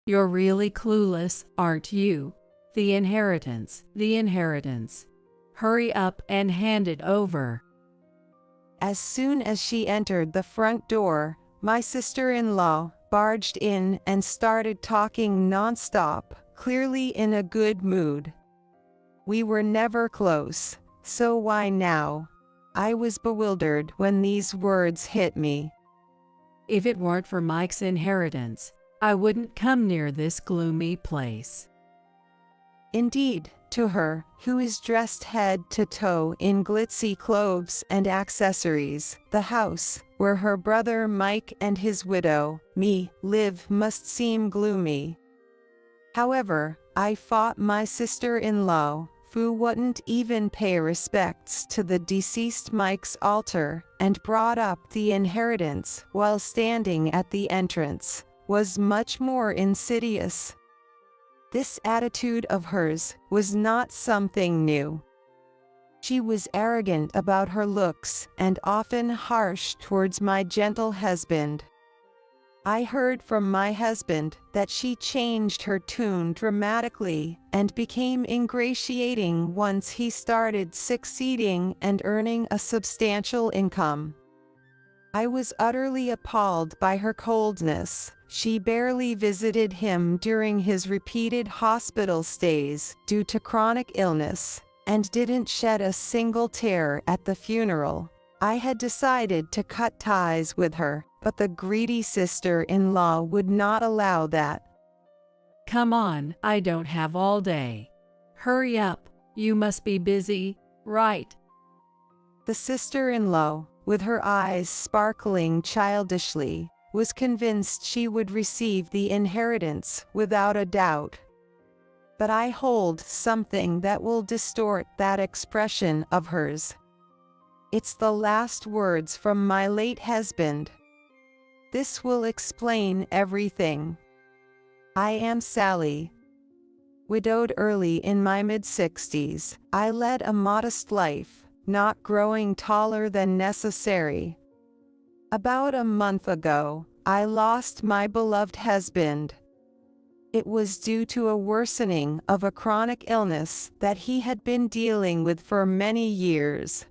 You're really clueless, aren't you? The inheritance, the inheritance. Hurry up and hand it over." As soon as she entered the front door, my sister-in-law barged in and started talking nonstop, clearly in a good mood. We were never close, so why now? I was bewildered when these words hit me. "If it weren't for Mike's inheritance, I wouldn't come near this gloomy place." Indeed, to her, who is dressed head to toe in glitzy clothes and accessories, the house, where her brother Mike and his widow, me, live must seem gloomy. However, I fought my sister-in-law, who wouldn't even pay respects to the deceased Mike's altar, and brought up the inheritance while standing at the entrance, was much more insidious. This attitude of hers was not something new. She was arrogant about her looks and often harsh towards my gentle husband. I heard from my husband that she changed her tune dramatically and became ingratiating once he started succeeding and earning a substantial income. I was utterly appalled by her coldness. She barely visited him during his repeated hospital stays due to chronic illness, and didn't shed a single tear at the funeral. I had decided to cut ties with her, but the greedy sister-in-law would not allow that. "Come on, I don't have all day. Hurry up, you must be busy, right?" The sister-in-law, with her eyes sparkling childishly, was convinced she would receive the inheritance without a doubt. But I hold something that will distort that expression of hers. It's the last words from my late husband. This will explain everything. I am Sally. Widowed early in my mid-60s, I led a modest life, not growing taller than necessary. About a month ago, I lost my beloved husband. It was due to a worsening of a chronic illness that he had been dealing with for many years.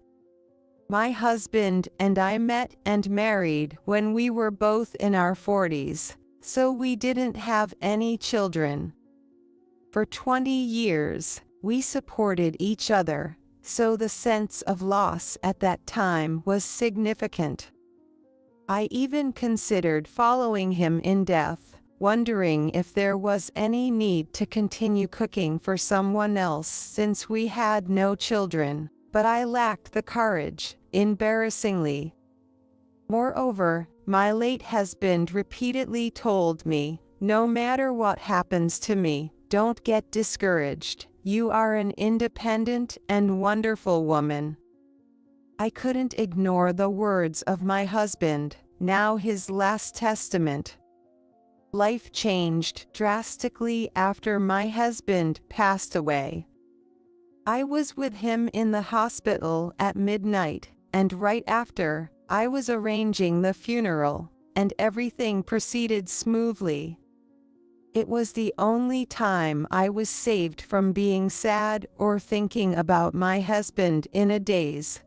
My husband and I met and married when we were both in our 40s, so we didn't have any children. For 20 years, we supported each other, so the sense of loss at that time was significant. I even considered following him in death, wondering if there was any need to continue cooking for someone else since we had no children, but I lacked the courage, embarrassingly. Moreover, my late husband repeatedly told me, "No matter what happens to me, don't get discouraged. You are an independent and wonderful woman." I couldn't ignore the words of my husband, now his last testament. Life changed drastically after my husband passed away. I was with him in the hospital at midnight, and right after, I was arranging the funeral, and everything proceeded smoothly. It was the only time I was saved from being sad or thinking about my husband in a daze.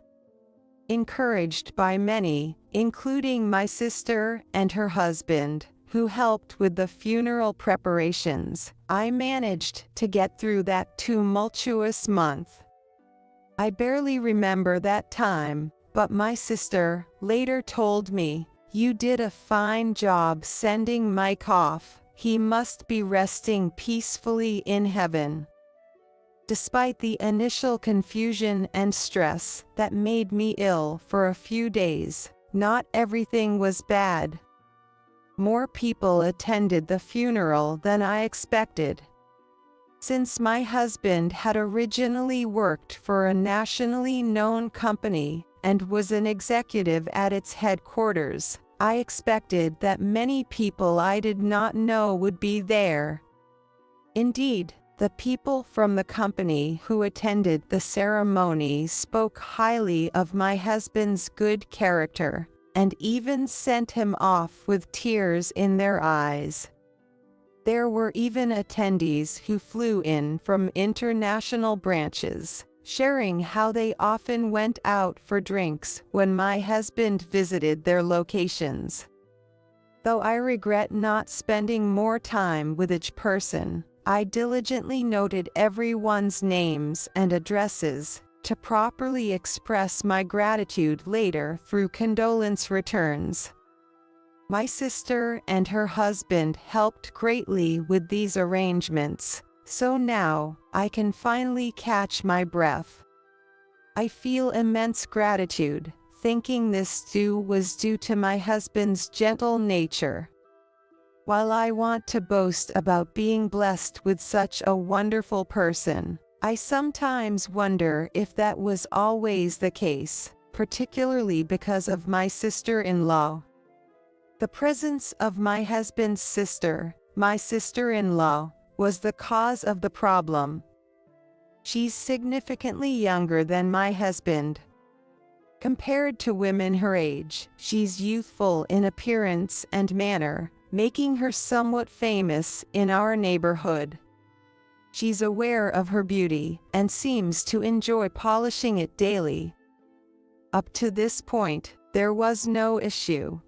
Encouraged by many, including my sister and her husband, who helped with the funeral preparations, I managed to get through that tumultuous month. I barely remember that time, but my sister later told me, "You did a fine job sending Mike off. He must be resting peacefully in heaven." Despite the initial confusion and stress that made me ill for a few days, not everything was bad. More people attended the funeral than I expected. Since my husband had originally worked for a nationally known company and was an executive at its headquarters, I expected that many people I did not know would be there. Indeed, the people from the company who attended the ceremony spoke highly of my husband's good character, and even sent him off with tears in their eyes. There were even attendees who flew in from international branches, sharing how they often went out for drinks when my husband visited their locations. Though I regret not spending more time with each person, I diligently noted everyone's names and addresses to properly express my gratitude later through condolence returns. My sister and her husband helped greatly with these arrangements, so now I can finally catch my breath. I feel immense gratitude, thinking this was due to my husband's gentle nature. While I want to boast about being blessed with such a wonderful person, I sometimes wonder if that was always the case, particularly because of my sister-in-law. The presence of my husband's sister, my sister-in-law, was the cause of the problem. She's significantly younger than my husband. Compared to women her age, she's youthful in appearance and manner, making her somewhat famous in our neighborhood. She's aware of her beauty and seems to enjoy polishing it daily. Up to this point, there was no issue.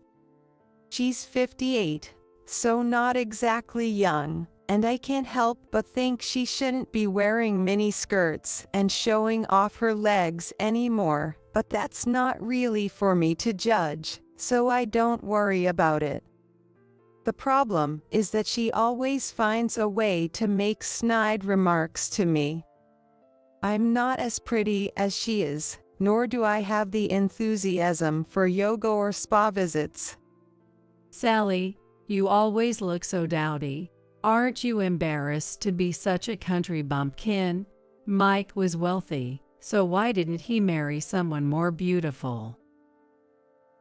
She's 58, so not exactly young, and I can't help but think she shouldn't be wearing mini skirts and showing off her legs anymore, but that's not really for me to judge, so I don't worry about it. The problem is that she always finds a way to make snide remarks to me. I'm not as pretty as she is, nor do I have the enthusiasm for yoga or spa visits. Sally, you always look so dowdy. Aren't you embarrassed to be such a country bumpkin? Mike was wealthy, so why didn't he marry someone more beautiful?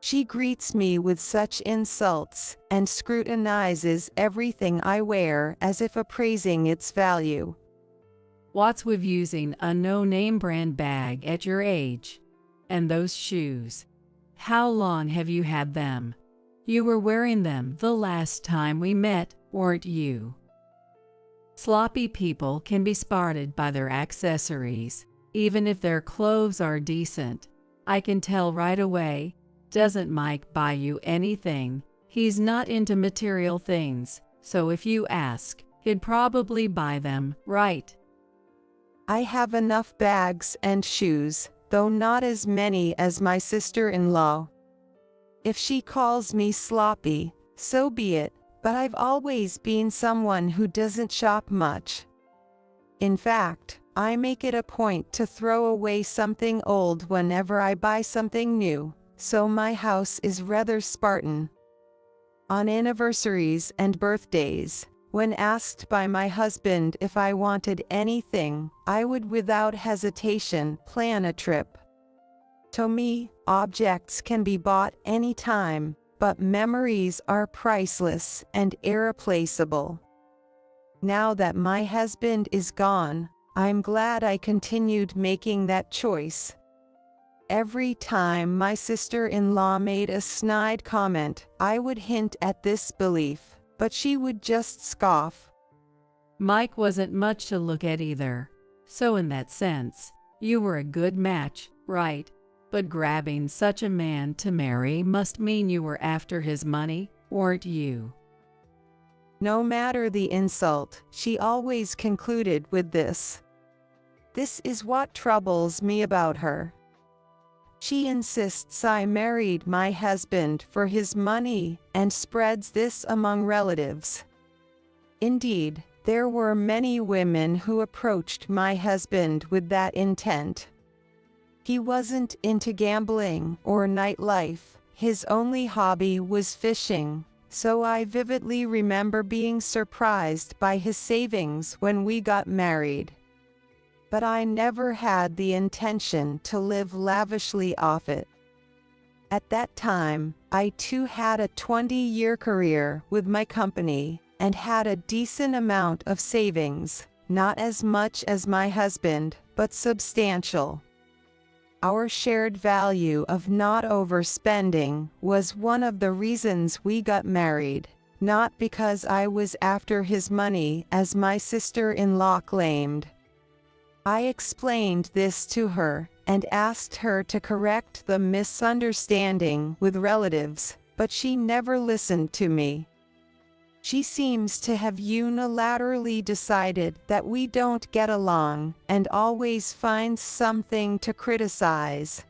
She greets me with such insults and scrutinizes everything I wear as if appraising its value. What's with using a no-name brand bag at your age? And those shoes. How long have you had them? You were wearing them the last time we met, weren't you? Sloppy people can be spotted by their accessories, even if their clothes are decent. I can tell right away. Doesn't Mike buy you anything? He's not into material things, so if you ask, he'd probably buy them, right? I have enough bags and shoes, though not as many as my sister-in-law. If she calls me sloppy, so be it, but I've always been someone who doesn't shop much. In fact, I make it a point to throw away something old whenever I buy something new, so my house is rather Spartan. On anniversaries and birthdays, when asked by my husband if I wanted anything, I would without hesitation plan a trip. To me, objects can be bought anytime, but memories are priceless and irreplaceable. Now that my husband is gone, I'm glad I continued making that choice. Every time my sister-in-law made a snide comment, I would hint at this belief, but she would just scoff. Mike wasn't much to look at either, so in that sense, you were a good match, right? But grabbing such a man to marry must mean you were after his money, weren't you? No matter the insult, she always concluded with this. This is what troubles me about her. She insists I married my husband for his money and spreads this among relatives. Indeed, there were many women who approached my husband with that intent. He wasn't into gambling or nightlife, his only hobby was fishing, so I vividly remember being surprised by his savings when we got married. But I never had the intention to live lavishly off it. At that time, I too had a 20-year career with my company and had a decent amount of savings, not as much as my husband, but substantial. Our shared value of not overspending was one of the reasons we got married, not because I was after his money as my sister-in-law claimed. I explained this to her and asked her to correct the misunderstanding with relatives, but she never listened to me. She seems to have unilaterally decided that we don't get along and always finds something to criticize.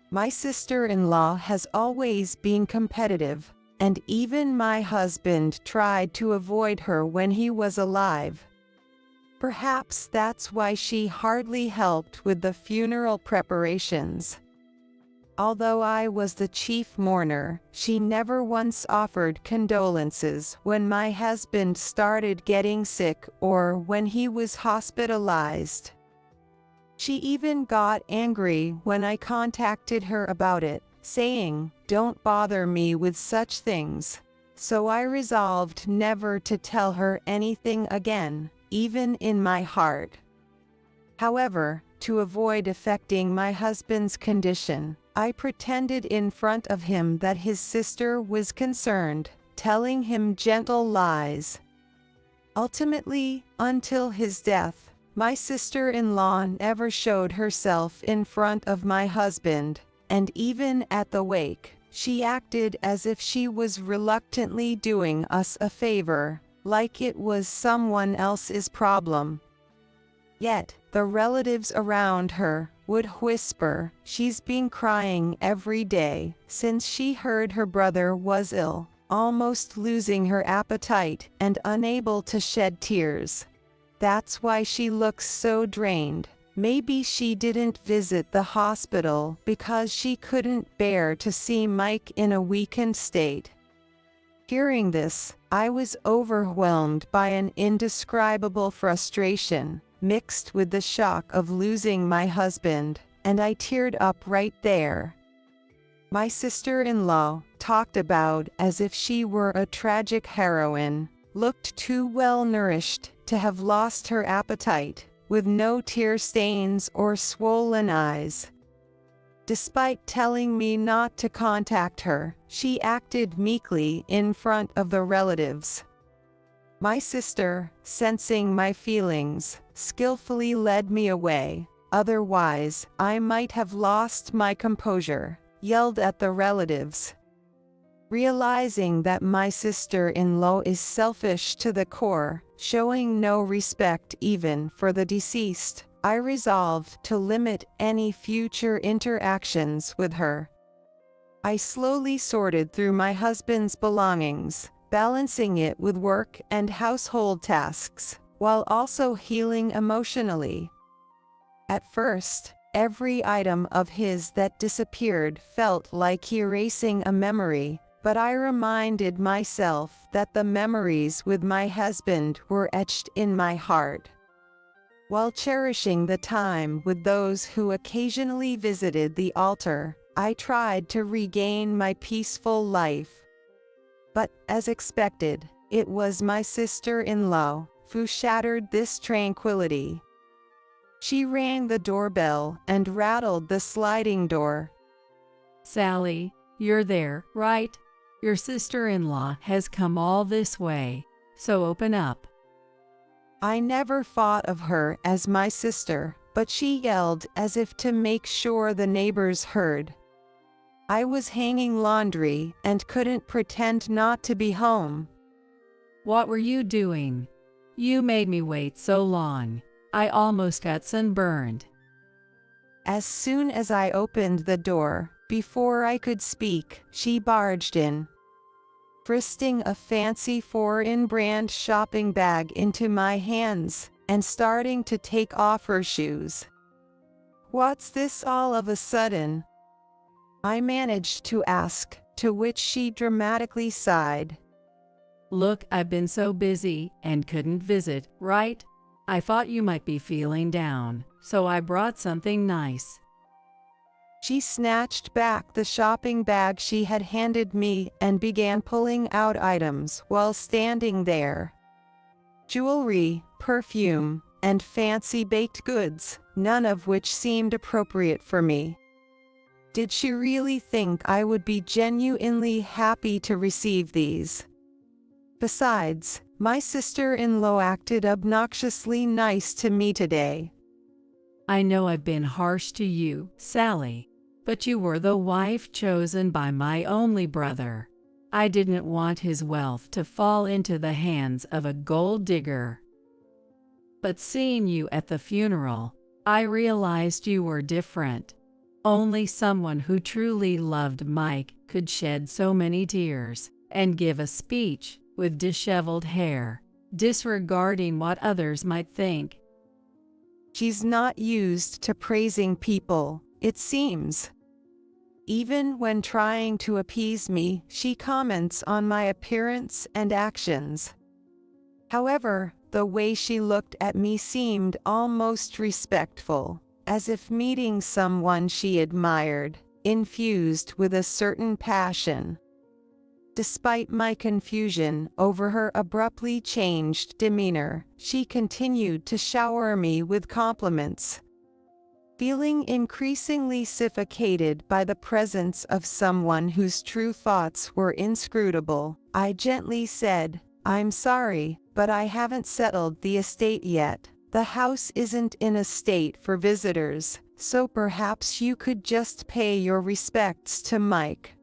My sister-in-law has always been competitive, and even my husband tried to avoid her when he was alive. Perhaps that's why she hardly helped with the funeral preparations. Although I was the chief mourner, she never once offered condolences when my husband started getting sick or when he was hospitalized. She even got angry when I contacted her about it, saying, "Don't bother me with such things." So I resolved never to tell her anything again, even in my heart. However, to avoid affecting my husband's condition, I pretended in front of him that his sister was concerned, telling him gentle lies. Ultimately, until his death, my sister-in-law never showed herself in front of my husband, and even at the wake, she acted as if she was reluctantly doing us a favor, like it was someone else's problem. Yet, the relatives around her would whisper, "She's been crying every day since she heard her brother was ill, almost losing her appetite and unable to shed tears. That's why she looks so drained. Maybe she didn't visit the hospital because she couldn't bear to see Mike in a weakened state." Hearing this, I was overwhelmed by an indescribable frustration, mixed with the shock of losing my husband, and I teared up right there. My sister-in-law, talked about as if she were a tragic heroine, looked too well-nourished to have lost her appetite, with no tear stains or swollen eyes. Despite telling me not to contact her, she acted meekly in front of the relatives. My sister, sensing my feelings, skillfully led me away. Otherwise, I might have lost my composure, yelled at the relatives. Realizing that my sister-in-law is selfish to the core, showing no respect even for the deceased, I resolved to limit any future interactions with her. I slowly sorted through my husband's belongings, balancing it with work and household tasks, while also healing emotionally. At first, every item of his that disappeared felt like erasing a memory, but I reminded myself that the memories with my husband were etched in my heart. While cherishing the time with those who occasionally visited the altar, I tried to regain my peaceful life. But, as expected, it was my sister-in-law who shattered this tranquility. She rang the doorbell and rattled the sliding door. "Sally, you're there, right? Your sister-in-law has come all this way, so open up." I never thought of her as my sister, but she yelled as if to make sure the neighbors heard. I was hanging laundry and couldn't pretend not to be home. "What were you doing? You made me wait so long. I almost got sunburned." As soon as I opened the door, before I could speak, she barged in, thrusting a fancy foreign-brand shopping bag into my hands, and starting to take off her shoes. "What's this all of a sudden?" I managed to ask, to which she dramatically sighed. "Look, I've been so busy and couldn't visit, right? I thought you might be feeling down, so I brought something nice." She snatched back the shopping bag she had handed me and began pulling out items while standing there. Jewelry, perfume, and fancy baked goods, none of which seemed appropriate for me. Did she really think I would be genuinely happy to receive these? Besides, my sister-in-law acted obnoxiously nice to me today. I know I've been harsh to you, Sally, but you were the wife chosen by my only brother. I didn't want his wealth to fall into the hands of a gold digger. But seeing you at the funeral, I realized you were different. Only someone who truly loved Mike could shed so many tears and give a speech with disheveled hair, disregarding what others might think. She's not used to praising people, it seems. Even when trying to appease me, she comments on my appearance and actions. However, the way she looked at me seemed almost respectful, as if meeting someone she admired, infused with a certain passion. Despite my confusion over her abruptly changed demeanor, she continued to shower me with compliments. Feeling increasingly suffocated by the presence of someone whose true thoughts were inscrutable, I gently said, "I'm sorry, but I haven't settled the estate yet. The house isn't in a state for visitors, so perhaps you could just pay your respects to Mike."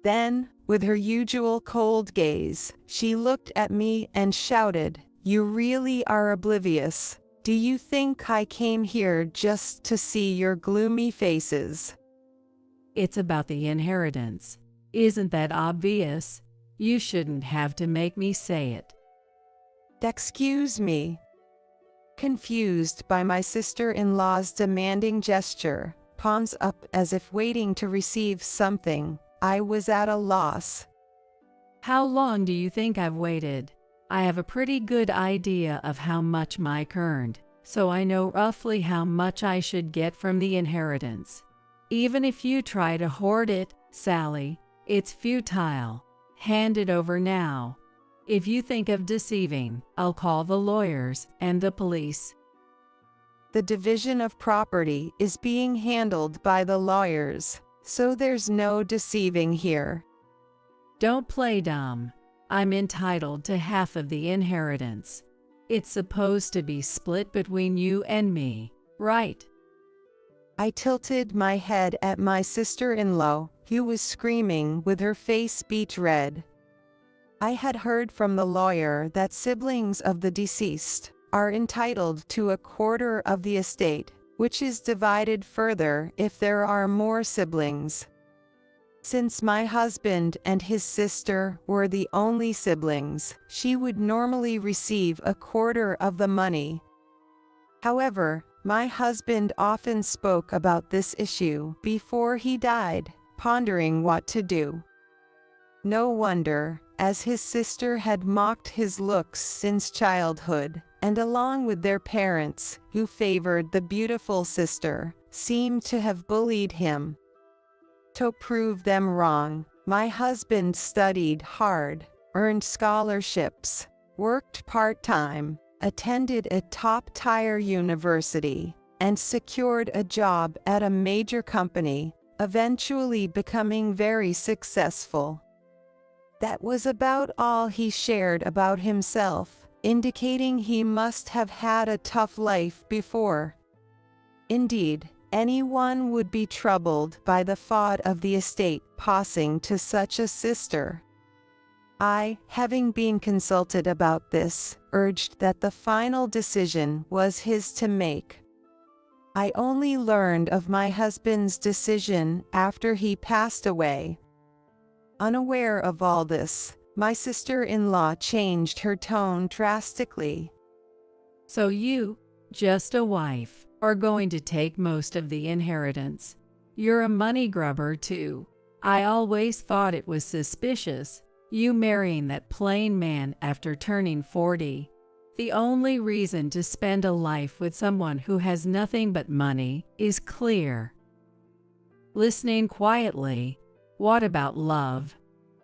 Then, with her usual cold gaze, she looked at me and shouted, "You really are oblivious. Do you think I came here just to see your gloomy faces?" It's about the inheritance. Isn't that obvious? You shouldn't have to make me say it. Excuse me. Confused by my sister-in-law's demanding gesture, palms up as if waiting to receive something, I was at a loss. How long do you think I've waited? I have a pretty good idea of how much Mike earned, so I know roughly how much I should get from the inheritance. Even if you try to hoard it, Sally, it's futile. Hand it over now. If you think of deceiving, I'll call the lawyers and the police. The division of property is being handled by the lawyers, so there's no deceiving here. Don't play dumb. I'm entitled to half of the inheritance. It's supposed to be split between you and me, right? I tilted my head at my sister-in-law, who was screaming with her face beet red. I had heard from the lawyer that siblings of the deceased are entitled to a quarter of the estate, which is divided further if there are more siblings. Since my husband and his sister were the only siblings, she would normally receive a quarter of the money. However, my husband often spoke about this issue before he died, pondering what to do. No wonder, as his sister had mocked his looks since childhood, and along with their parents, who favored the beautiful sister, seemed to have bullied him. To prove them wrong, my husband studied hard, earned scholarships, worked part-time, attended a top-tier university, and secured a job at a major company, eventually becoming very successful. That was about all he shared about himself, indicating he must have had a tough life before. Indeed, anyone would be troubled by the thought of the estate passing to such a sister. I, having been consulted about this, urged that the final decision was his to make. I only learned of my husband's decision after he passed away. Unaware of all this, my sister-in-law changed her tone drastically. So you, just a wife, are going to take most of the inheritance. You're a money grubber too. I always thought it was suspicious, you marrying that plain man after turning 40. The only reason to spend a life with someone who has nothing but money is clear. Listening quietly, what about love?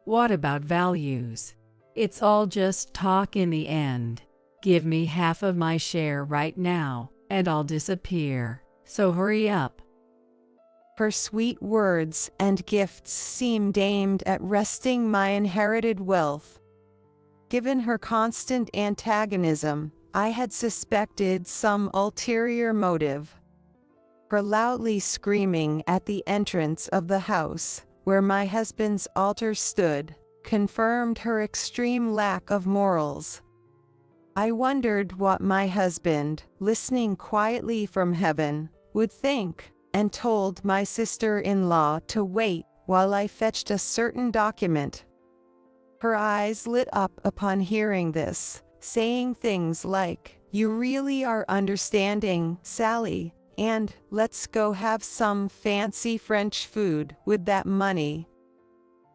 What about values? It's all just talk in the end. Give me half of my share right now, and I'll disappear. So hurry up. Her sweet words and gifts seemed aimed at wresting my inherited wealth. Given her constant antagonism, I had suspected some ulterior motive. Her loudly screaming at the entrance of the house, where my husband's altar stood, confirmed her extreme lack of morals. I wondered what my husband, listening quietly from heaven, would think, and told my sister-in-law to wait while I fetched a certain document. Her eyes lit up upon hearing this, saying things like, "You really are understanding, Sally, and let's go have some fancy French food with that money."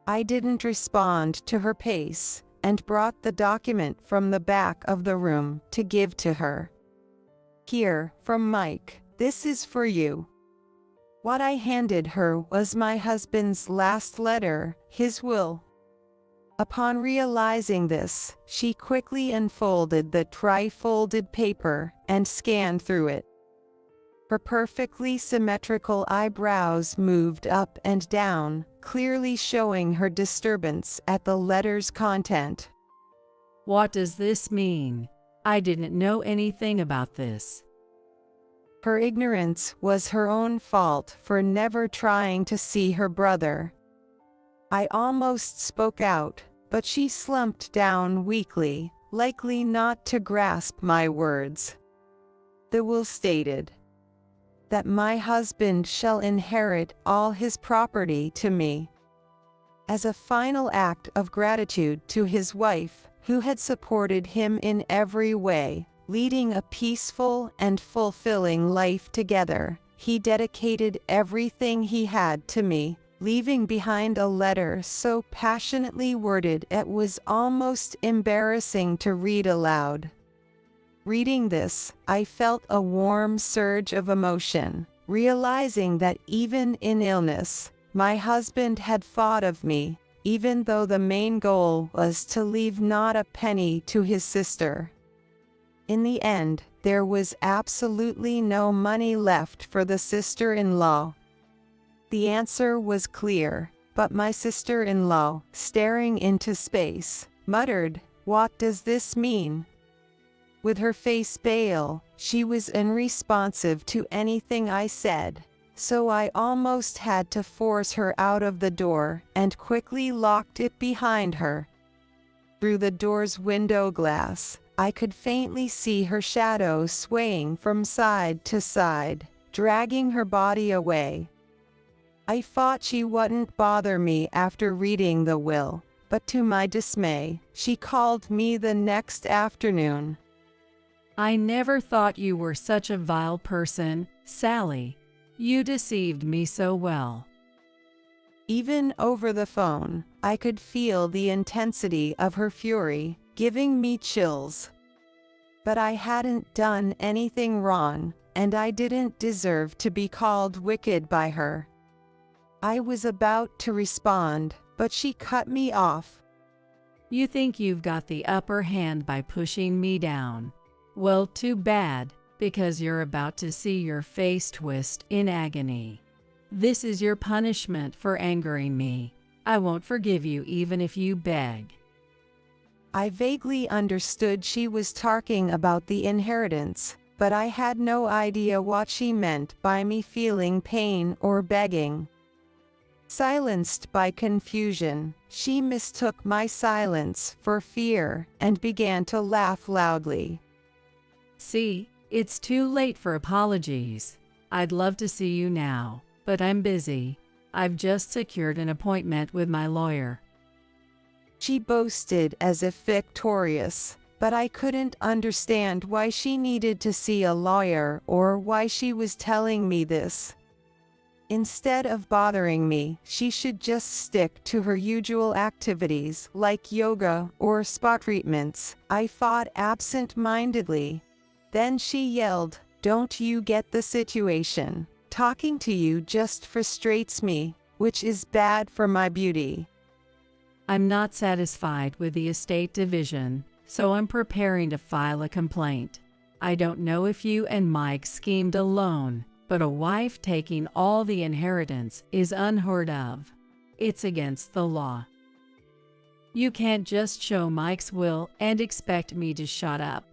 I didn't respond to her pace, and brought the document from the back of the room to give to her. "Here, from Mike, this is for you." What I handed her was my husband's last letter, his will. Upon realizing this, she quickly unfolded the tri-folded paper and scanned through it. Her perfectly symmetrical eyebrows moved up and down, clearly showing her disturbance at the letter's content. What does this mean? I didn't know anything about this. Her ignorance was her own fault for never trying to see her brother. I almost spoke out, but she slumped down weakly, likely not to grasp my words. The will stated that my husband shall inherit all his property to me. As a final act of gratitude to his wife, who had supported him in every way, leading a peaceful and fulfilling life together, he dedicated everything he had to me, leaving behind a letter so passionately worded it was almost embarrassing to read aloud. Reading this, I felt a warm surge of emotion, realizing that even in illness, my husband had thought of me, even though the main goal was to leave not a penny to his sister. In the end, there was absolutely no money left for the sister-in-law. The answer was clear, but my sister-in-law, staring into space, muttered, "What does this mean?" With her face pale, she was unresponsive to anything I said, so I almost had to force her out of the door and quickly locked it behind her. Through the door's window glass, I could faintly see her shadow swaying from side to side, dragging her body away. I thought she wouldn't bother me after reading the will, but to my dismay, she called me the next afternoon. I never thought you were such a vile person, Sally. You deceived me so well. Even over the phone, I could feel the intensity of her fury, giving me chills. But I hadn't done anything wrong, and I didn't deserve to be called wicked by her. I was about to respond, but she cut me off. You think you've got the upper hand by pushing me down. Well, too bad, because you're about to see your face twist in agony. This is your punishment for angering me. I won't forgive you even if you beg. I vaguely understood she was talking about the inheritance, but I had no idea what she meant by me feeling pain or begging. Silenced by confusion, she mistook my silence for fear and began to laugh loudly. See, it's too late for apologies. I'd love to see you now, but I'm busy. I've just secured an appointment with my lawyer. She boasted as if victorious, but I couldn't understand why she needed to see a lawyer or why she was telling me this. Instead of bothering me, she should just stick to her usual activities like yoga or spa treatments, I thought absent-mindedly. Then she yelled, "Don't you get the situation? Talking to you just frustrates me, which is bad for my beauty." I'm not satisfied with the estate division, so I'm preparing to file a complaint. I don't know if you and Mike schemed alone, but a wife taking all the inheritance is unheard of. It's against the law. You can't just show Mike's will and expect me to shut up.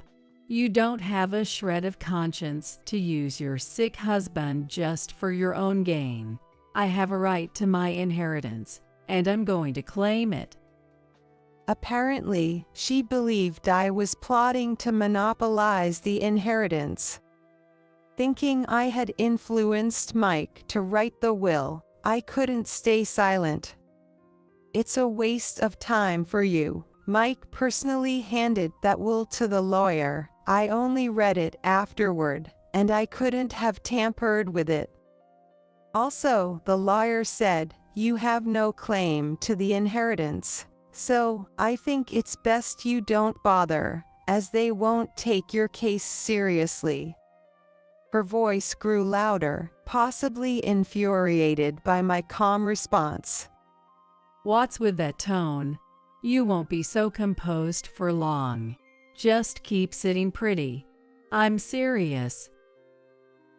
You don't have a shred of conscience to use your sick husband just for your own gain. I have a right to my inheritance, and I'm going to claim it. Apparently, she believed I was plotting to monopolize the inheritance. Thinking I had influenced Mike to write the will, I couldn't stay silent. It's a waste of time for you. Mike personally handed that will to the lawyer. I only read it afterward, and I couldn't have tampered with it. Also, the lawyer said, you have no claim to the inheritance. So, I think it's best you don't bother, as they won't take your case seriously. Her voice grew louder, possibly infuriated by my calm response. What's with that tone? You won't be so composed for long. Just keep sitting pretty. I'm serious.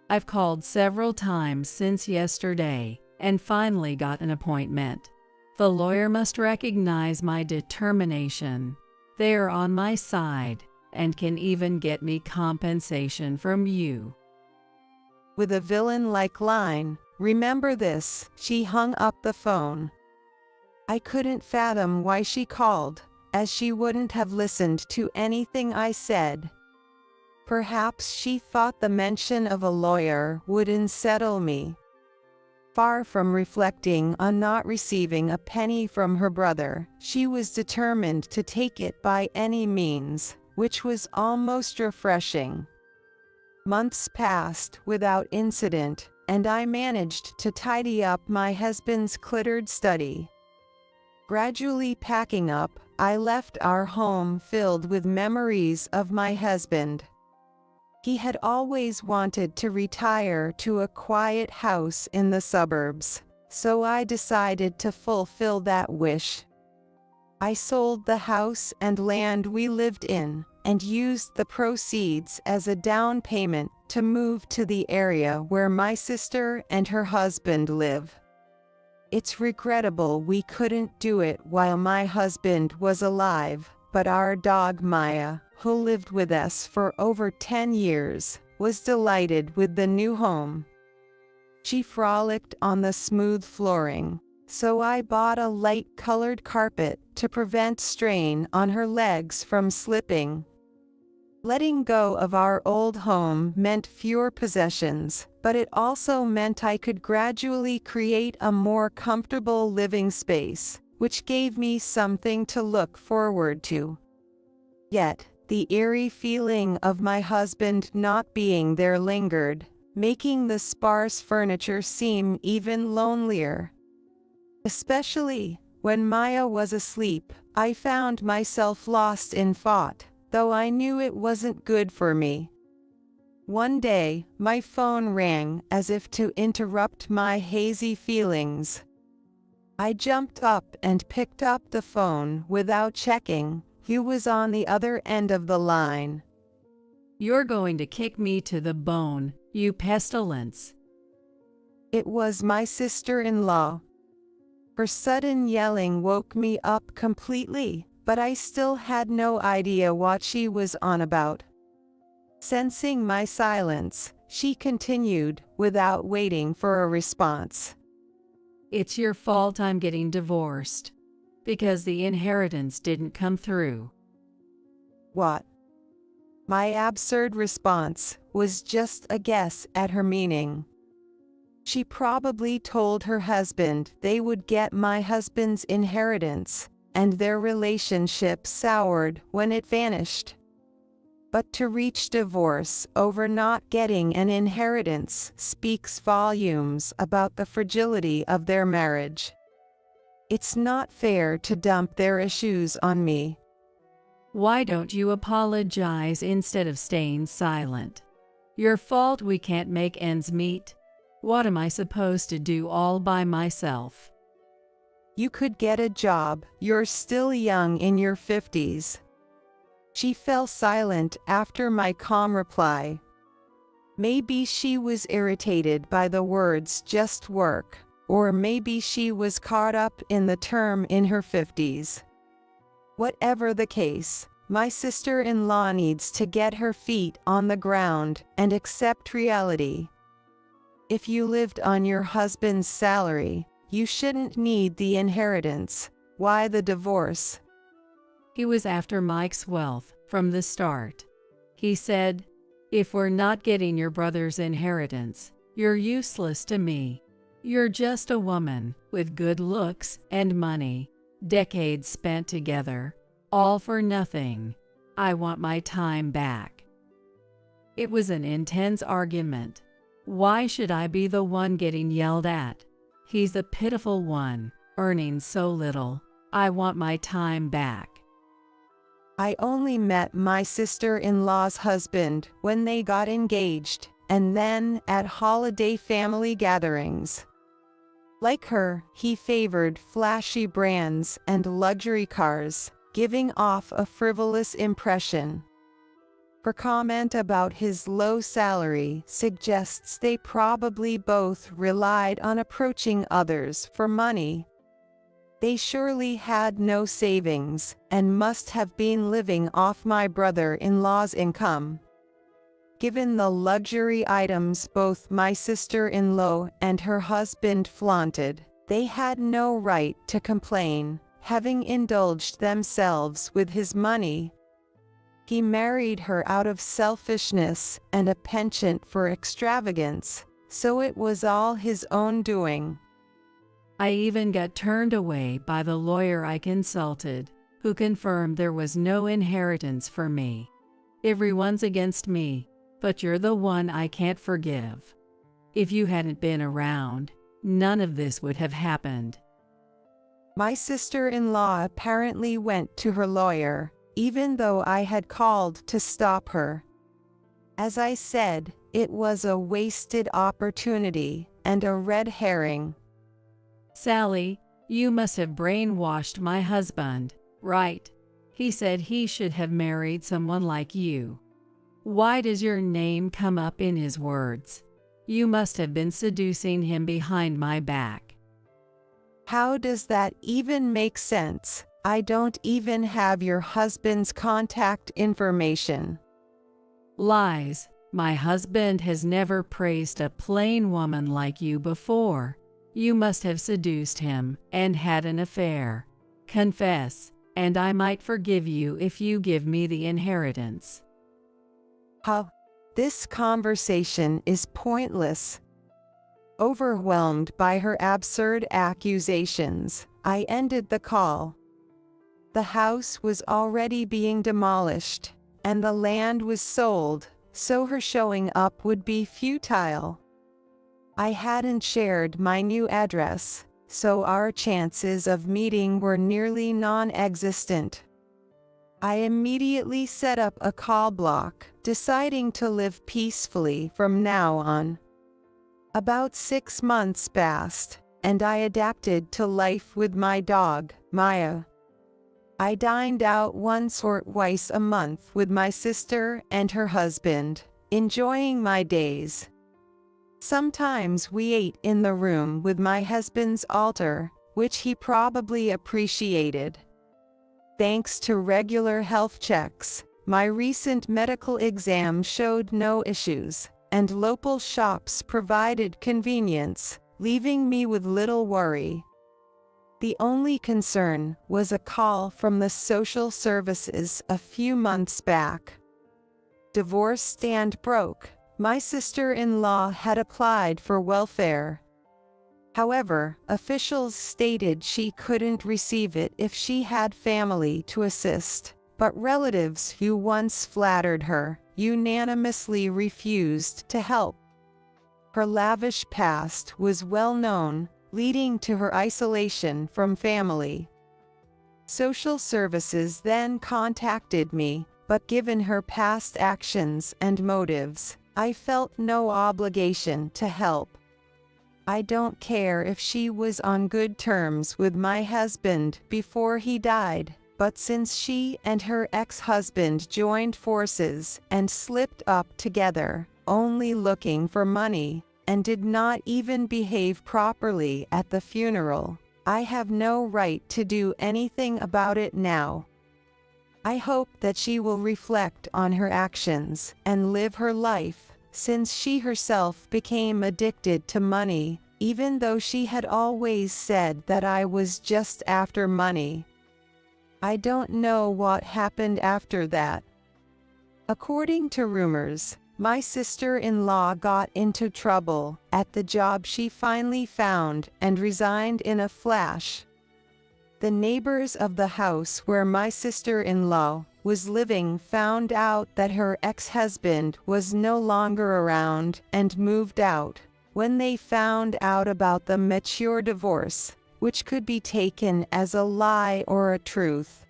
I've called several times since yesterday and finally got an appointment. The lawyer must recognize my determination. They're on my side and can even get me compensation from you. With a villain-like line, remember this, she hung up the phone. I couldn't fathom why she called, as she wouldn't have listened to anything I said. Perhaps she thought the mention of a lawyer would unsettle me. Far from reflecting on not receiving a penny from her brother, she was determined to take it by any means, which was almost refreshing. Months passed without incident, and I managed to tidy up my husband's cluttered study. Gradually packing up, I left our home filled with memories of my husband. He had always wanted to retire to a quiet house in the suburbs, so I decided to fulfill that wish. I sold the house and land we lived in, and used the proceeds as a down payment to move to the area where my sister and her husband live. It's regrettable we couldn't do it while my husband was alive, but our dog Maya, who lived with us for over 10 years, was delighted with the new home. She frolicked on the smooth flooring, so I bought a light-colored carpet to prevent strain on her legs from slipping. Letting go of our old home meant fewer possessions, but it also meant I could gradually create a more comfortable living space, which gave me something to look forward to. Yet, the eerie feeling of my husband not being there lingered, making the sparse furniture seem even lonelier. Especially when Maya was asleep, I found myself lost in thought, though I knew it wasn't good for me. One day, my phone rang as if to interrupt my hazy feelings. I jumped up and picked up the phone without checking who was on the other end of the line. You're going to kick me to the bone, you pestilence. It was my sister-in-law. Her sudden yelling woke me up completely, but I still had no idea what she was on about. Sensing my silence, she continued, without waiting for a response. It's your fault I'm getting divorced, because the inheritance didn't come through. What? My absurd response was just a guess at her meaning. She probably told her husband they would get my husband's inheritance, and their relationship soured when it vanished. But to reach divorce over not getting an inheritance speaks volumes about the fragility of their marriage. It's not fair to dump their issues on me. Why don't you apologize instead of staying silent? Your fault we can't make ends meet. What am I supposed to do all by myself? You could get a job, you're still young in your 50s. She fell silent after my calm reply. Maybe she was irritated by the words "just work," or maybe she was caught up in the term in her 50s. Whatever the case, my sister-in-law needs to get her feet on the ground and accept reality. If you lived on your husband's salary, you shouldn't need the inheritance. Why the divorce? He was after Mike's wealth from the start. He said, "If we're not getting your brother's inheritance, you're useless to me. You're just a woman with good looks and money, decades spent together, all for nothing. I want my time back." It was an intense argument. Why should I be the one getting yelled at? He's the pitiful one, earning so little. I want my time back. I only met my sister-in-law's husband when they got engaged, and then at holiday family gatherings. Like her, he favored flashy brands and luxury cars, giving off a frivolous impression. Her comment about his low salary suggests they probably both relied on approaching others for money. They surely had no savings and must have been living off my brother-in-law's income. Given the luxury items both my sister-in-law and her husband flaunted, they had no right to complain, having indulged themselves with his money. He married her out of selfishness and a penchant for extravagance, so it was all his own doing. I even got turned away by the lawyer I consulted, who confirmed there was no inheritance for me. Everyone's against me, but you're the one I can't forgive. If you hadn't been around, none of this would have happened. My sister-in-law apparently went to her lawyer, even though I had called to stop her. As I said, it was a wasted opportunity and a red herring. "Sally, you must have brainwashed my husband, right? He said he should have married someone like you. Why does your name come up in his words? You must have been seducing him behind my back." How does that even make sense? I don't even have your husband's contact information. Lies. My husband has never praised a plain woman like you before. You must have seduced him and had an affair. Confess, and I might forgive you if you give me the inheritance. How? This conversation is pointless. Overwhelmed by her absurd accusations, I ended the call. The house was already being demolished, and the land was sold, so her showing up would be futile. I hadn't shared my new address, so our chances of meeting were nearly non-existent. I immediately set up a call block, deciding to live peacefully from now on. About 6 months passed, and I adapted to life with my dog, Maya. I dined out once or twice a month with my sister and her husband, enjoying my days. Sometimes we ate in the room with my husband's altar, which he probably appreciated. Thanks to regular health checks, my recent medical exam showed no issues, and local shops provided convenience, leaving me with little worry. The only concern was a call from the social services a few months back. Divorced and broke, my sister-in-law had applied for welfare. However, officials stated she couldn't receive it if she had family to assist, but relatives who once flattered her unanimously refused to help. Her lavish past was well known, leading to her isolation from family. Social services then contacted me, but given her past actions and motives, I felt no obligation to help. I don't care if she was on good terms with my husband before he died, but since she and her ex-husband joined forces and slipped up together, only looking for money, and did not even behave properly at the funeral, I have no right to do anything about it now. I hope that she will reflect on her actions and live her life, since she herself became addicted to money, even though she had always said that I was just after money. I don't know what happened after that. According to rumors, my sister-in-law got into trouble at the job she finally found and resigned in a flash. The neighbors of the house where my sister-in-law was living found out that her ex-husband was no longer around and moved out. When they found out about the mature divorce, which could be taken as a lie or a truth,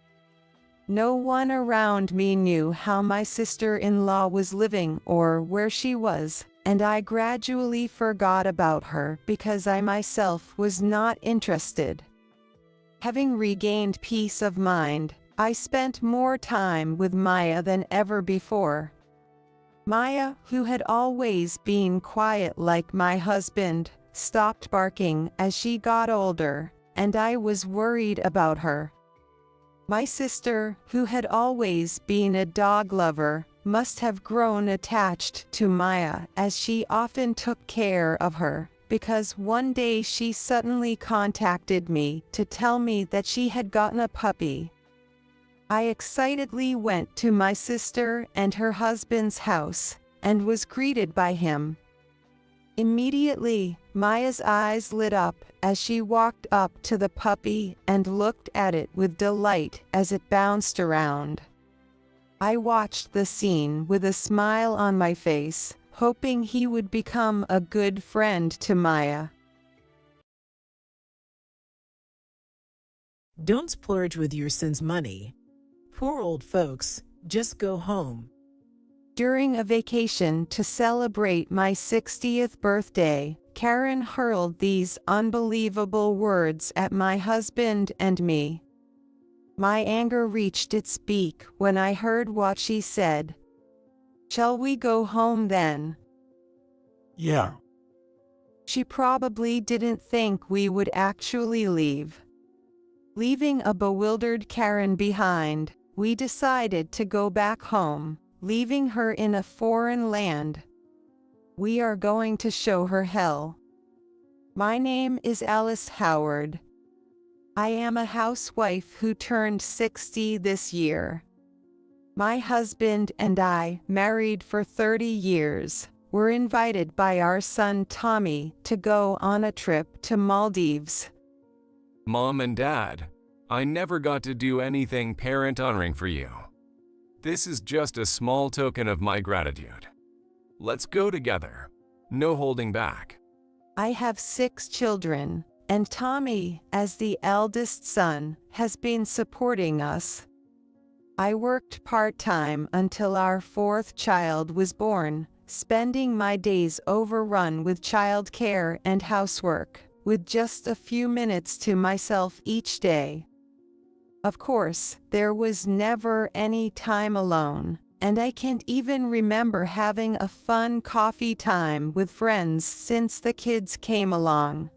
no one around me knew how my sister-in-law was living or where she was, and I gradually forgot about her because I myself was not interested. Having regained peace of mind, I spent more time with Maya than ever before. Maya, who had always been quiet like my husband, stopped barking as she got older, and I was worried about her. My sister, who had always been a dog lover, must have grown attached to Maya as she often took care of her, because one day she suddenly contacted me to tell me that she had gotten a puppy. I excitedly went to my sister and her husband's house, and was greeted by him. Immediately, Maya's eyes lit up as she walked up to the puppy and looked at it with delight as it bounced around. I watched the scene with a smile on my face, hoping he would become a good friend to Maya. Don't splurge with your son's money. Poor old folks, just go home. During a vacation to celebrate my 60th birthday, Karen hurled these unbelievable words at my husband and me. My anger reached its peak when I heard what she said. "Shall we go home then?" Yeah. She probably didn't think we would actually leave. Leaving a bewildered Karen behind, we decided to go back home, leaving her in a foreign land. We are going to show her hell. My name is Alice Howard. I am a housewife who turned 60 this year. My husband and I, married for 30 years, were invited by our son Tommy to go on a trip to Maldives. Mom and Dad, I never got to do anything parent-honoring for you. This is just a small token of my gratitude. Let's go together. No holding back. I have 6 children, and Tommy, as the eldest son, has been supporting us. I worked part-time until our 4th child was born, spending my days overrun with childcare and housework, with just a few minutes to myself each day. Of course, there was never any time alone, and I can't even remember having a fun coffee time with friends since the kids came along.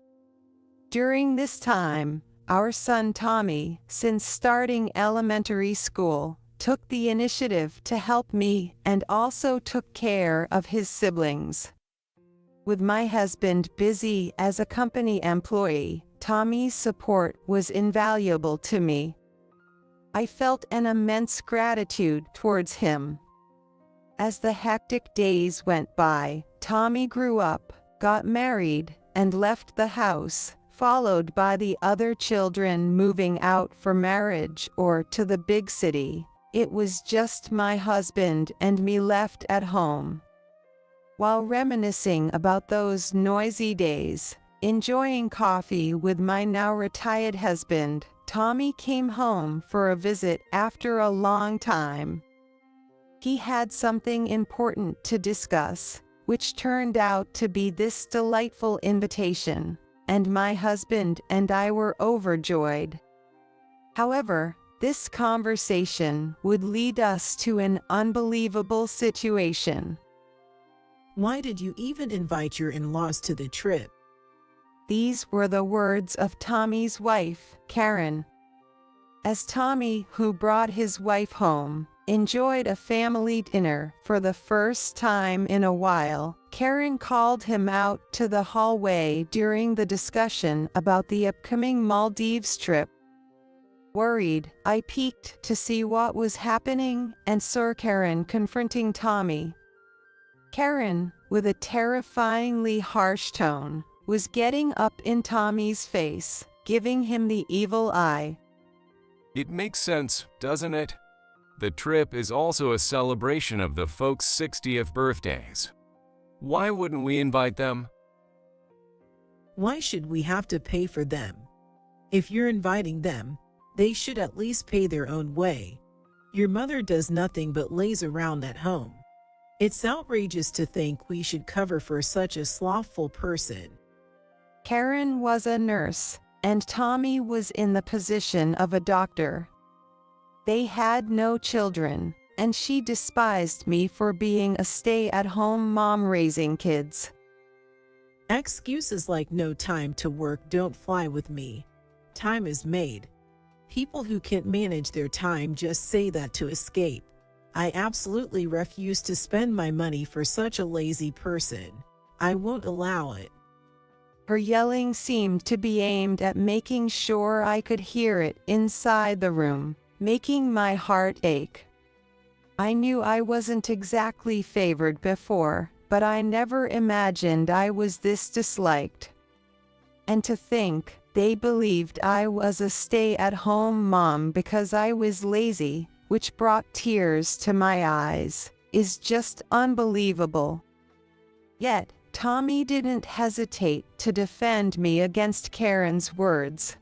During this time, our son Tommy, since starting elementary school, took the initiative to help me and also took care of his siblings. With my husband busy as a company employee, Tommy's support was invaluable to me. I felt an immense gratitude towards him. As the hectic days went by, Tommy grew up, got married, and left the house, followed by the other children moving out for marriage or to the big city. It was just my husband and me left at home. While reminiscing about those noisy days, enjoying coffee with my now retired husband, Tommy came home for a visit after a long time. He had something important to discuss, which turned out to be this delightful invitation, and my husband and I were overjoyed. However, this conversation would lead us to an unbelievable situation. Why did you even invite your in-laws to the trip? These were the words of Tommy's wife, Karen. As Tommy, who brought his wife home, enjoyed a family dinner for the first time in a while, Karen called him out to the hallway during the discussion about the upcoming Maldives trip. Worried, I peeked to see what was happening and saw Karen confronting Tommy. Karen, with a terrifyingly harsh tone, was getting up in Tommy's face, giving him the evil eye. It makes sense, doesn't it? The trip is also a celebration of the folks' 60th birthdays. Why wouldn't we invite them? Why should we have to pay for them? If you're inviting them, they should at least pay their own way. Your mother does nothing but lays around at home. It's outrageous to think we should cover for such a slothful person. Karen was a nurse, and Tommy was in the position of a doctor. They had no children, and she despised me for being a stay-at-home mom raising kids. Excuses like no time to work don't fly with me. Time is made. People who can't manage their time just say that to escape. I absolutely refuse to spend my money for such a lazy person. I won't allow it. Her yelling seemed to be aimed at making sure I could hear it inside the room, making my heart ache. I knew I wasn't exactly favored before, but I never imagined I was this disliked. And to think they believed I was a stay-at-home mom because I was lazy, which brought tears to my eyes, is just unbelievable. Yet, Tommy didn't hesitate to defend me against Karen's words.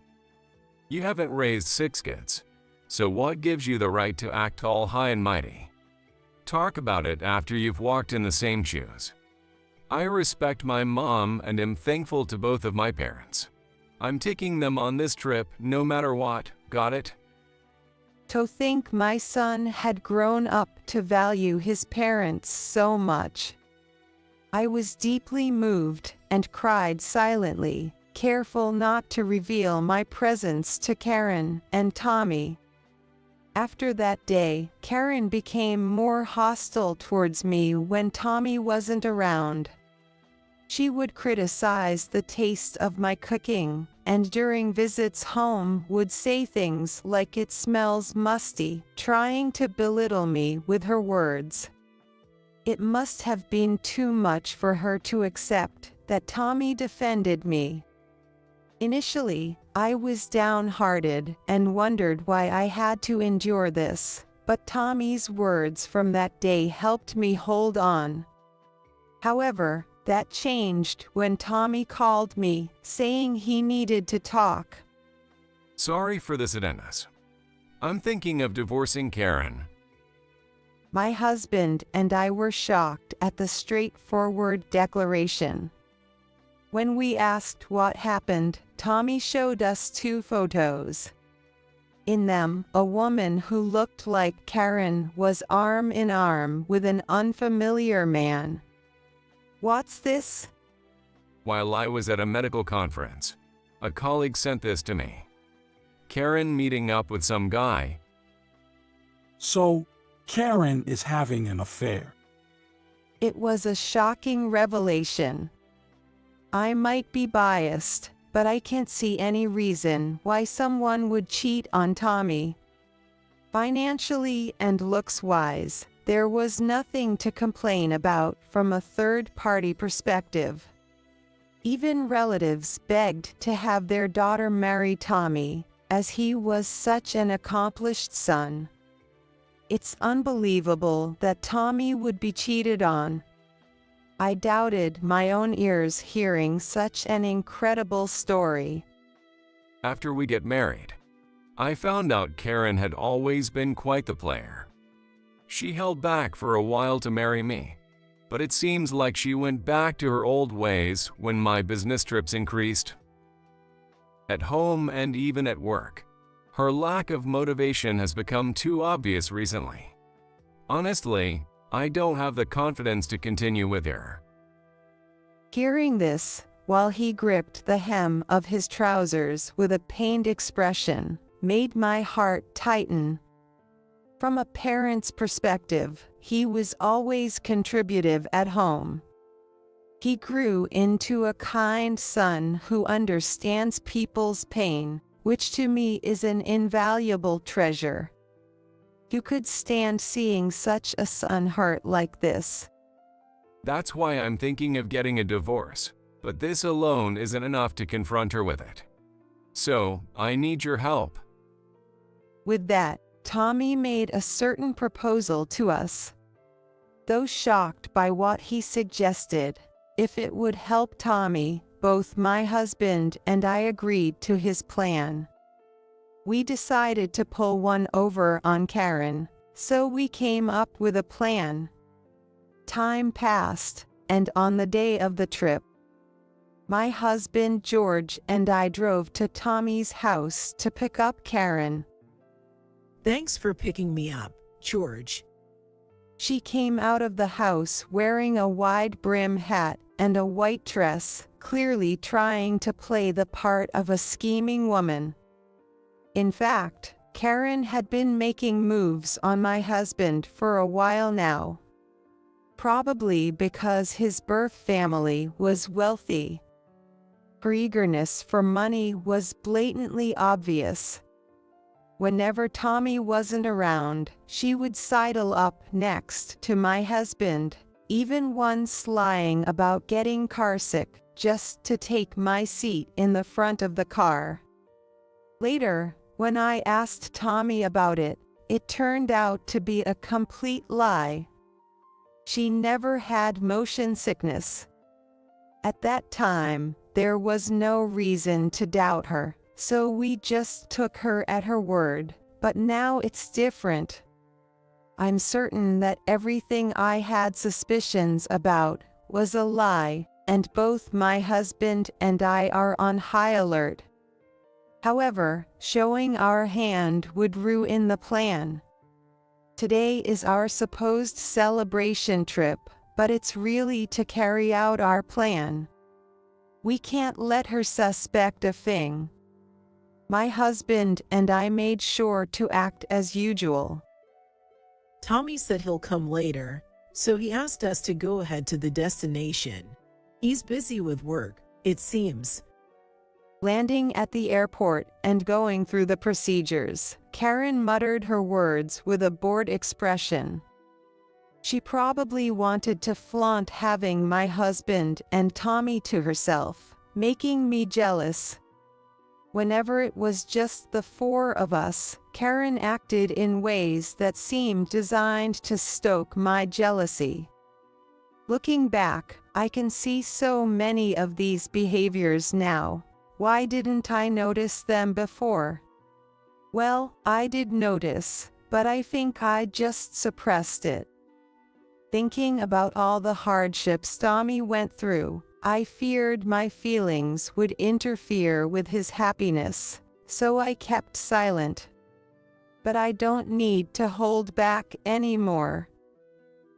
You haven't raised 6 kids, so what gives you the right to act all high and mighty? Talk about it after you've walked in the same shoes. I respect my mom and am thankful to both of my parents. I'm taking them on this trip no matter what, got it? To think my son had grown up to value his parents so much. I was deeply moved and cried silently, careful not to reveal my presence to Karen and Tommy. After that day, Karen became more hostile towards me when Tommy wasn't around. She would criticize the taste of my cooking, and during visits home would say things like it smells musty, trying to belittle me with her words. It must have been too much for her to accept that Tommy defended me. Initially, I was downhearted and wondered why I had to endure this, but Tommy's words from that day helped me hold on. However, that changed when Tommy called me, saying he needed to talk. Sorry for this, Dennis. I'm thinking of divorcing Karen. My husband and I were shocked at the straightforward declaration. When we asked what happened, Tommy showed us 2 photos. In them, a woman who looked like Karen was arm in arm with an unfamiliar man. What's this? While I was at a medical conference, a colleague sent this to me. Karen meeting up with some guy. So, Karen is having an affair. It was a shocking revelation. I might be biased, but I can't see any reason why someone would cheat on Tommy. Financially and looks-wise, there was nothing to complain about from a third-party perspective. Even relatives begged to have their daughter marry Tommy, as he was such an accomplished son. It's unbelievable that Tommy would be cheated on. I doubted my own ears hearing such an incredible story. After we get married, I found out Karen had always been quite the player. She held back for a while to marry me, but it seems like she went back to her old ways when my business trips increased. At home and even at work, her lack of motivation has become too obvious recently. Honestly, I don't have the confidence to continue with her. Hearing this, while he gripped the hem of his trousers with a pained expression, made my heart tighten. From a parent's perspective, he was always contributive at home. He grew into a kind son who understands people's pain, which to me is an invaluable treasure. Who could stand seeing such a son hurt like this? That's why I'm thinking of getting a divorce, but this alone isn't enough to confront her with it. So, I need your help. With that, Tommy made a certain proposal to us. Though shocked by what he suggested, if it would help Tommy, both my husband and I agreed to his plan. We decided to pull one over on Karen, so we came up with a plan. Time passed, and on the day of the trip, my husband George and I drove to Tommy's house to pick up Karen. Thanks for picking me up, George. She came out of the house wearing a wide brim hat and a white dress, clearly trying to play the part of a scheming woman. In fact, Karen had been making moves on my husband for a while now. Probably because his birth family was wealthy. Her eagerness for money was blatantly obvious. Whenever Tommy wasn't around, she would sidle up next to my husband, even once lying about getting carsick just to take my seat in the front of the car. Later, when I asked Tommy about it, it turned out to be a complete lie. She never had motion sickness. At that time, there was no reason to doubt her, so we just took her at her word, but now it's different. I'm certain that everything I had suspicions about was a lie, and both my husband and I are on high alert. However, showing our hand would ruin the plan. Today is our supposed celebration trip, but it's really to carry out our plan. We can't let her suspect a thing. My husband and I made sure to act as usual. Tommy said he'll come later, so he asked us to go ahead to the destination. He's busy with work, it seems. Landing at the airport and going through the procedures, Karen muttered her words with a bored expression. She probably wanted to flaunt having my husband and Tommy to herself, making me jealous. Whenever it was just the four of us, Karen acted in ways that seemed designed to stoke my jealousy. Looking back, I can see so many of these behaviors now. Why didn't I notice them before? Well, I did notice, but I think I just suppressed it. Thinking about all the hardships Tommy went through, I feared my feelings would interfere with his happiness, so I kept silent. But I don't need to hold back anymore.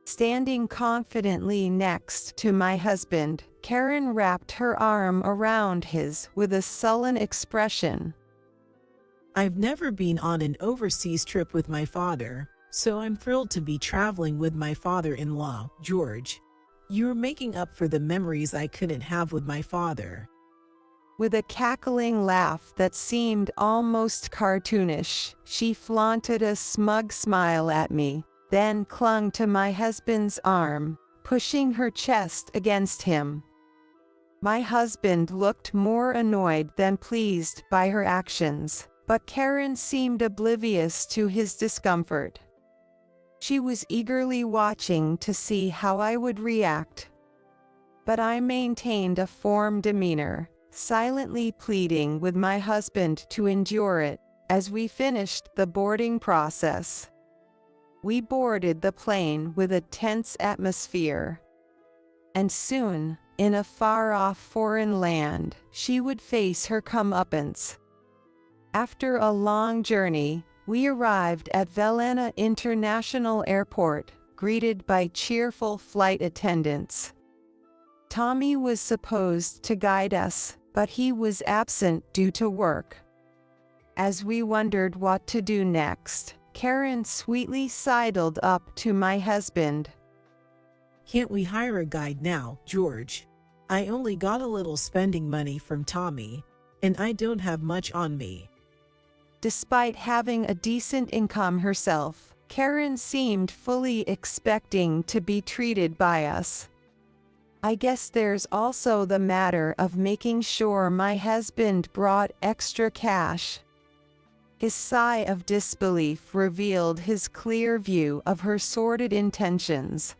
Standing confidently next to my husband, Karen wrapped her arm around his with a sullen expression. I've never been on an overseas trip with my father, so I'm thrilled to be traveling with my father-in-law, George. You're making up for the memories I couldn't have with my father. With a cackling laugh that seemed almost cartoonish, she flaunted a smug smile at me, then clung to my husband's arm, pushing her chest against him. My husband looked more annoyed than pleased by her actions, but Karen seemed oblivious to his discomfort. She was eagerly watching to see how I would react. But I maintained a firm demeanor, silently pleading with my husband to endure it, as we finished the boarding process. We boarded the plane with a tense atmosphere. And soon, in a far-off foreign land, she would face her comeuppance. After a long journey, we arrived at Vienna International Airport, greeted by cheerful flight attendants. Tommy was supposed to guide us, but he was absent due to work. As we wondered what to do next, Karen sweetly sidled up to my husband. Can't we hire a guide now, George? I only got a little spending money from Tommy, and I don't have much on me. Despite having a decent income herself, Karen seemed fully expecting to be treated by us. I guess there's also the matter of making sure my husband brought extra cash. His sigh of disbelief revealed his clear view of her sordid intentions.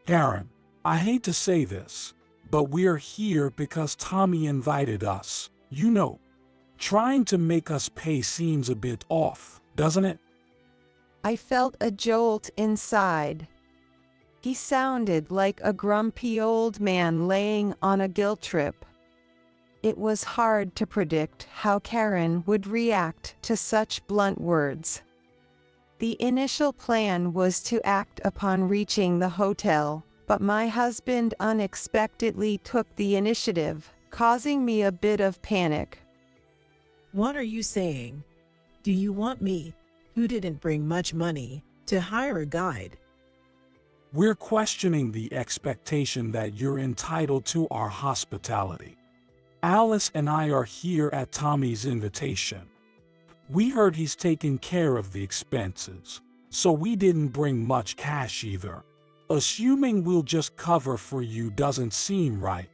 Karen, I hate to say this, but we're here because Tommy invited us. You know, trying to make us pay seems a bit off, doesn't it? I felt a jolt inside. He sounded like a grumpy old man laying on a guilt trip. It was hard to predict how Karen would react to such blunt words. The initial plan was to act upon reaching the hotel, but my husband unexpectedly took the initiative, causing me a bit of panic. What are you saying? Do you want me, who didn't bring much money, to hire a guide? We're questioning the expectation that you're entitled to our hospitality. Alice and I are here at Tommy's invitation. We heard he's taking care of the expenses, so we didn't bring much cash either. Assuming we'll just cover for you doesn't seem right.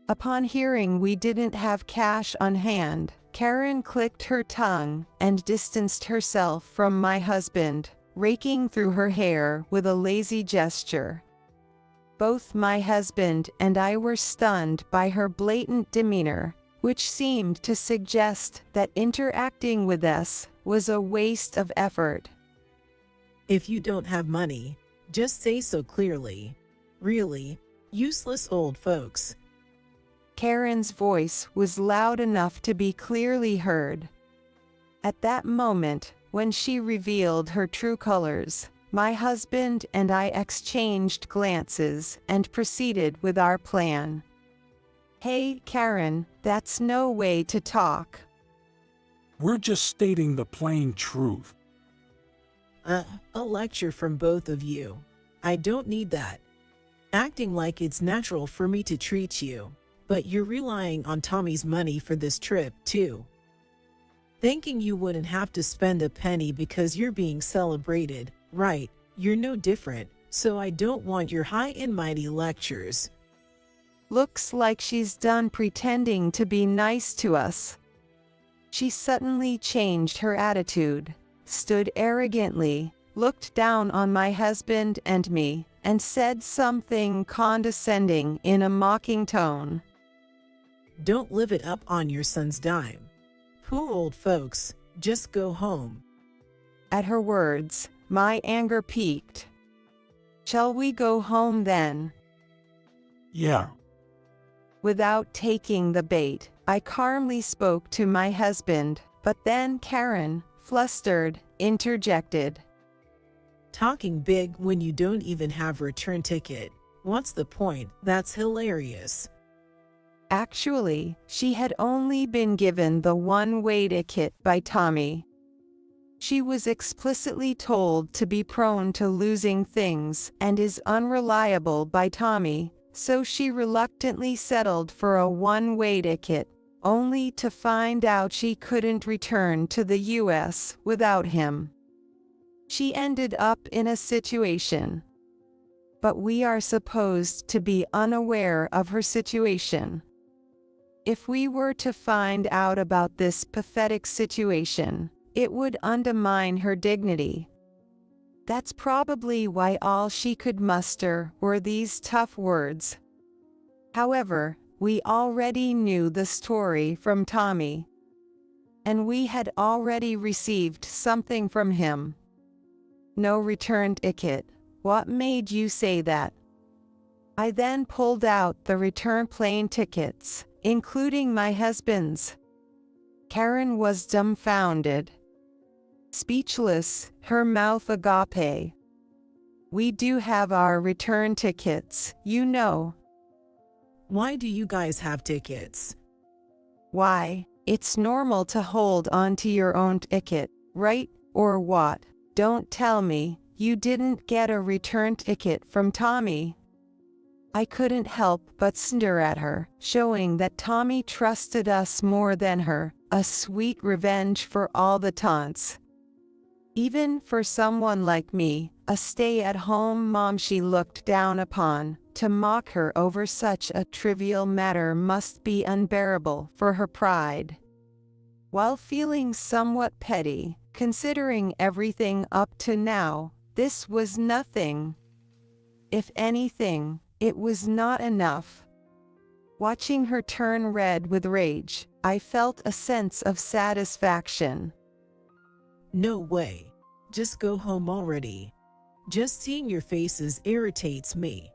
Upon hearing we didn't have cash on hand, Karen clicked her tongue and distanced herself from my husband, raking through her hair with a lazy gesture. Both my husband and I were stunned by her blatant demeanor, which seemed to suggest that interacting with us was a waste of effort. If you don't have money, just say so clearly. Really, useless old folks. Karen's voice was loud enough to be clearly heard. At that moment, when she revealed her true colors, my husband and I exchanged glances and proceeded with our plan. Hey, Karen, that's no way to talk. We're just stating the plain truth. A lecture from both of you. I don't need that. Acting like it's natural for me to treat you, but you're relying on Tommy's money for this trip, too. Thinking you wouldn't have to spend a penny because you're being celebrated, right? You're no different, so I don't want your high and mighty lectures. Looks like she's done pretending to be nice to us. She suddenly changed her attitude, stood arrogantly, looked down on my husband and me, and said something condescending in a mocking tone. Don't live it up on your son's dime. Poor old folks, just go home. At her words, my anger peaked. Shall we go home then? Yeah. Without taking the bait, I calmly spoke to my husband, but then Karen, flustered, interjected. Talking big when you don't even have a return ticket. What's the point? That's hilarious. Actually, she had only been given the one-way ticket by Tommy. She was explicitly told to be prone to losing things and is unreliable by Tommy, so she reluctantly settled for a one-way ticket, only to find out she couldn't return to the US without him. She ended up in a situation. But we are supposed to be unaware of her situation. If we were to find out about this pathetic situation, it would undermine her dignity. That's probably why all she could muster were these tough words. However, we already knew the story from Tommy. And we had already received something from him. No return ticket. What made you say that? I then pulled out the return plane tickets, including my husband's. Karen was dumbfounded. Speechless, her mouth agape. We do have our return tickets, you know. Why do you guys have tickets? Why, It's normal to hold on to your own ticket, right? Or what? Don't tell me you didn't get a return ticket from Tommy. I couldn't help but sneer at her, showing that Tommy trusted us more than her, a sweet revenge for all the taunts. Even for someone like me, a stay-at-home mom she looked down upon, to mock her over such a trivial matter must be unbearable for her pride. While feeling somewhat petty, considering everything up to now, this was nothing. If anything, it was not enough. Watching her turn red with rage, I felt a sense of satisfaction. No way. Just go home already. Just seeing your faces irritates me.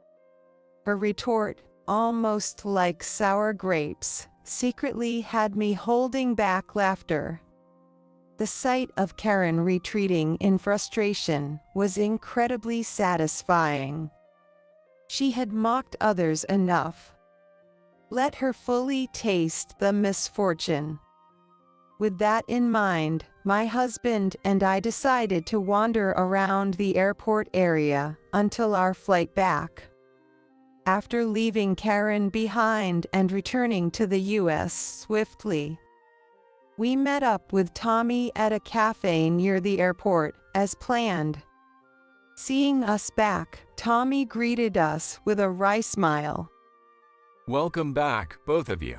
Her retort, almost like sour grapes, secretly had me holding back laughter. The sight of Karen retreating in frustration was incredibly satisfying. She had mocked others enough. Let her fully taste the misfortune. With that in mind, my husband and I decided to wander around the airport area until our flight back. After leaving Karen behind and returning to the US swiftly, we met up with Tommy at a cafe near the airport, as planned. Seeing us back, Tommy greeted us with a wry smile. Welcome back, both of you.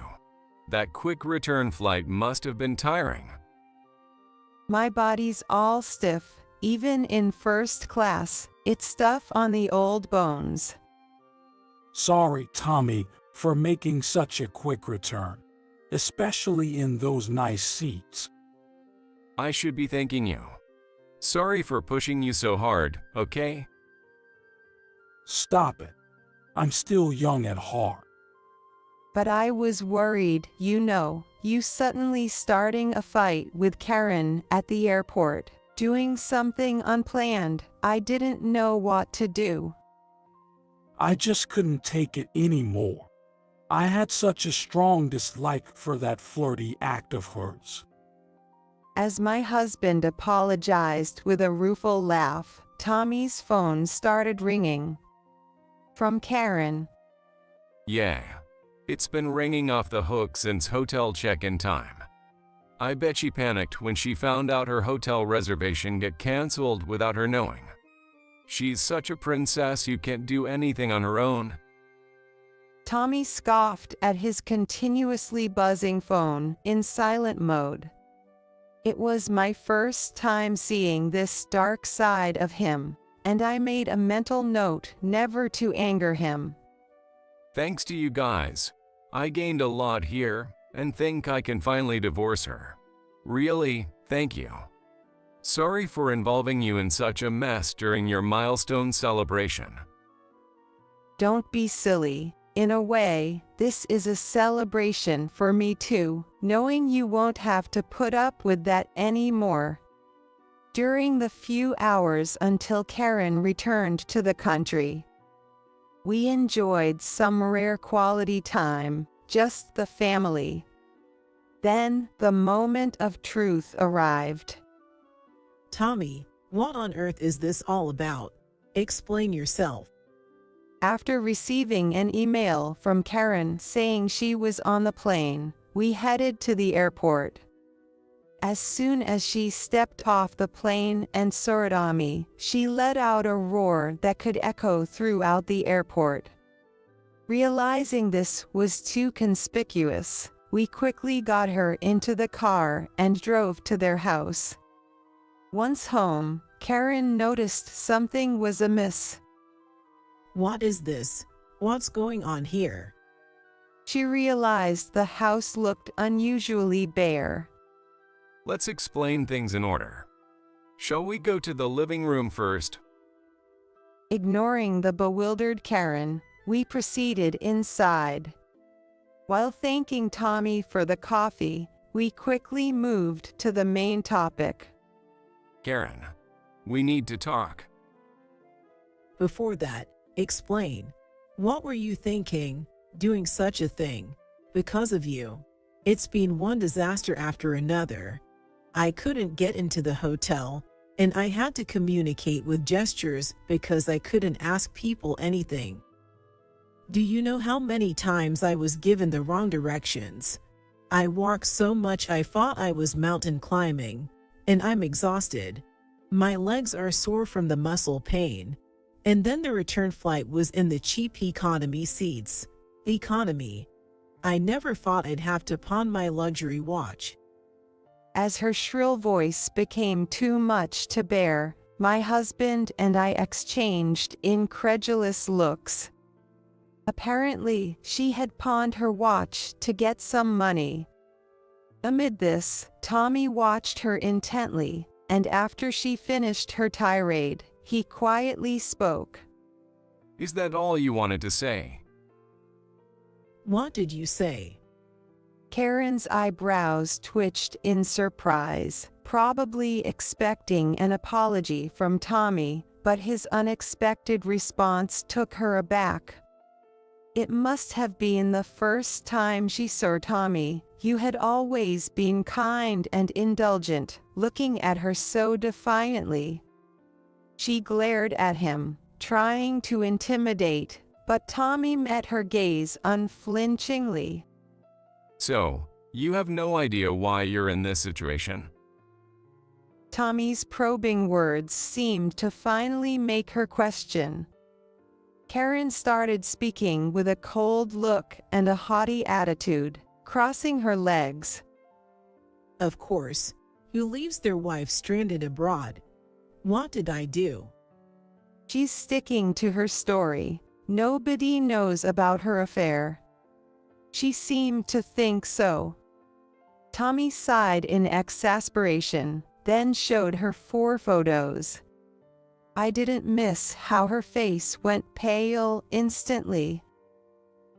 That quick return flight must have been tiring. My body's all stiff, even in first class, it's stuff on the old bones. Sorry, Tommy, for making such a quick return, especially in those nice seats. I should be thanking you. Sorry for pushing you so hard, okay? Stop it. I'm still young at heart. But I was worried, you suddenly starting a fight with Karen at the airport, doing something unplanned. I didn't know what to do. I just couldn't take it anymore. I had such a strong dislike for that flirty act of hers. As my husband apologized with a rueful laugh, Tommy's phone started ringing. From Karen. Yeah. It's been ringing off the hook since hotel check-in time. I bet she panicked when she found out her hotel reservation got canceled without her knowing. She's such a princess who can't do anything on her own. Tommy scoffed at his continuously buzzing phone in silent mode. It was my first time seeing this dark side of him, and I made a mental note never to anger him. Thanks to you guys, I gained a lot here and think I can finally divorce her. Really, thank you. Sorry for involving you in such a mess during your milestone celebration. Don't be silly. In a way, this is a celebration for me too, knowing you won't have to put up with that anymore. During the few hours until Karen returned to the country, we enjoyed some rare quality time, just the family. Then, the moment of truth arrived. Tommy, what on earth is this all about? Explain yourself. After receiving an email from Karen saying she was on the plane, we headed to the airport. As soon as she stepped off the plane and saw me, she let out a roar that could echo throughout the airport. Realizing this was too conspicuous, we quickly got her into the car and drove to their house. Once home, Karen noticed something was amiss. What is this? What's going on here? She realized the house looked unusually bare. Let's explain things in order. Shall we go to the living room first? Ignoring the bewildered Karen, we proceeded inside. While thanking Tommy for the coffee, we quickly moved to the main topic. Karen, we need to talk. Before that, explain. What were you thinking, doing such a thing? Because of you. It's been one disaster after another. I couldn't get into the hotel, and I had to communicate with gestures because I couldn't ask people anything. Do you know how many times I was given the wrong directions? I walked so much I thought I was mountain climbing, and I'm exhausted. My legs are sore from the muscle pain. And then the return flight was in the cheap economy seats. Economy. I never thought I'd have to pawn my luxury watch. As her shrill voice became too much to bear, my husband and I exchanged incredulous looks. Apparently, she had pawned her watch to get some money. Amid this, Tommy watched her intently, and after she finished her tirade, he quietly spoke. Is that all you wanted to say? What did you say? Karen's eyebrows twitched in surprise, probably expecting an apology from Tommy, but his unexpected response took her aback. It must have been the first time she saw Tommy. You had always been kind and indulgent, looking at her so defiantly. She glared at him, trying to intimidate, but Tommy met her gaze unflinchingly. So, you have no idea why you're in this situation? Tommy's probing words seemed to finally make her question. Karen started speaking with a cold look and a haughty attitude, crossing her legs. Of course. Who leaves their wife stranded abroad? What did I do? She's sticking to her story. Nobody knows about her affair. She seemed to think so. Tommy sighed in exasperation, then showed her 4 photos. I didn't miss how her face went pale instantly.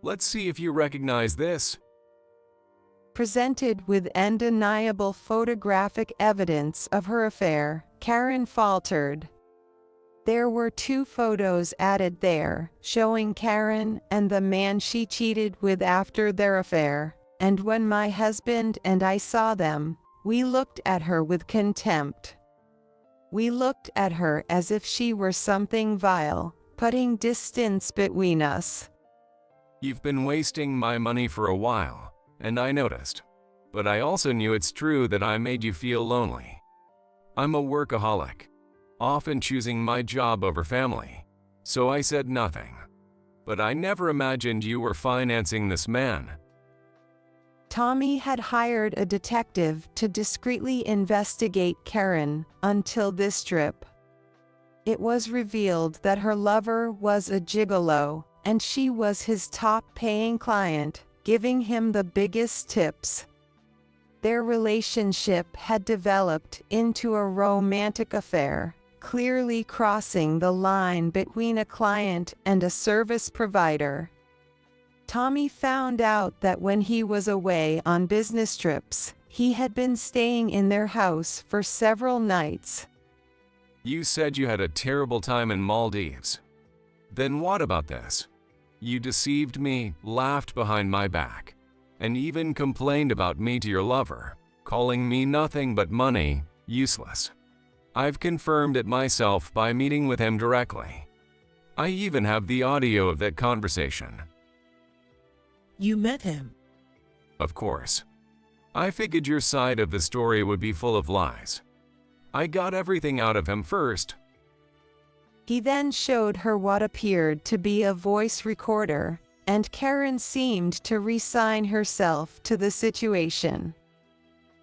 Let's see if you recognize this. Presented with undeniable photographic evidence of her affair, Karen faltered. There were 2 photos added there, showing Karen and the man she cheated with after their affair, and when my husband and I saw them, we looked at her with contempt. We looked at her as if she were something vile, putting distance between us. You've been wasting my money for a while, and I noticed. But I also knew it's true that I made you feel lonely. I'm a workaholic, often choosing my job over family, so I said nothing. But I never imagined you were financing this man. Tommy had hired a detective to discreetly investigate Karen until this trip. It was revealed that her lover was a gigolo, and she was his top-paying client, giving him the biggest tips. Their relationship had developed into a romantic affair, clearly crossing the line between a client and a service provider. Tommy found out that when he was away on business trips, he had been staying in their house for several nights. You said you had a terrible time in Maldives. Then what about this? You deceived me, laughed behind my back, and even complained about me to your lover, calling me nothing but money, useless. I've confirmed it myself by meeting with him directly. I even have the audio of that conversation. You met him? Of course. I figured your side of the story would be full of lies. I got everything out of him first. He then showed her what appeared to be a voice recorder, and Karen seemed to resign herself to the situation.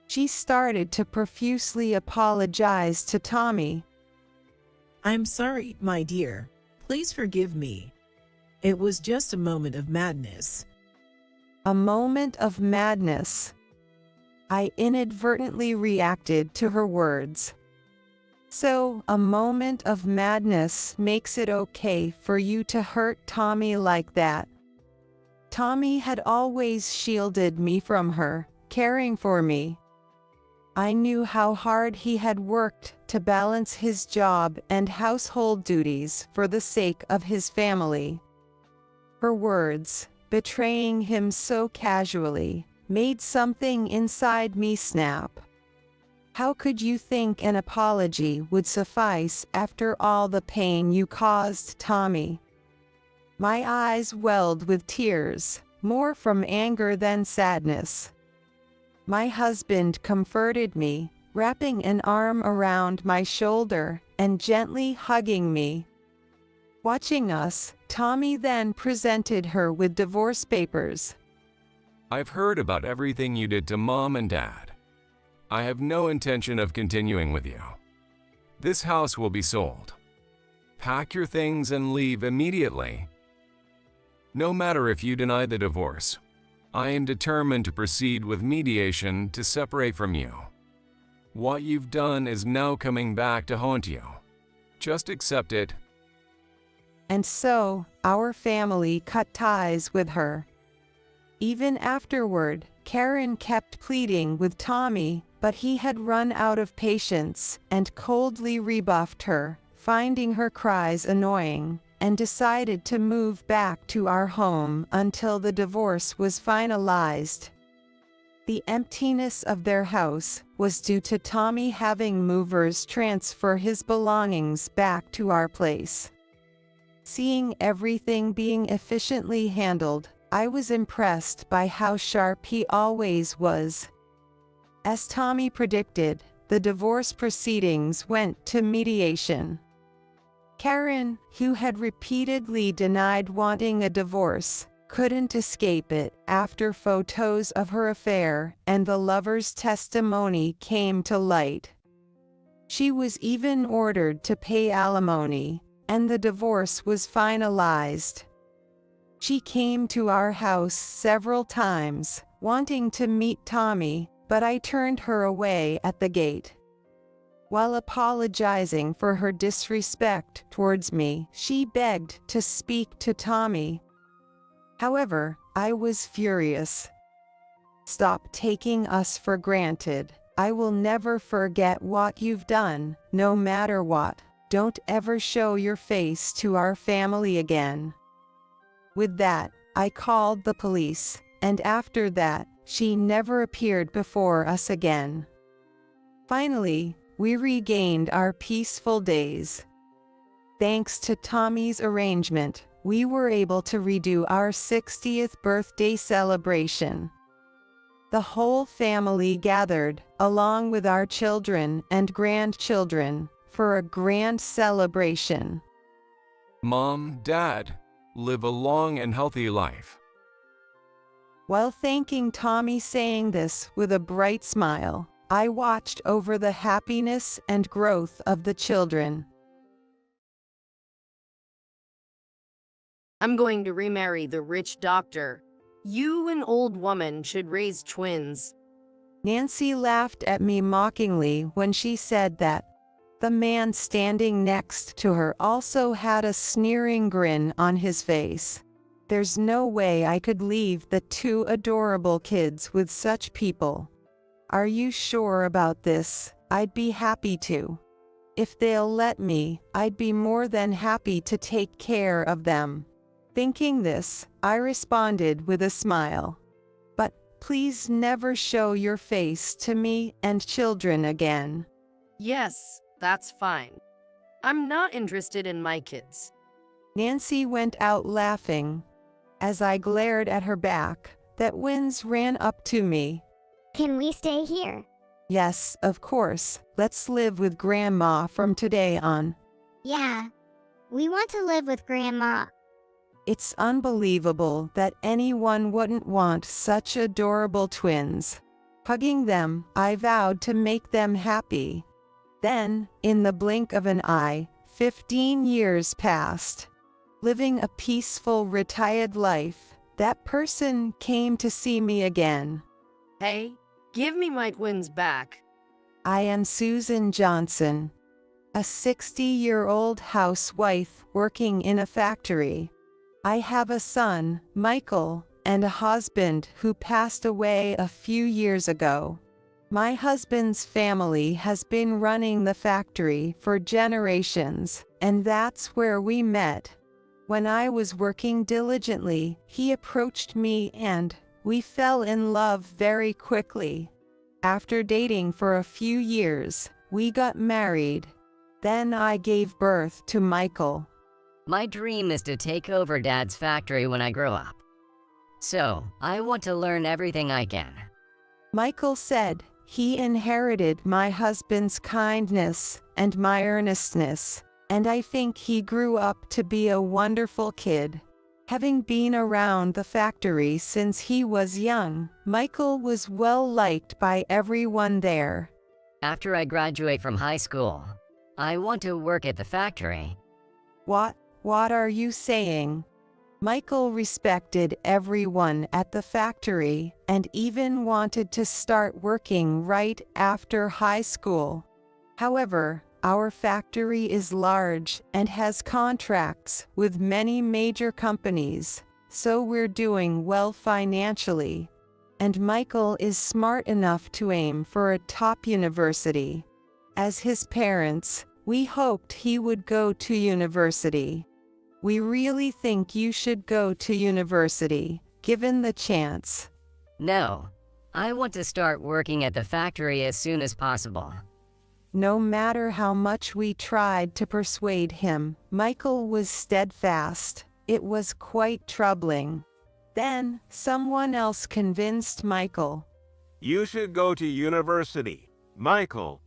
She started to profusely apologize to Tommy. I'm sorry, my dear. Please forgive me. It was just a moment of madness. A moment of madness. I inadvertently reacted to her words. So, a moment of madness makes it okay for you to hurt Tommy like that. Tommy had always shielded me from her, caring for me. I knew how hard he had worked to balance his job and household duties for the sake of his family. Her words, betraying him so casually, made something inside me snap. How could you think an apology would suffice after all the pain you caused, Tommy? My eyes welled with tears, more from anger than sadness. My husband comforted me, wrapping an arm around my shoulder and gently hugging me. Watching us, Tommy then presented her with divorce papers. I've heard about everything you did to Mom and Dad. I have no intention of continuing with you. This house will be sold. Pack your things and leave immediately. No matter if you deny the divorce, I am determined to proceed with mediation to separate from you. What you've done is now coming back to haunt you. Just accept it. And so, our family cut ties with her. Even afterward, Karen kept pleading with Tommy, but he had run out of patience and coldly rebuffed her, finding her cries annoying, and decided to move back to our home until the divorce was finalized. The emptiness of their house was due to Tommy having movers transfer his belongings back to our place. Seeing everything being efficiently handled, I was impressed by how sharp he always was. As Tommy predicted, the divorce proceedings went to mediation. Karen, who had repeatedly denied wanting a divorce, couldn't escape it after photos of her affair and the lover's testimony came to light. She was even ordered to pay alimony, and the divorce was finalized. She came to our house several times, wanting to meet Tommy, but I turned her away at the gate. While apologizing for her disrespect towards me, she begged to speak to Tommy. However, I was furious. Stop taking us for granted. I will never forget what you've done, no matter what. Don't ever show your face to our family again. With that, I called the police, and after that, she never appeared before us again. Finally, we regained our peaceful days. Thanks to Tommy's arrangement, we were able to redo our 60th birthday celebration. The whole family gathered, along with our children and grandchildren, for a grand celebration. Mom, Dad, live a long and healthy life. While thanking Tommy saying this with a bright smile, I watched over the happiness and growth of the children. I'm going to remarry the rich doctor. You, an old woman, should raise twins. Nancy laughed at me mockingly when she said that. The man standing next to her also had a sneering grin on his face. There's no way I could leave the two adorable kids with such people. Are you sure about this? I'd be happy to. If they'll let me, I'd be more than happy to take care of them. Thinking this, I responded with a smile. But please never show your face to me and children again. Yes, that's fine. I'm not interested in my kids. Nancy went out laughing. As I glared at her back, that winds ran up to me. Can we stay here? Yes, of course. Let's live with Grandma from today on. Yeah. We want to live with Grandma. It's unbelievable that anyone wouldn't want such adorable twins. Hugging them, I vowed to make them happy. Then, in the blink of an eye, 15 years passed. Living a peaceful, retired life, that person came to see me again. Hey, give me my twins back. I am Susan Johnson, a 60-year-old housewife working in a factory. I have a son, Michael, and a husband who passed away a few years ago. My husband's family has been running the factory for generations, and that's where we met. When I was working diligently, he approached me and, We fell in love very quickly. After dating for a few years, we got married. Then I gave birth to Michael. My dream is to take over Dad's factory when I grow up. So, I want to learn everything I can. Michael said he inherited my husband's kindness and my earnestness, and I think he grew up to be a wonderful kid. Having been around the factory since he was young, Michael was well liked by everyone there. After I graduate from high school, I want to work at the factory. What are you saying? Michael respected everyone at the factory and even wanted to start working right after high school. However, our factory is large and has contracts with many major companies, so we're doing well financially. And Michael is smart enough to aim for a top university. As his parents, we hoped he would go to university. We really think you should go to university, given the chance. No, I want to start working at the factory as soon as possible. No matter how much we tried to persuade him, Michael was steadfast. It was quite troubling. Then, someone else convinced Michael. You should go to university, Michael.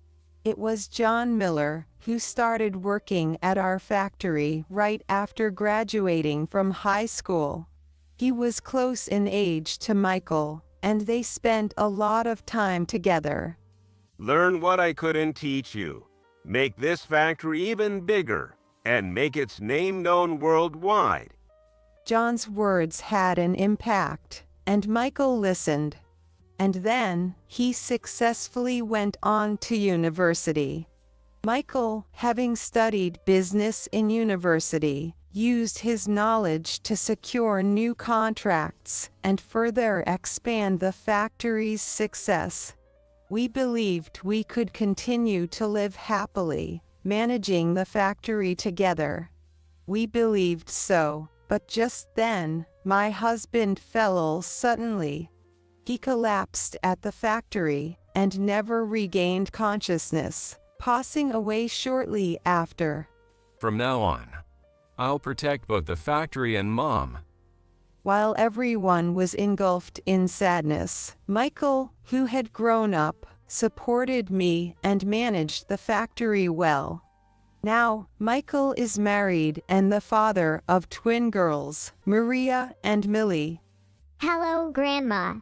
It was John Miller, who started working at our factory right after graduating from high school. He was close in age to Michael, and they spent a lot of time together. Learn what I couldn't teach you. Make this factory even bigger, and make its name known worldwide. John's words had an impact, and Michael listened. And then, he successfully went on to university. Michael, having studied business in university, used his knowledge to secure new contracts and further expand the factory's success. We believed we could continue to live happily, managing the factory together. We believed so, but just then, my husband fell ill suddenly. He collapsed at the factory and never regained consciousness, passing away shortly after. From now on, I'll protect both the factory and Mom. While everyone was engulfed in sadness, Michael, who had grown up, supported me and managed the factory well. Now, Michael is married and the father of twin girls, Maria and Millie. Hello, Grandma.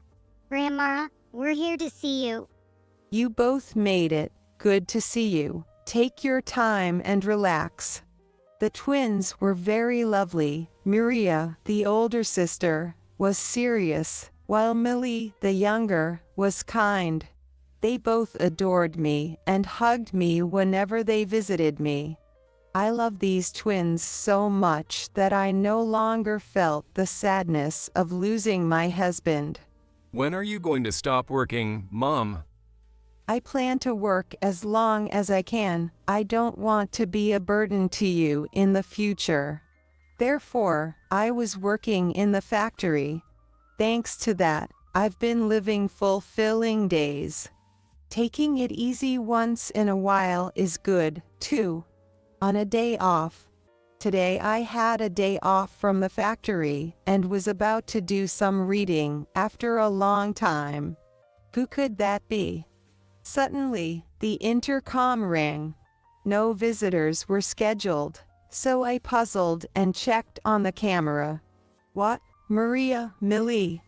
Grandma, we're here to see you. You both made it. Good to see you. Take your time and relax. The twins were very lovely. Maria, the older sister, was serious, while Millie, the younger, was kind. They both adored me and hugged me whenever they visited me. I love these twins so much that I no longer felt the sadness of losing my husband. When are you going to stop working, Mom? I plan to work as long as I can. I don't want to be a burden to you in the future. Therefore, I was working in the factory. Thanks to that, I've been living fulfilling days. Taking it easy once in a while is good, too. On a day off. Today I had a day off from the factory and was about to do some reading after a long time. Who could that be? Suddenly, the intercom rang. No visitors were scheduled, so I puzzled and checked on the camera. What? Maria, Millie?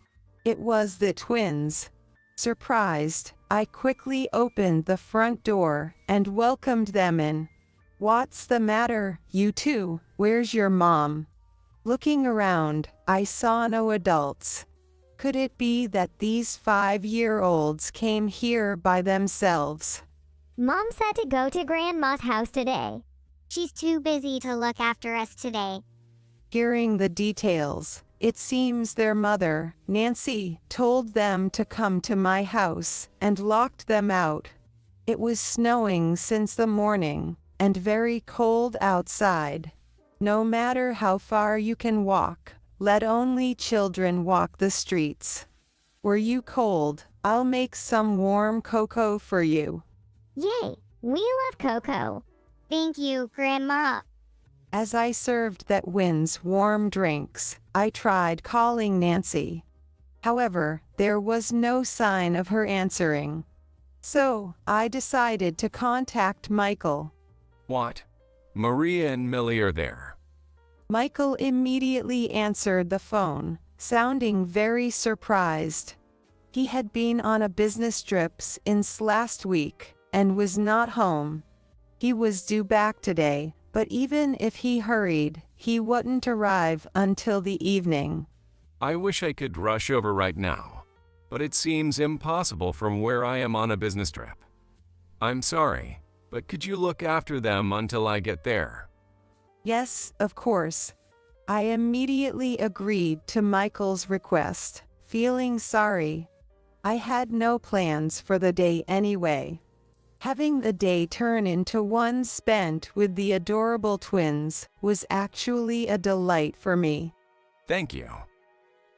It was the twins. Surprised, I quickly opened the front door and welcomed them in. What's the matter, you two? Where's your mom? Looking around, I saw no adults. Could it be that these 5-year-olds came here by themselves? Mom said to go to Grandma's house today. She's too busy to look after us today. Hearing the details, it seems their mother, Nancy, told them to come to my house and locked them out. It was snowing since the morning and very cold outside. No matter how far you can walk, let only children walk the streets. Were you cold? I'll make some warm cocoa for you. Yay! We love cocoa. Thank you, Grandma. As I served the twins warm drinks, I tried calling Nancy. However, there was no sign of her answering. So, I decided to contact Michael. What? Maria and Millie are there. Michael immediately answered the phone, sounding very surprised. He had been on a business trip since last week and was not home. He was due back today, but even if he hurried, he wouldn't arrive until the evening. I wish I could rush over right now, but it seems impossible from where I am on a business trip. I'm sorry, but could you look after them until I get there? Yes, of course. I immediately agreed to Michael's request, feeling sorry. I had no plans for the day anyway. Having the day turn into one spent with the adorable twins was actually a delight for me. Thank you.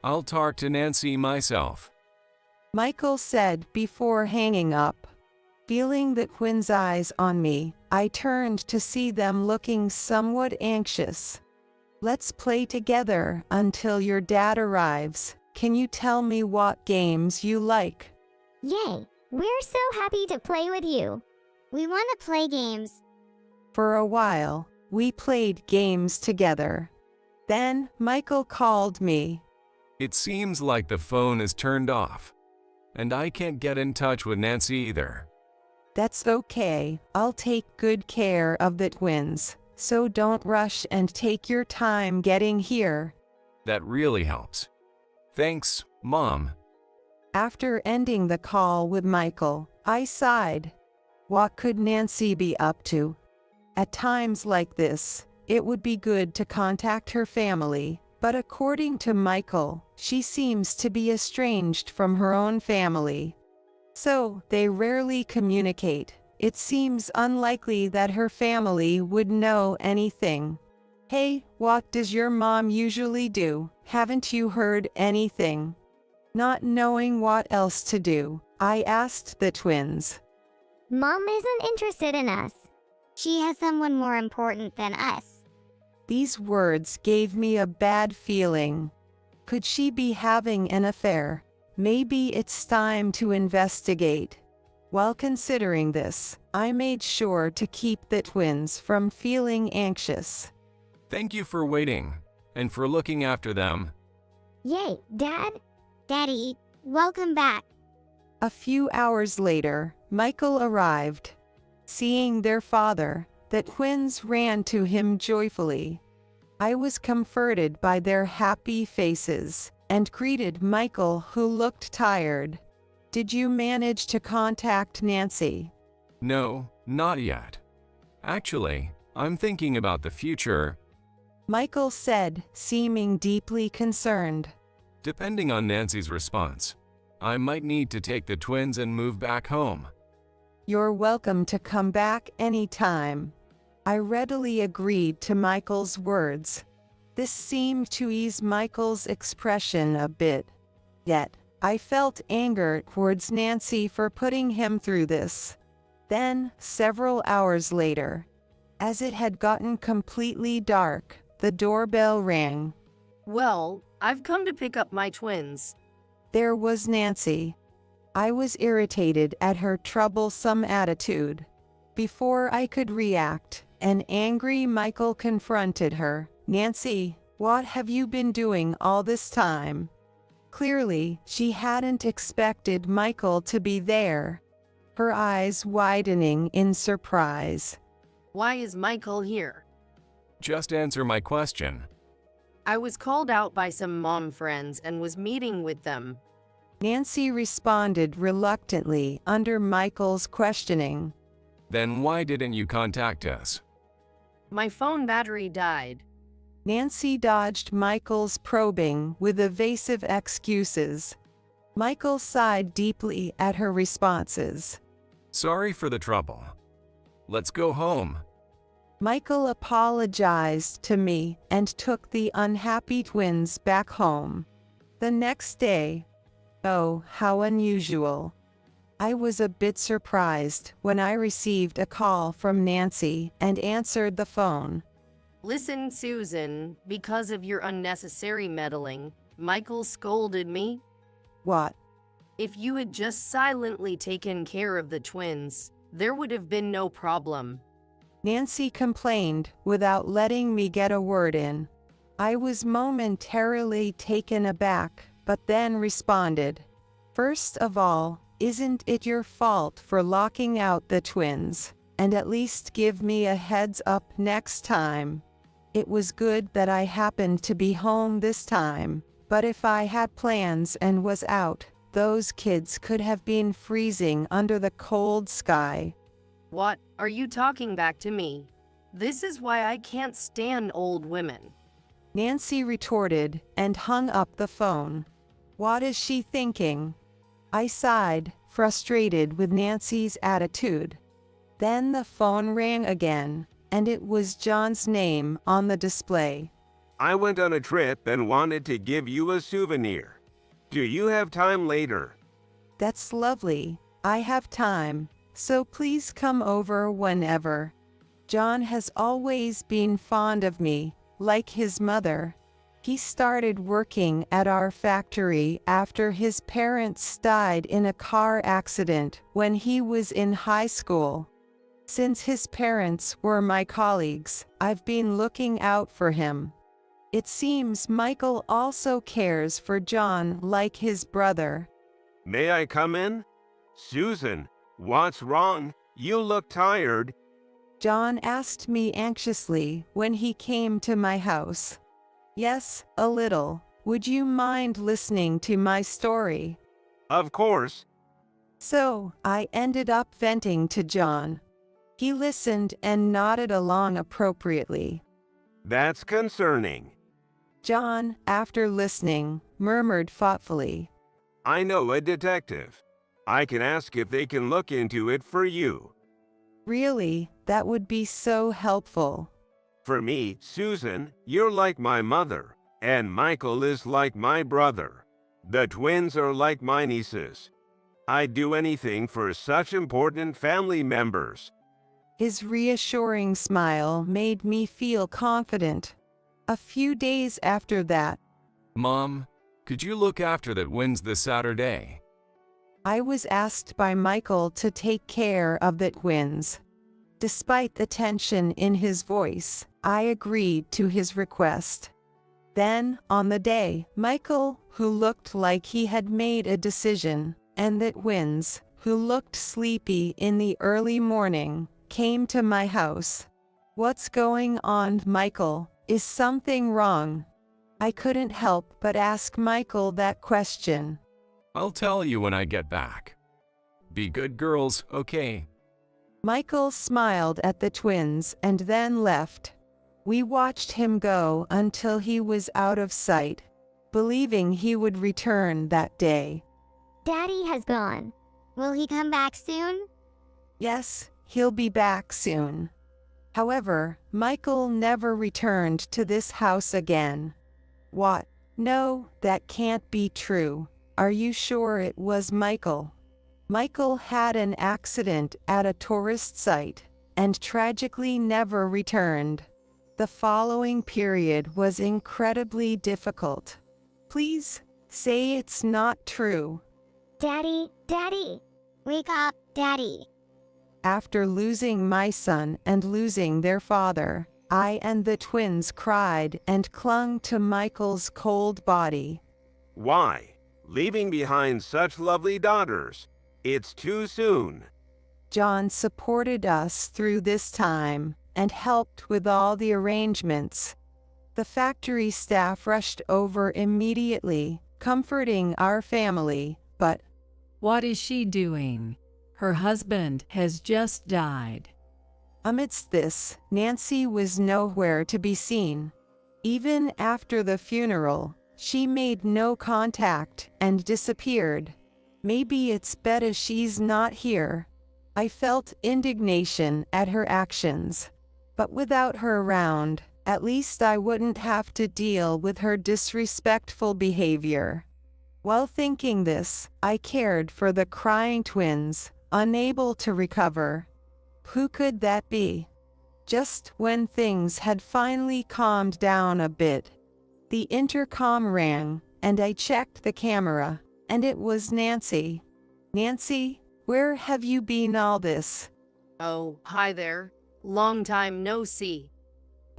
I'll talk to Nancy myself. Michael said before hanging up. Feeling the twins' eyes on me, I turned to see them looking somewhat anxious. Let's play together until your dad arrives. Can you tell me what games you like? Yay! We're so happy to play with you. We want to play games. For a while, we played games together. Then, Michael called me. It seems like the phone is turned off, and I can't get in touch with Nancy either. That's okay. I'll take good care of the twins, so don't rush and take your time getting here. That really helps. Thanks, Mom. After ending the call with Michael, I sighed. What could Nancy be up to? At times like this, it would be good to contact her family, but according to Michael, she seems to be estranged from her own family. So, they rarely communicate. It seems unlikely that her family would know anything. Hey, what does your mom usually do? Haven't you heard anything? Not knowing what else to do, I asked the twins. Mom isn't interested in us. She has someone more important than us. These words gave me a bad feeling. Could she be having an affair? Maybe it's time to investigate. While considering this, I made sure to keep the twins from feeling anxious. Thank you for waiting, and for looking after them. Yay, Dad? Daddy, welcome back. A few hours later, Michael arrived. Seeing their father, the twins ran to him joyfully. I was comforted by their happy faces, and greeted Michael, who looked tired. Did you manage to contact Nancy? No, not yet. Actually, I'm thinking about the future. Michael said, seeming deeply concerned. Depending on Nancy's response, I might need to take the twins and move back home. You're welcome to come back anytime. I readily agreed to Michael's words. This seemed to ease Michael's expression a bit. Yet, I felt anger towards Nancy for putting him through this. Then, several hours later, as it had gotten completely dark, the doorbell rang. Well, I've come to pick up my twins. There was Nancy. I was irritated at her troublesome attitude. Before I could react, an angry Michael confronted her. Nancy, what have you been doing all this time? Clearly, she hadn't expected Michael to be there. Her eyes widening in surprise. Why is Michael here? Just answer my question. I was called out by some mom friends and was meeting with them. Nancy responded reluctantly under Michael's questioning. Then why didn't you contact us? My phone battery died. Nancy dodged Michael's probing with evasive excuses. Michael sighed deeply at her responses. Sorry for the trouble. Let's go home. Michael apologized to me and took the unhappy twins back home. The next day, Oh, how unusual. I was a bit surprised when I received a call from Nancy and answered the phone. Listen, Susan, because of your unnecessary meddling, Michael scolded me. What? If you had just silently taken care of the twins, there would have been no problem. Nancy complained without letting me get a word in. I was momentarily taken aback, but then responded. First of all, isn't it your fault for locking out the twins? And at least give me a heads up next time. It was good that I happened to be home this time, but if I had plans and was out, those kids could have been freezing under the cold sky. What are you talking back to me? This is why I can't stand old women. Nancy retorted and hung up the phone. What is she thinking? I sighed, frustrated with Nancy's attitude. Then the phone rang again, and it was John's name on the display. I went on a trip and wanted to give you a souvenir. Do you have time later? That's lovely. I have time, so please come over whenever. John has always been fond of me, like his mother. He started working at our factory after his parents died in a car accident when he was in high school. Since his parents were my colleagues, I've been looking out for him. It seems Michael also cares for John like his brother. May I come in? Susan, what's wrong? You look tired. John asked me anxiously when he came to my house. Yes, a little. Would you mind listening to my story? Of course. So, I ended up venting to John. He listened and nodded along appropriately. That's concerning. John, after listening, murmured thoughtfully. I know a detective. I can ask if they can look into it for you. Really, that would be so helpful. For me, Susan, you're like my mother, and Michael is like my brother. The twins are like my nieces. I'd do anything for such important family members. His reassuring smile made me feel confident. A few days after that, Mom, could you look after the twins this Saturday? I was asked by Michael to take care of the twins. Despite the tension in his voice, I agreed to his request. Then, on the day, Michael, who looked like he had made a decision, and the twins, who looked sleepy in the early morning, came to my house. What's going on, Michael? Is something wrong? I couldn't help but ask Michael that question. I'll tell you when I get back. Be good girls, okay? Michael smiled at the twins and then left. We watched him go until he was out of sight, believing he would return that day. Daddy has gone. Will he come back soon? Yes, he'll be back soon. However, Michael never returned to this house again. What? No, that can't be true. Are you sure it was Michael? Michael had an accident at a tourist site and tragically never returned. The following period was incredibly difficult. Please, say it's not true. Daddy, Daddy! Wake up, Daddy! After losing my son and losing their father, I and the twins cried and clung to Michael's cold body. Why? Leaving behind such lovely daughters. It's too soon. John supported us through this time and helped with all the arrangements. The factory staff rushed over immediately, comforting our family, but What is she doing? Her husband has just died. amidst this, Nancy was nowhere to be seen. Even after the funeral, she made no contact and disappeared. Maybe it's better she's not here. I felt indignation at her actions. But without her around, at least I wouldn't have to deal with her disrespectful behavior. While thinking this, I cared for the crying twins, unable to recover. Who could that be? Just when things had finally calmed down a bit, the intercom rang, and I checked the camera, and it was Nancy. Nancy, where have you been all this? Oh, hi there. Long time no see.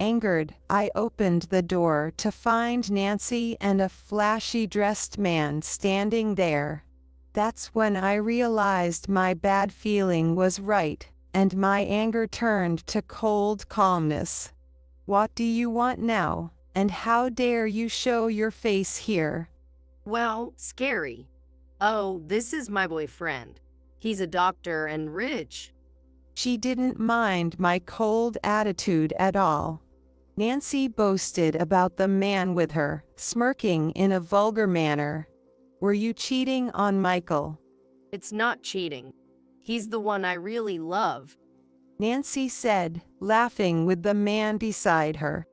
Angered, I opened the door to find Nancy and a flashy dressed man standing there. That's when I realized my bad feeling was right, and my anger turned to cold calmness. What do you want now, and how dare you show your face here? Well, scary. Oh, this is my boyfriend. He's a doctor and rich. She didn't mind my cold attitude at all. Nancy boasted about the man with her, smirking in a vulgar manner. Were you cheating on Michael? It's not cheating. He's the one I really love. Nancy said, laughing with the man beside her.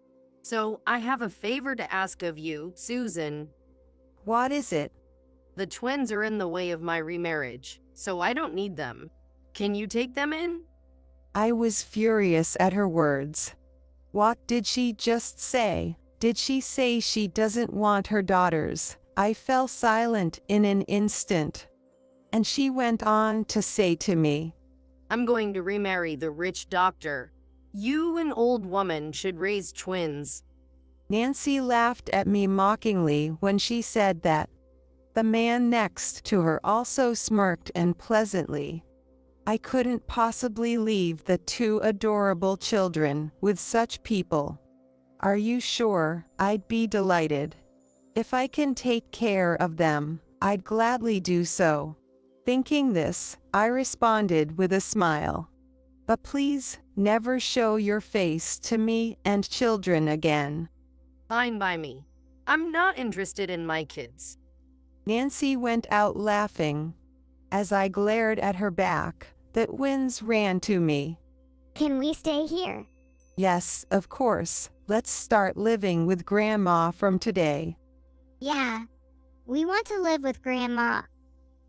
So, I have a favor to ask of you, Susan. What is it? The twins are in the way of my remarriage, so I don't need them. Can you take them in? I was furious at her words. What did she just say? Did she say she doesn't want her daughters? I fell silent in an instant. And she went on to say to me, I'm going to remarry the rich doctor. You, an old woman, should raise twins. Nancy laughed at me mockingly when she said that. The man next to her also smirked and pleasantly. I couldn't possibly leave the two adorable children with such people. Are you sure? I'd be delighted. If I can take care of them, I'd gladly do so. Thinking this, I responded with a smile. But please, never show your face to me and children again. Fine by me. I'm not interested in my kids. Nancy went out laughing. As I glared at her back, the twins ran to me. Can we stay here? Yes, of course. Let's start living with Grandma from today. Yeah. We want to live with Grandma.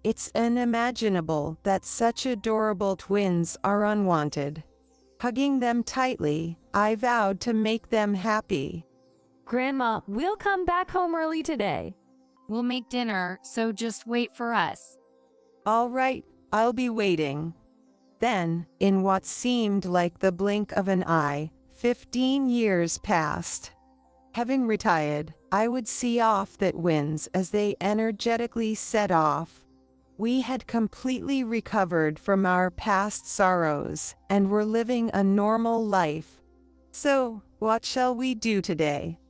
It's unimaginable that such adorable twins are unwanted. Hugging them tightly, I vowed to make them happy. Grandma, we'll come back home early today. We'll make dinner, so just wait for us. All right, I'll be waiting. Then, in what seemed like the blink of an eye, 15 years passed. Having retired, I would see off the twins as they energetically set off. We had completely recovered from our past sorrows and were living a normal life. So, what shall we do today?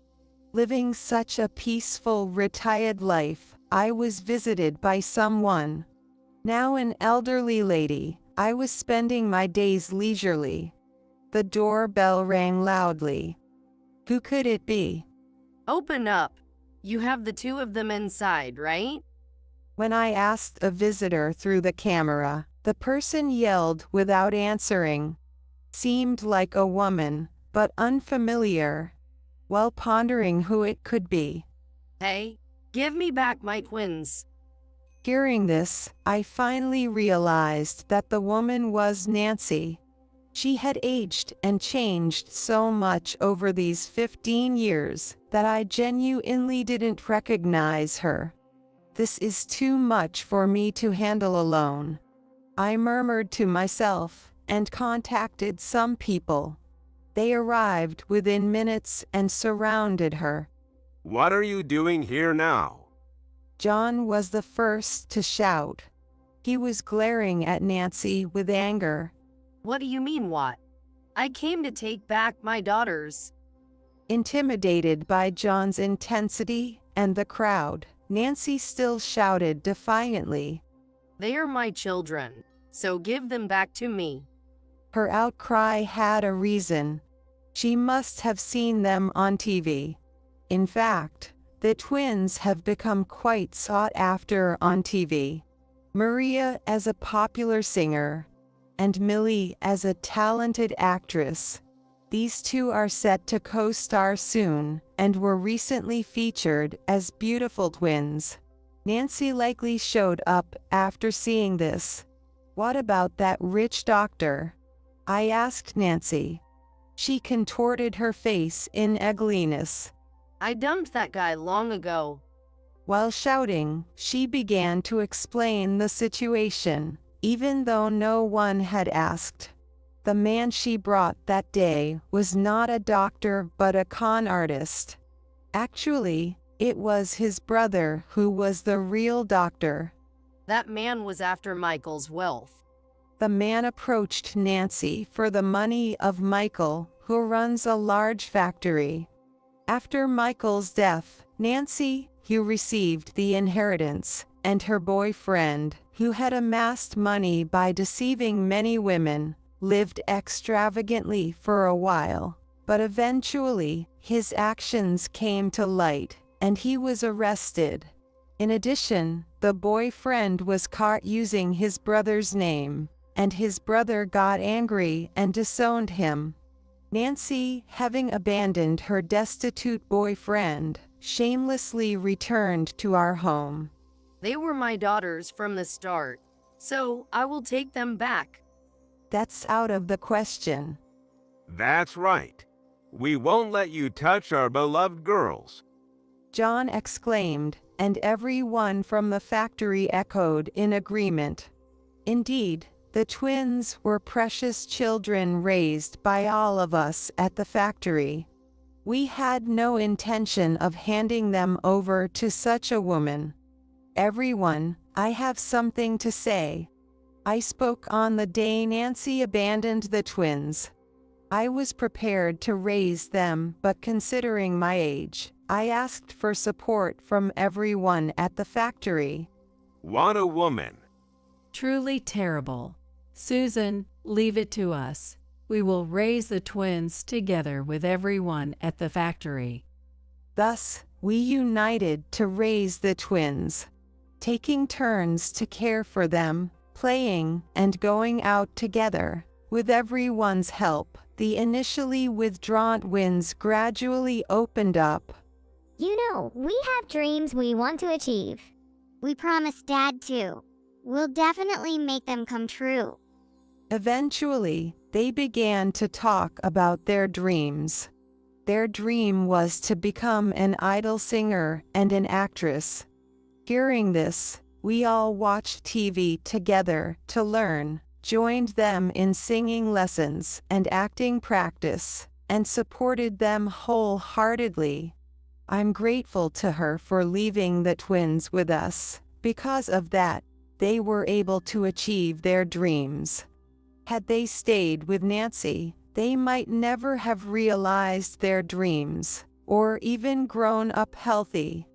Living such a peaceful, retired life, I was visited by someone. Now an elderly lady, I was spending my days leisurely. The doorbell rang loudly. Who could it be? Open up. You have the two of them inside, right? When I asked a visitor through the camera, the person yelled without answering. Seemed like a woman, but unfamiliar. While pondering who it could be. Hey, give me back my twins. Hearing this, I finally realized that the woman was Nancy. She had aged and changed so much over these 15 years that I genuinely didn't recognize her. This is too much for me to handle alone. I murmured to myself and contacted some people. They arrived within minutes and surrounded her. What are you doing here now? John was the first to shout. He was glaring at Nancy with anger. What do you mean what? I came to take back my daughters. Intimidated by John's intensity and the crowd, Nancy still shouted defiantly. They are my children, so give them back to me. Her outcry had a reason. She must have seen them on TV. In fact, the twins have become quite sought after on TV. Maria as a popular singer, and Millie as a talented actress. These two are set to co-star soon, and were recently featured as beautiful twins. Nancy likely showed up after seeing this. What about that rich doctor? I asked Nancy. She contorted her face in ugliness. I dumped that guy long ago. While shouting, she began to explain the situation, even though no one had asked. The man she brought that day was not a doctor but a con artist. Actually, it was his brother who was the real doctor. That man was after Michael's wealth. The man approached Nancy for the money of Michael, who runs a large factory. After Michael's death, Nancy, who received the inheritance, and her boyfriend, who had amassed money by deceiving many women, lived extravagantly for a while. But eventually, his actions came to light, and he was arrested. In addition, the boyfriend was caught using his brother's name, and his brother got angry and disowned him. Nancy, having abandoned her destitute boyfriend, shamelessly returned to our home. They were my daughters from the start, so I will take them back. That's out of the question. That's right. We won't let you touch our beloved girls. John exclaimed, and everyone from the factory echoed in agreement. Indeed, the twins were precious children raised by all of us at the factory. We had no intention of handing them over to such a woman. Everyone, I have something to say. I spoke on the day Nancy abandoned the twins. I was prepared to raise them, but considering my age, I asked for support from everyone at the factory. What a woman. Truly terrible. Susan, leave it to us. We will raise the twins together with everyone at the factory. Thus, we united to raise the twins, taking turns to care for them, playing and going out together. With everyone's help, the initially withdrawn twins gradually opened up. You know, we have dreams we want to achieve. We promised Dad too. We'll definitely make them come true. Eventually, they began to talk about their dreams. Their dream was to become an idol singer and an actress. Hearing this, we all watched TV together to learn, joined them in singing lessons and acting practice, and supported them wholeheartedly. I'm grateful to her for leaving the twins with us. Because of that, they were able to achieve their dreams. Had they stayed with Nancy, they might never have realized their dreams, or even grown up healthy.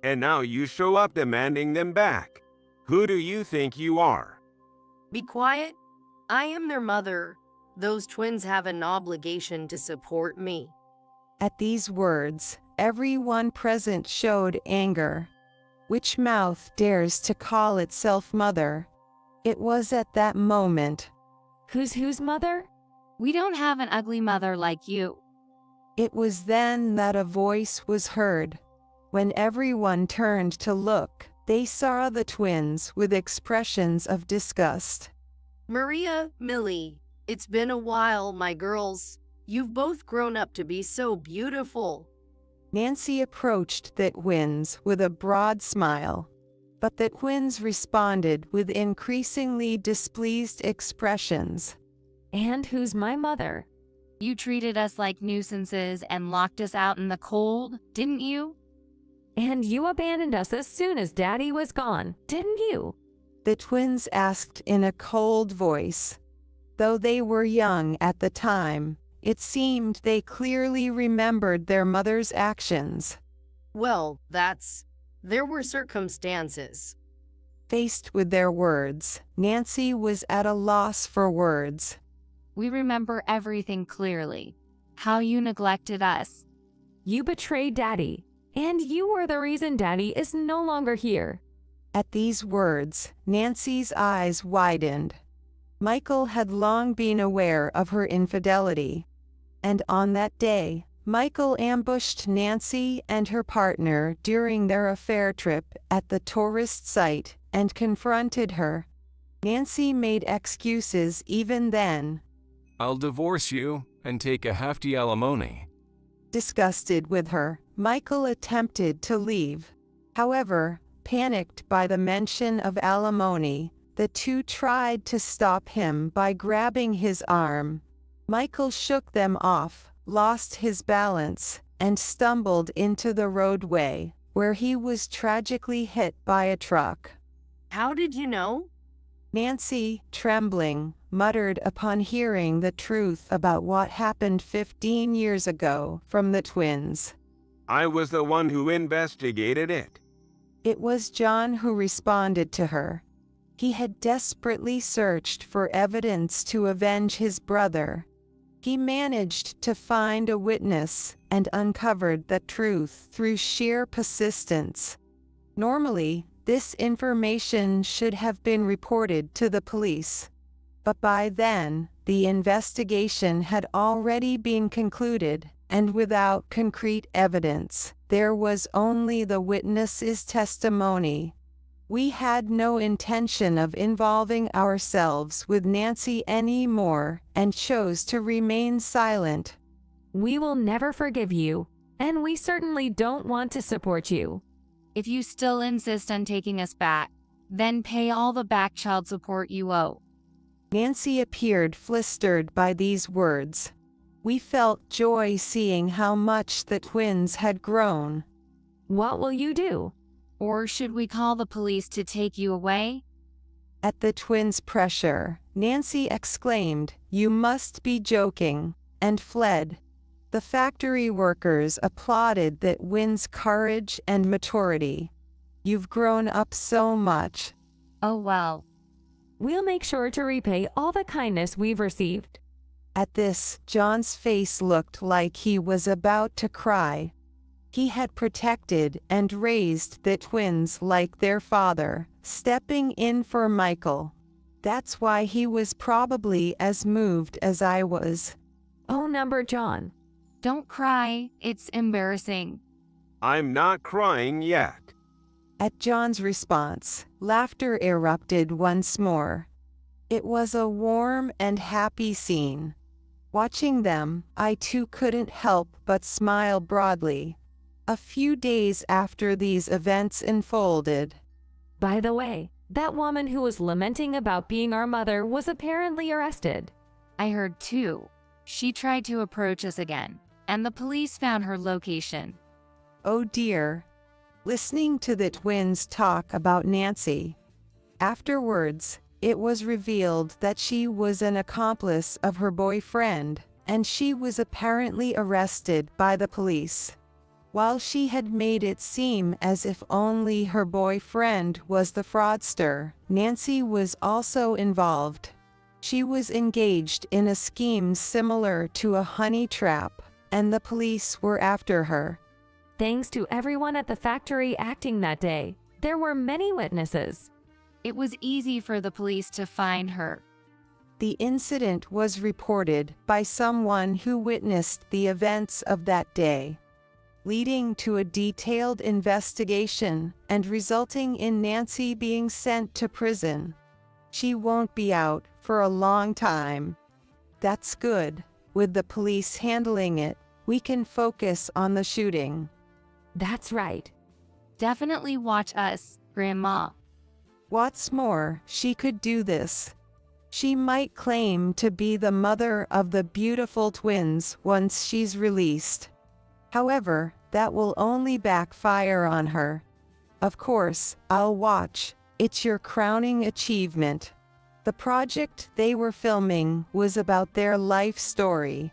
And now you show up demanding them back. Who do you think you are? Be quiet. I am their mother. Those twins have an obligation to support me. At these words, everyone present showed anger. Which mouth dares to call itself mother? It was at that moment. Whose mother? We don't have an ugly mother like you. It was then that a voice was heard. When everyone turned to look, they saw the twins with expressions of disgust. Maria, Millie, it's been a while, my girls. You've both grown up to be so beautiful. Nancy approached the twins with a broad smile, but the twins responded with increasingly displeased expressions. And who's my mother? You treated us like nuisances and locked us out in the cold, didn't you? And you abandoned us as soon as Daddy was gone, didn't you? The twins asked in a cold voice. Though they were young at the time, it seemed they clearly remembered their mother's actions. Well, there were circumstances. Faced with their words, Nancy was at a loss for words. We remember everything clearly. How you neglected us. You betrayed Daddy, and you were the reason Daddy is no longer here. At these words, Nancy's eyes widened. Michael had long been aware of her infidelity. And on that day, Michael ambushed Nancy and her partner during their affair trip at the tourist site and confronted her. Nancy made excuses even then. I'll divorce you and take a hefty alimony. Disgusted with her, Michael attempted to leave. However, panicked by the mention of alimony, the two tried to stop him by grabbing his arm. Michael shook them off, lost his balance, and stumbled into the roadway, where he was tragically hit by a truck. How did you know? Nancy, trembling, muttered upon hearing the truth about what happened 15 years ago from the twins. I was the one who investigated it. It was John who responded to her. He had desperately searched for evidence to avenge his brother. He managed to find a witness and uncovered the truth through sheer persistence. Normally, this information should have been reported to the police. But by then, the investigation had already been concluded, and without concrete evidence, there was only the witness's testimony. We had no intention of involving ourselves with Nancy anymore and chose to remain silent. We will never forgive you, and we certainly don't want to support you. If you still insist on taking us back, then pay all the back child support you owe. Nancy appeared flustered by these words. We felt joy seeing how much the twins had grown. What will you do? Or should we call the police to take you away? At the twins' pressure, Nancy exclaimed, "You must be joking," and fled. The factory workers applauded that Wynn's courage and maturity. You've grown up so much. Oh well. We'll make sure to repay all the kindness we've received. At this, John's face looked like he was about to cry. He had protected and raised the twins like their father, stepping in for Michael. That's why he was probably as moved as I was. Oh, number John. Don't cry, it's embarrassing. I'm not crying yet. At John's response, laughter erupted once more. It was a warm and happy scene. Watching them, I too couldn't help but smile broadly. A few days after these events unfolded. By the way, that woman who was lamenting about being our mother was apparently arrested. I heard too. She tried to approach us again, and the police found her location. Oh dear. Listening to the twins talk about Nancy. Afterwards, it was revealed that she was an accomplice of her boyfriend, and she was apparently arrested by the police. While she had made it seem as if only her boyfriend was the fraudster, Nancy was also involved. She was engaged in a scheme similar to a honey trap, and the police were after her. Thanks to everyone at the factory acting that day, there were many witnesses. It was easy for the police to find her. The incident was reported by someone who witnessed the events of that day, leading to a detailed investigation and resulting in Nancy being sent to prison. She won't be out for a long time. That's good. With the police handling it, we can focus on the shooting. That's right. Definitely watch us, Grandma. What's more, she could do this. She might claim to be the mother of the beautiful twins once she's released. However, that will only backfire on her. Of course, I'll watch. It's your crowning achievement. The project they were filming was about their life story.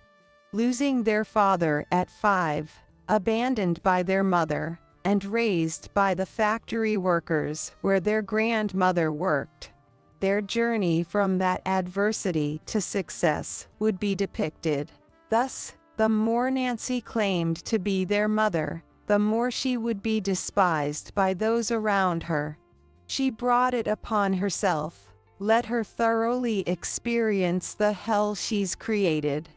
Losing their father at 5, abandoned by their mother, and raised by the factory workers where their grandmother worked. Their journey from that adversity to success would be depicted. Thus, the more Nancy claimed to be their mother, the more she would be despised by those around her. She brought it upon herself. Let her thoroughly experience the hell she's created.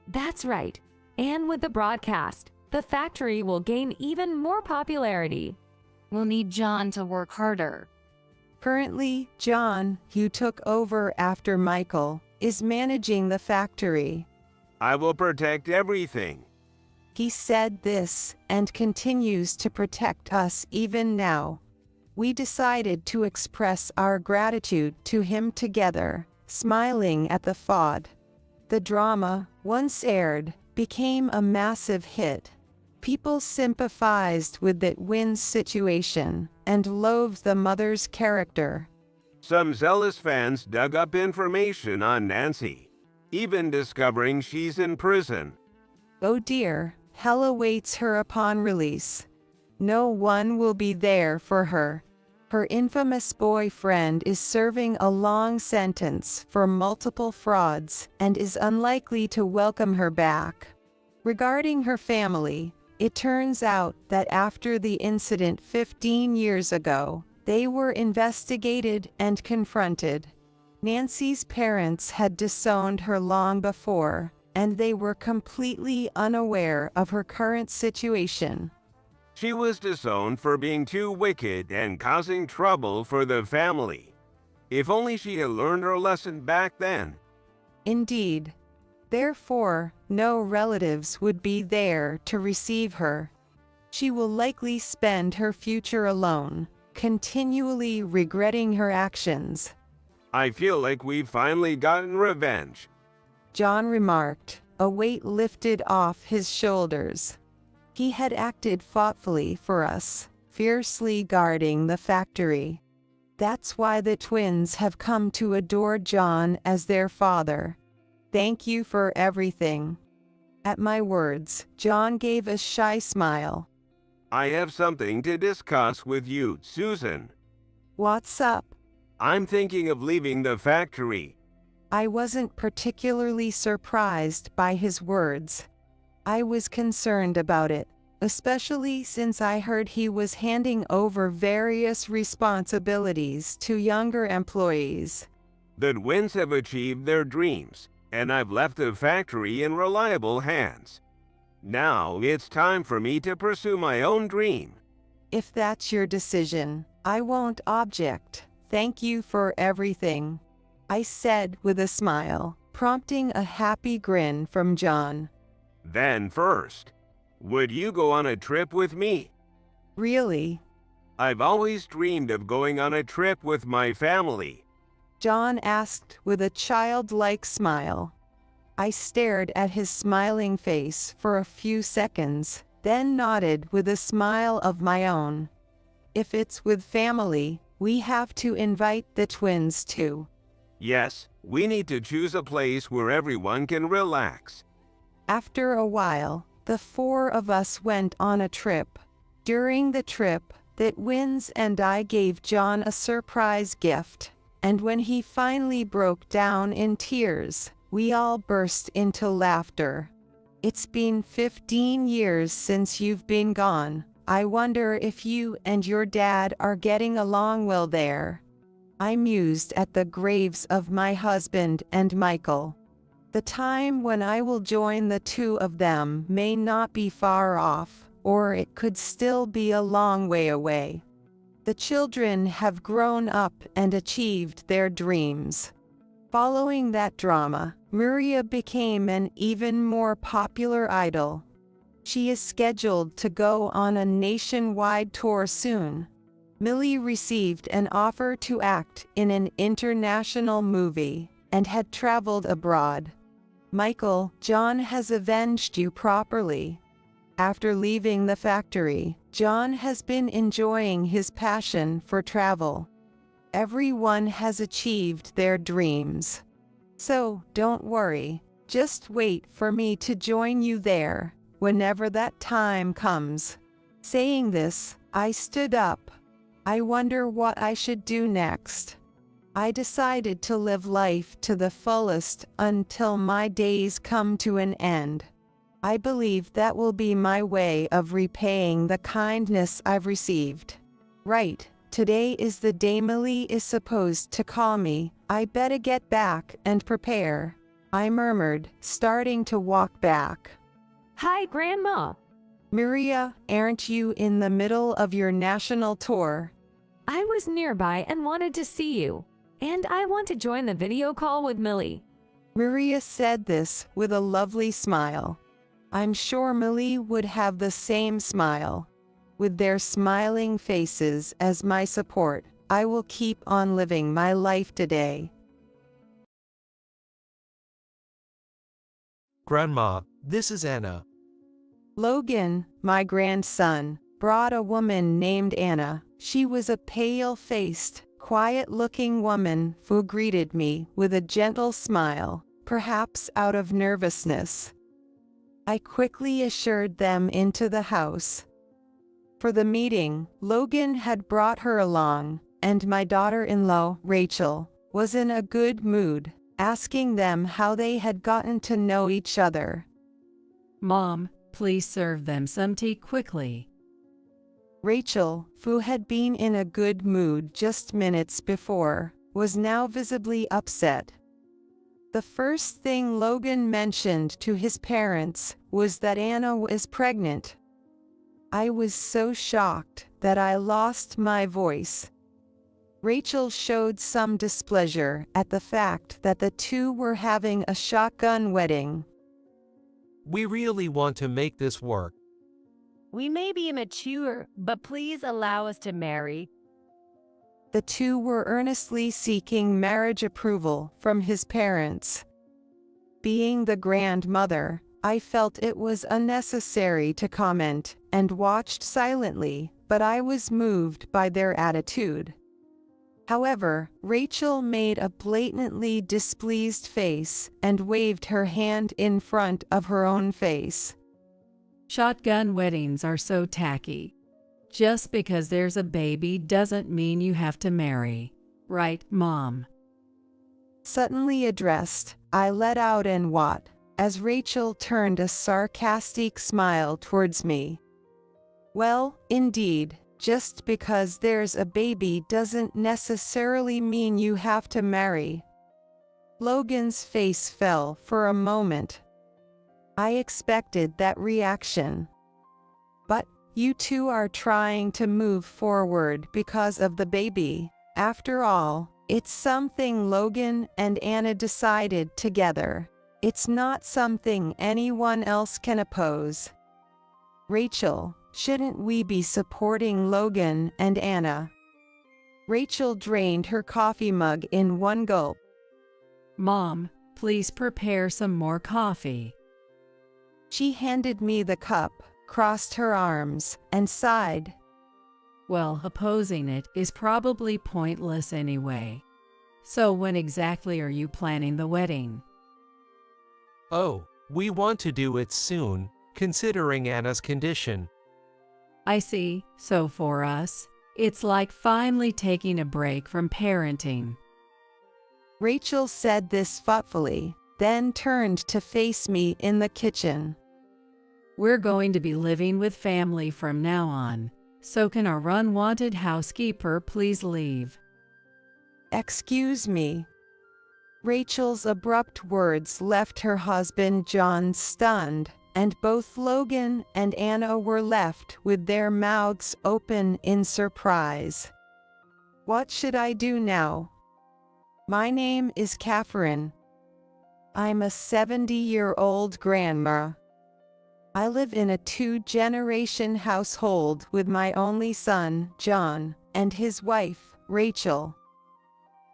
That's right. And with the broadcast, the factory will gain even more popularity. We'll need John to work harder. Currently, John, who took over after Michael, is managing the factory. I will protect everything. He said this and continues to protect us even now. We decided to express our gratitude to him together, smiling at the FOD. The drama, once aired, became a massive hit. People sympathized with the twins' situation and loathed the mother's character. Some zealous fans dug up information on Nancy, even discovering she's in prison. Oh dear, hell awaits her upon release. No one will be there for her. Her infamous boyfriend is serving a long sentence for multiple frauds and is unlikely to welcome her back. Regarding her family, it turns out that after the incident 15 years ago, they were investigated and confronted. Nancy's parents had disowned her long before, and they were completely unaware of her current situation. She was disowned for being too wicked and causing trouble for the family. If only she had learned her lesson back then. Indeed. Therefore, no relatives would be there to receive her. She will likely spend her future alone, continually regretting her actions. I feel like we've finally gotten revenge. John remarked, a weight lifted off his shoulders. He had acted thoughtfully for us, fiercely guarding the factory. That's why the twins have come to adore John as their father. Thank you for everything. At my words, John gave a shy smile. I have something to discuss with you, Susan. What's up? I'm thinking of leaving the factory. I wasn't particularly surprised by his words. I was concerned about it, especially since I heard he was handing over various responsibilities to younger employees. The twins have achieved their dreams, and I've left the factory in reliable hands. Now it's time for me to pursue my own dream. If that's your decision, I won't object. Thank you for everything, I said with a smile, prompting a happy grin from John. Then first, would you go on a trip with me? Really? I've always dreamed of going on a trip with my family. John asked with a childlike smile. I stared at his smiling face for a few seconds, then nodded with a smile of my own. If it's with family, we have to invite the twins too. Yes, we need to choose a place where everyone can relax. After a while, the four of us went on a trip. During the trip, the twins and I gave John a surprise gift, and when he finally broke down in tears, we all burst into laughter. It's been 15 years since you've been gone. I wonder if you and your dad are getting along well there. I mused at the graves of my husband and Michael. The time when I will join the two of them may not be far off, or it could still be a long way away. The children have grown up and achieved their dreams. Following that drama, Maria became an even more popular idol. She is scheduled to go on a nationwide tour soon. Millie received an offer to act in an international movie and had traveled abroad. Michael, John has avenged you properly. After leaving the factory, John has been enjoying his passion for travel. Everyone has achieved their dreams. So, don't worry, just wait for me to join you there, whenever that time comes. Saying this, I stood up. I wonder what I should do next. I decided to live life to the fullest until my days come to an end. I believe that will be my way of repaying the kindness I've received. Right, today is the day Millie is supposed to call me. I better get back and prepare, I murmured, starting to walk back. Hi, Grandma. Maria, aren't you in the middle of your national tour? I was nearby and wanted to see you. And I want to join the video call with Millie. Maria said this with a lovely smile. I'm sure Millie would have the same smile. With their smiling faces as my support, I will keep on living my life today. Grandma, this is Anna. Logan, my grandson, brought a woman named Anna. She was a pale-faced, quiet-looking woman who greeted me with a gentle smile, perhaps out of nervousness. I quickly ushered them into the house. For the meeting, Logan had brought her along, and my daughter-in-law, Rachel, was in a good mood, asking them how they had gotten to know each other. Mom, please serve them some tea quickly. Rachel, who had been in a good mood just minutes before, was now visibly upset. The first thing Logan mentioned to his parents was that Anna was pregnant. I was so shocked that I lost my voice. Rachel showed some displeasure at the fact that the two were having a shotgun wedding. We really want to make this work. We may be immature, but please allow us to marry. The two were earnestly seeking marriage approval from his parents. Being the grandmother, I felt it was unnecessary to comment and watched silently, but I was moved by their attitude. However, Rachel made a blatantly displeased face and waved her hand in front of her own face. Shotgun weddings are so tacky. Just because there's a baby doesn't mean you have to marry. Right, Mom? Suddenly addressed, I let out an what, as Rachel turned a sarcastic smile towards me. Well, indeed, just because there's a baby doesn't necessarily mean you have to marry. Logan's face fell for a moment. I expected that reaction. But you two are trying to move forward because of the baby. After all, it's something Logan and Anna decided together. It's not something anyone else can oppose. Rachel, shouldn't we be supporting Logan and Anna? Rachel drained her coffee mug in one gulp. Mom, please prepare some more coffee. She handed me the cup, crossed her arms, and sighed. Well, opposing it is probably pointless anyway. So when exactly are you planning the wedding? Oh, we want to do it soon, considering Anna's condition. I see. So for us, it's like finally taking a break from parenting. Rachel said this thoughtfully, then turned to face me in the kitchen. We're going to be living with family from now on, so can our unwanted housekeeper please leave? Excuse me. Rachel's abrupt words left her husband John stunned, and both Logan and Anna were left with their mouths open in surprise. What should I do now? My name is Catherine. I'm a 70-year-old grandma. I live in a 2-generation household with my only son, John, and his wife, Rachel.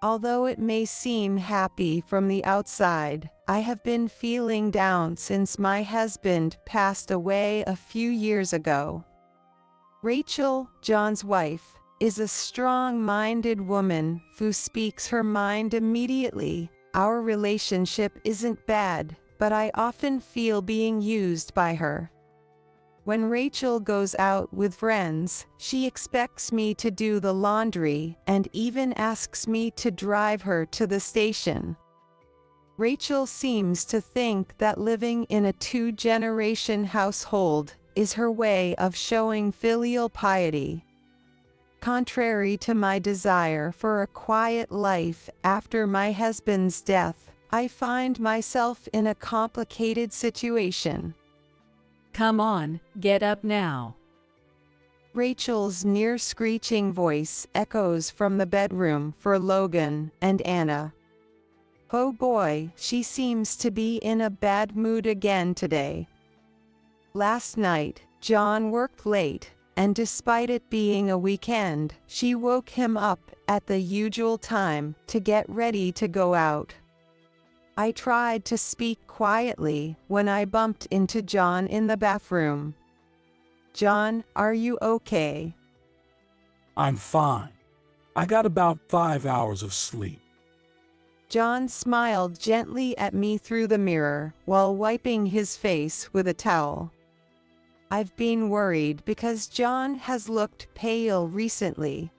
Although it may seem happy from the outside, I have been feeling down since my husband passed away a few years ago. Rachel, John's wife, is a strong-minded woman who speaks her mind immediately. Our relationship isn't bad, but I often feel being used by her. When Rachel goes out with friends, she expects me to do the laundry and even asks me to drive her to the station. Rachel seems to think that living in a 2-generation household is her way of showing filial piety. Contrary to my desire for a quiet life after my husband's death, I find myself in a complicated situation. Come on, get up now. Rachel's near-screeching voice echoes from the bedroom for Logan and Anna. Oh boy, she seems to be in a bad mood again today. Last night, John worked late, and despite it being a weekend, she woke him up at the usual time to get ready to go out. I tried to speak quietly when I bumped into John in the bathroom. John, are you okay? I'm fine. I got about 5 hours of sleep. John smiled gently at me through the mirror while wiping his face with a towel. I've been worried because John has looked pale recently.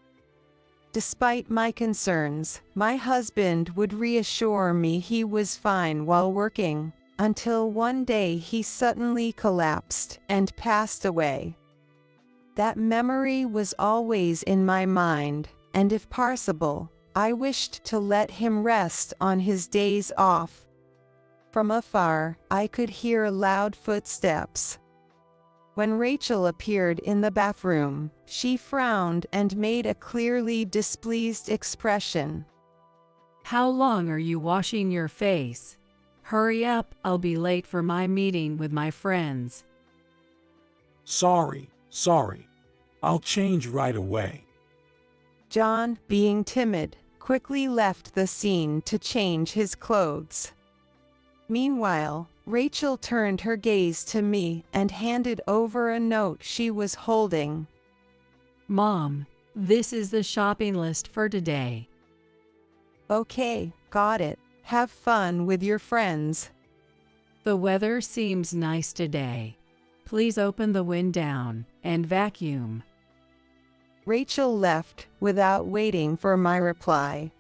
Despite my concerns, my husband would reassure me he was fine while working, until one day he suddenly collapsed and passed away. That memory was always in my mind, and if possible, I wished to let him rest on his days off. From afar, I could hear loud footsteps. When Rachel appeared in the bathroom, she frowned and made a clearly displeased expression. How long are you washing your face? Hurry up, I'll be late for my meeting with my friends. Sorry. I'll change right away. John, being timid, quickly left the scene to change his clothes. Meanwhile, Rachel turned her gaze to me and handed over a note she was holding. Mom, this is the shopping list for today. Okay, got it. Have fun with your friends. The weather seems nice today. Please open the window down and vacuum. Rachel left without waiting for my reply.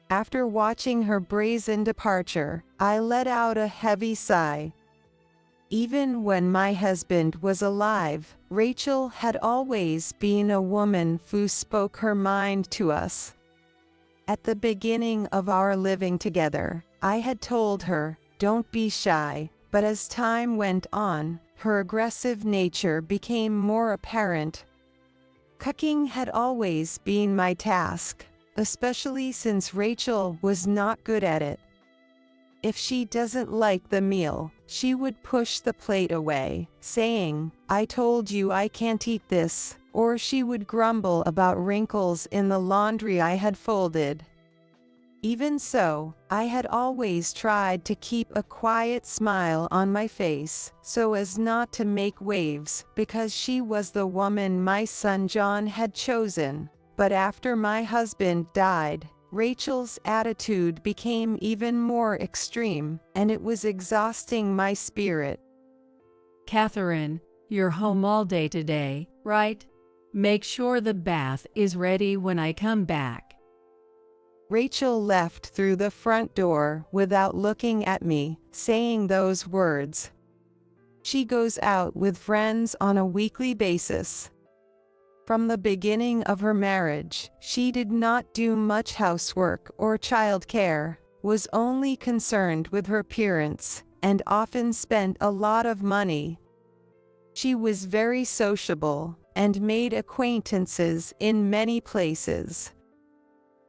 After watching her brazen departure, I let out a heavy sigh. Even when my husband was alive, Rachel had always been a woman who spoke her mind to us. At the beginning of our living together, I had told her, "Don't be shy," but as time went on, her aggressive nature became more apparent. Cooking had always been my task, especially since Rachel was not good at it. If she doesn't like the meal, she would push the plate away, saying, "I told you I can't eat this," or she would grumble about wrinkles in the laundry I had folded. Even so, I had always tried to keep a quiet smile on my face, so as not to make waves, because she was the woman my son John had chosen. But after my husband died, Rachel's attitude became even more extreme, and it was exhausting my spirit. Catherine, you're home all day today, right? Make sure the bath is ready when I come back. Rachel left through the front door without looking at me, saying those words. She goes out with friends on a weekly basis. From the beginning of her marriage, she did not do much housework or childcare, was only concerned with her appearance, and often spent a lot of money. She was very sociable, and made acquaintances in many places.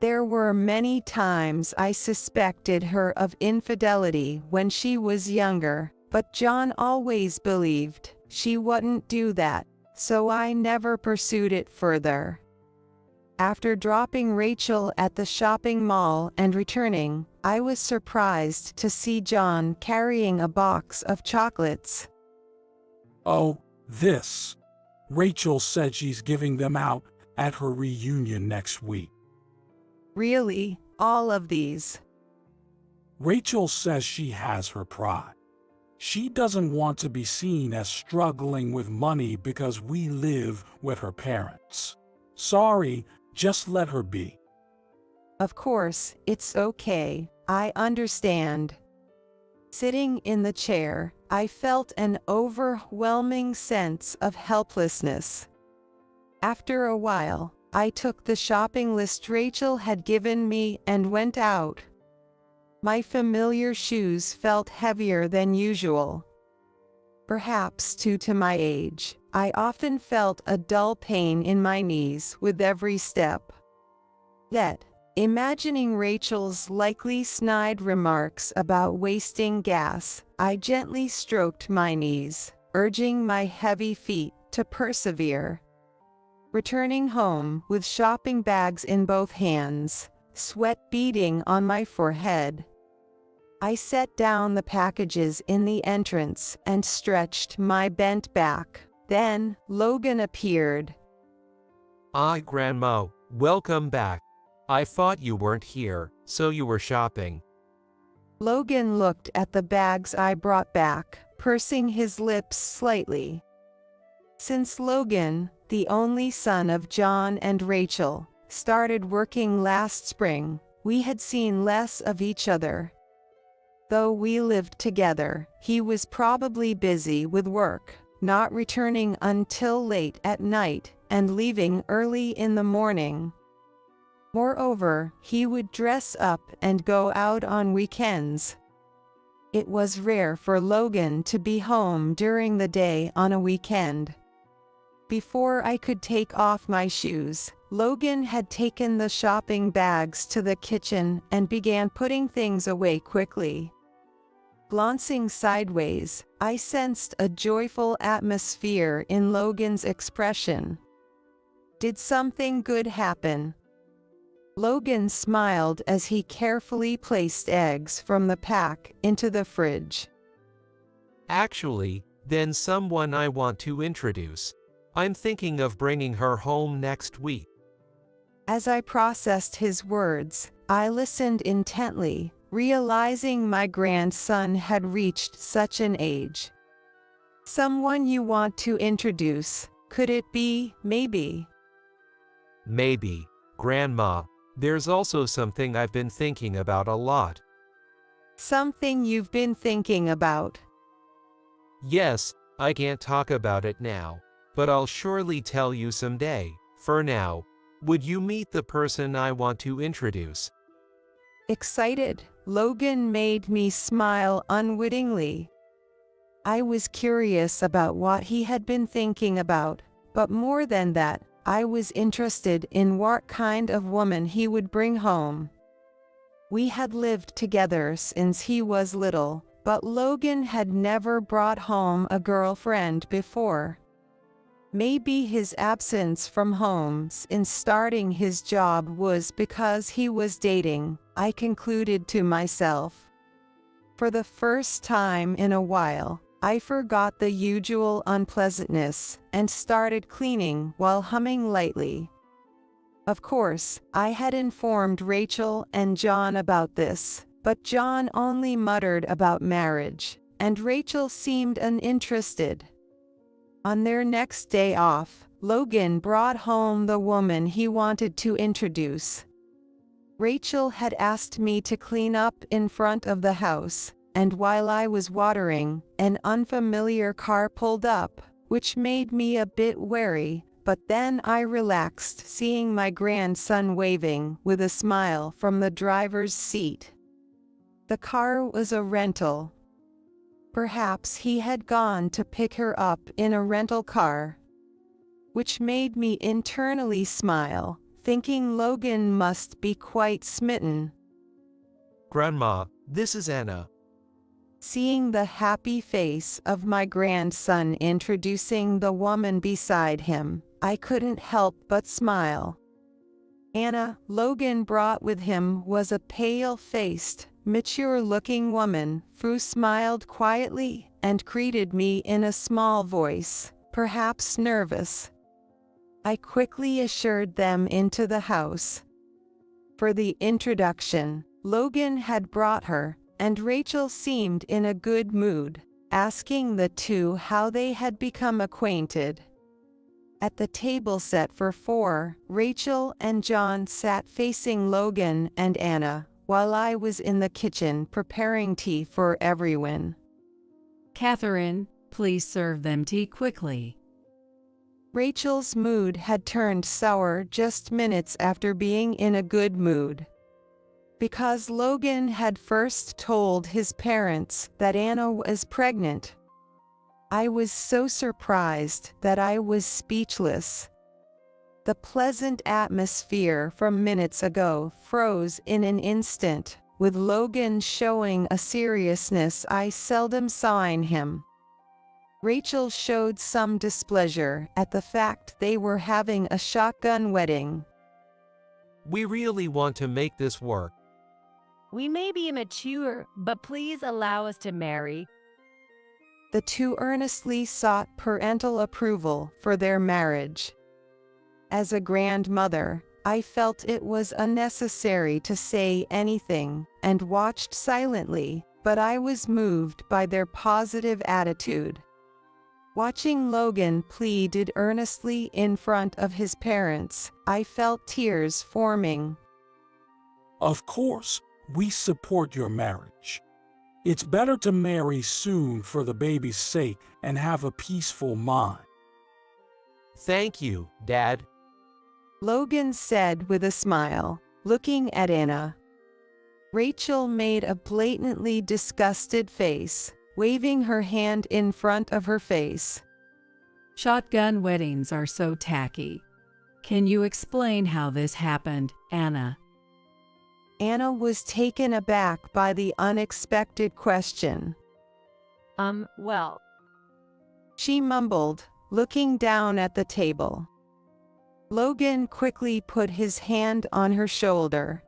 There were many times I suspected her of infidelity when she was younger, but John always believed she wouldn't do that, so I never pursued it further. After dropping Rachel at the shopping mall and returning, I was surprised to see John carrying a box of chocolates. Oh, this. Rachel said she's giving them out at her reunion next week. Really? All of these? Rachel says she has her pride. She doesn't want to be seen as struggling with money because we live with her parents. Sorry, just let her be. Of course, it's okay. I understand. Sitting in the chair, I felt an overwhelming sense of helplessness. After a while, I took the shopping list Rachel had given me and went out. My familiar shoes felt heavier than usual. Perhaps due to my age, I often felt a dull pain in my knees with every step. Yet, imagining Rachel's likely snide remarks about wasting gas, I gently stroked my knees, urging my heavy feet to persevere. Returning home with shopping bags in both hands, sweat beading on my forehead, I set down the packages in the entrance and stretched my bent back. Then, Logan appeared. Ah, Grandma, welcome back. I thought you weren't here, so you were shopping. Logan looked at the bags I brought back, pursing his lips slightly. Since Logan, the only son of John and Rachel, started working last spring, we had seen less of each other. Though we lived together, he was probably busy with work, not returning until late at night and leaving early in the morning. Moreover, he would dress up and go out on weekends. It was rare for Logan to be home during the day on a weekend. Before I could take off my shoes, Logan had taken the shopping bags to the kitchen and began putting things away quickly. Glancing sideways, I sensed a joyful atmosphere in Logan's expression. Did something good happen? Logan smiled as he carefully placed eggs from the pack into the fridge. Actually, then someone I want to introduce. I'm thinking of bringing her home next week. As I processed his words, I listened intently, realizing my grandson had reached such an age. Someone you want to introduce, could it be, maybe? Maybe, Grandma. There's also something I've been thinking about a lot. Something you've been thinking about? Yes, I can't talk about it now, but I'll surely tell you someday. For now, would you meet the person I want to introduce? Excited, Logan made me smile unwittingly. I was curious about what he had been thinking about, but more than that, I was interested in what kind of woman he would bring home. We had lived together since he was little, but Logan had never brought home a girlfriend before. Maybe his absence from home since starting his job was because he was dating, I concluded to myself. For the first time in a while, I forgot the usual unpleasantness and started cleaning while humming lightly. Of course, I had informed Rachel and John about this, but John only muttered about marriage, and Rachel seemed uninterested. On their next day off, Logan brought home the woman he wanted to introduce. Rachel had asked me to clean up in front of the house, and while I was watering, an unfamiliar car pulled up, which made me a bit wary, but then I relaxed seeing my grandson waving with a smile from the driver's seat. The car was a rental. Perhaps he had gone to pick her up in a rental car, which made me internally smile, thinking Logan must be quite smitten. Grandma, this is Anna. Seeing the happy face of my grandson introducing the woman beside him, I couldn't help but smile. Anna, Logan brought with him, was a pale-faced, mature-looking woman who smiled quietly and greeted me in a small voice, perhaps nervous. I quickly ushered them into the house. For the introduction, Logan had brought her, and Rachel seemed in a good mood, asking the two how they had become acquainted. At the table set for 4, Rachel and John sat facing Logan and Anna, while I was in the kitchen preparing tea for everyone. Catherine, please serve them tea quickly. Rachel's mood had turned sour just minutes after being in a good mood. Because Logan had first told his parents that Anna was pregnant. I was so surprised that I was speechless. The pleasant atmosphere from minutes ago froze in an instant, with Logan showing a seriousness I seldom saw in him. Rachel showed some displeasure at the fact they were having a shotgun wedding. We really want to make this work. We may be immature, but please allow us to marry. The two earnestly sought parental approval for their marriage. As a grandmother, I felt it was unnecessary to say anything and watched silently, but I was moved by their positive attitude. Watching Logan pleaded earnestly in front of his parents, I felt tears forming. Of course, we support your marriage. It's better to marry soon for the baby's sake and have a peaceful mind. Thank you, Dad. Logan said with a smile, looking at Anna. Rachel made a blatantly disgusted face, waving her hand in front of her face. Shotgun weddings are so tacky. Can you explain how this happened, Anna? Anna was taken aback by the unexpected question. Well. She mumbled, looking down at the table. Logan quickly put his hand on her shoulder.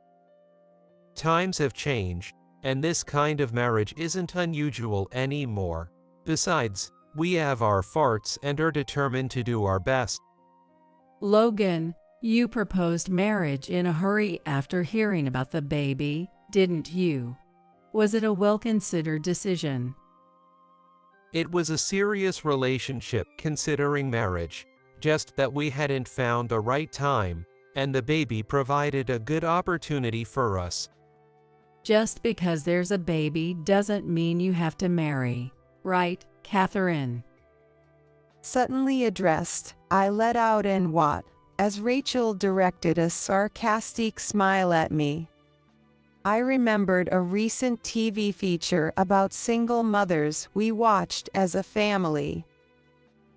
Times have changed, and this kind of marriage isn't unusual anymore. Besides, we have our farts and are determined to do our best. Logan, you proposed marriage in a hurry after hearing about the baby, didn't you? Was it a well-considered decision? It was a serious relationship considering marriage, just that we hadn't found the right time, and the baby provided a good opportunity for us. Just because there's a baby doesn't mean you have to marry, right, Catherine? Suddenly addressed, I let out an "what?" as Rachel directed a sarcastic smile at me. I remembered a recent TV feature about single mothers we watched as a family.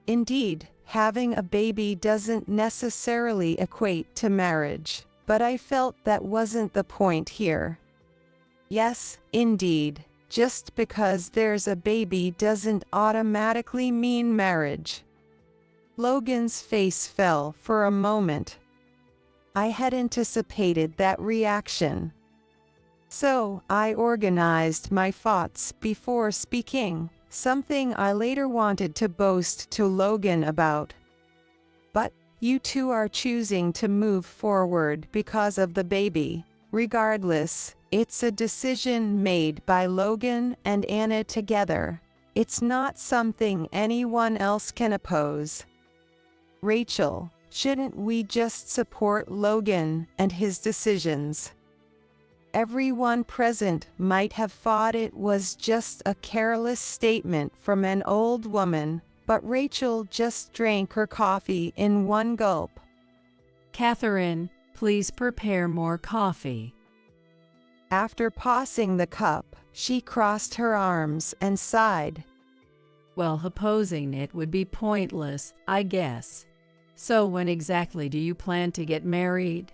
Indeed, having a baby doesn't necessarily equate to marriage, but I felt that wasn't the point here. Yes, indeed, just because there's a baby doesn't automatically mean marriage. Logan's face fell for a moment. I had anticipated that reaction. So I organized my thoughts before speaking, something I later wanted to boast to Logan about. But you two are choosing to move forward because of the baby. Regardless, it's a decision made by Logan and Anna together. It's not something anyone else can oppose. Rachel, shouldn't we just support Logan and his decisions? Everyone present might have thought it was just a careless statement from an old woman, but Rachel just drank her coffee in one gulp. Catherine, please prepare more coffee. After passing the cup, she crossed her arms and sighed. Well, opposing it would be pointless, I guess. So when exactly do you plan to get married?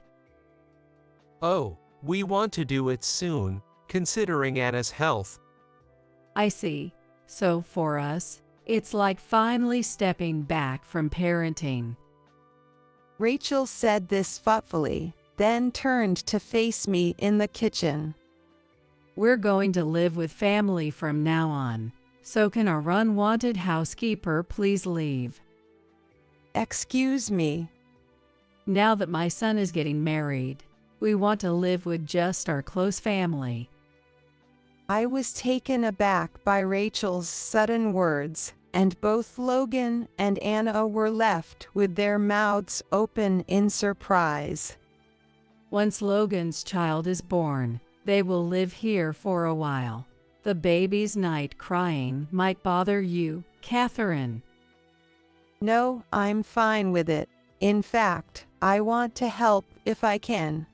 Oh, we want to do it soon, considering Anna's health. I see. So for us, it's like finally stepping back from parenting. Rachel said this thoughtfully, then turned to face me in the kitchen. We're going to live with family from now on, so can our unwanted housekeeper please leave? Excuse me. Now that my son is getting married, we want to live with just our close family. I was taken aback by Rachel's sudden words, and both Logan and Anna were left with their mouths open in surprise. Once Logan's child is born, they will live here for a while. The baby's night crying might bother you, Catherine. No, I'm fine with it. In fact, I want to help if I can.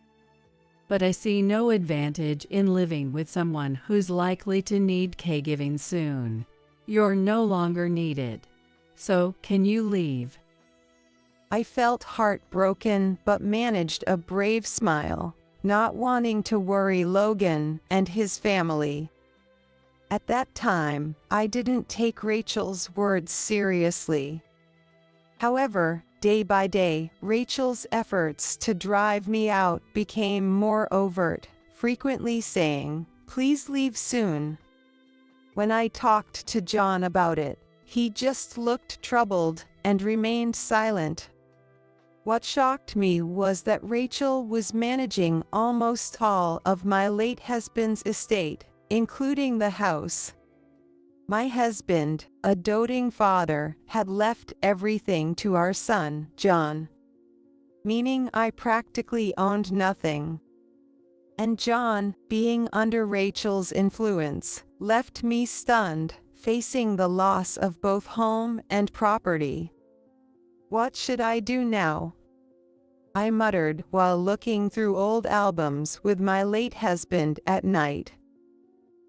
But I see no advantage in living with someone who's likely to need caregiving soon. You're no longer needed. So, can you leave? I felt heartbroken but managed a brave smile, not wanting to worry Logan and his family. At that time, I didn't take Rachel's words seriously. However, day by day, Rachel's efforts to drive me out became more overt, frequently saying, "Please leave soon." When I talked to John about it, he just looked troubled and remained silent. What shocked me was that Rachel was managing almost all of my late husband's estate, including the house. My husband, a doting father, had left everything to our son, John, meaning I practically owned nothing. And John, being under Rachel's influence, left me stunned, facing the loss of both home and property. What should I do now? I muttered while looking through old albums with my late husband at night.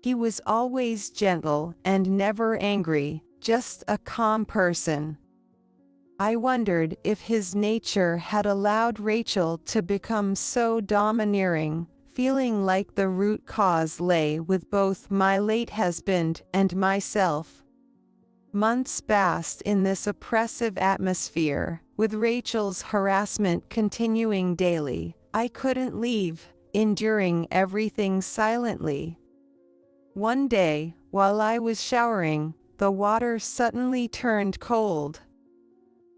He was always gentle and never angry, just a calm person. I wondered if his nature had allowed Rachel to become so domineering, feeling like the root cause lay with both my late husband and myself. Months passed in this oppressive atmosphere, with Rachel's harassment continuing daily. I couldn't leave, enduring everything silently. One day, while I was showering, the water suddenly turned cold.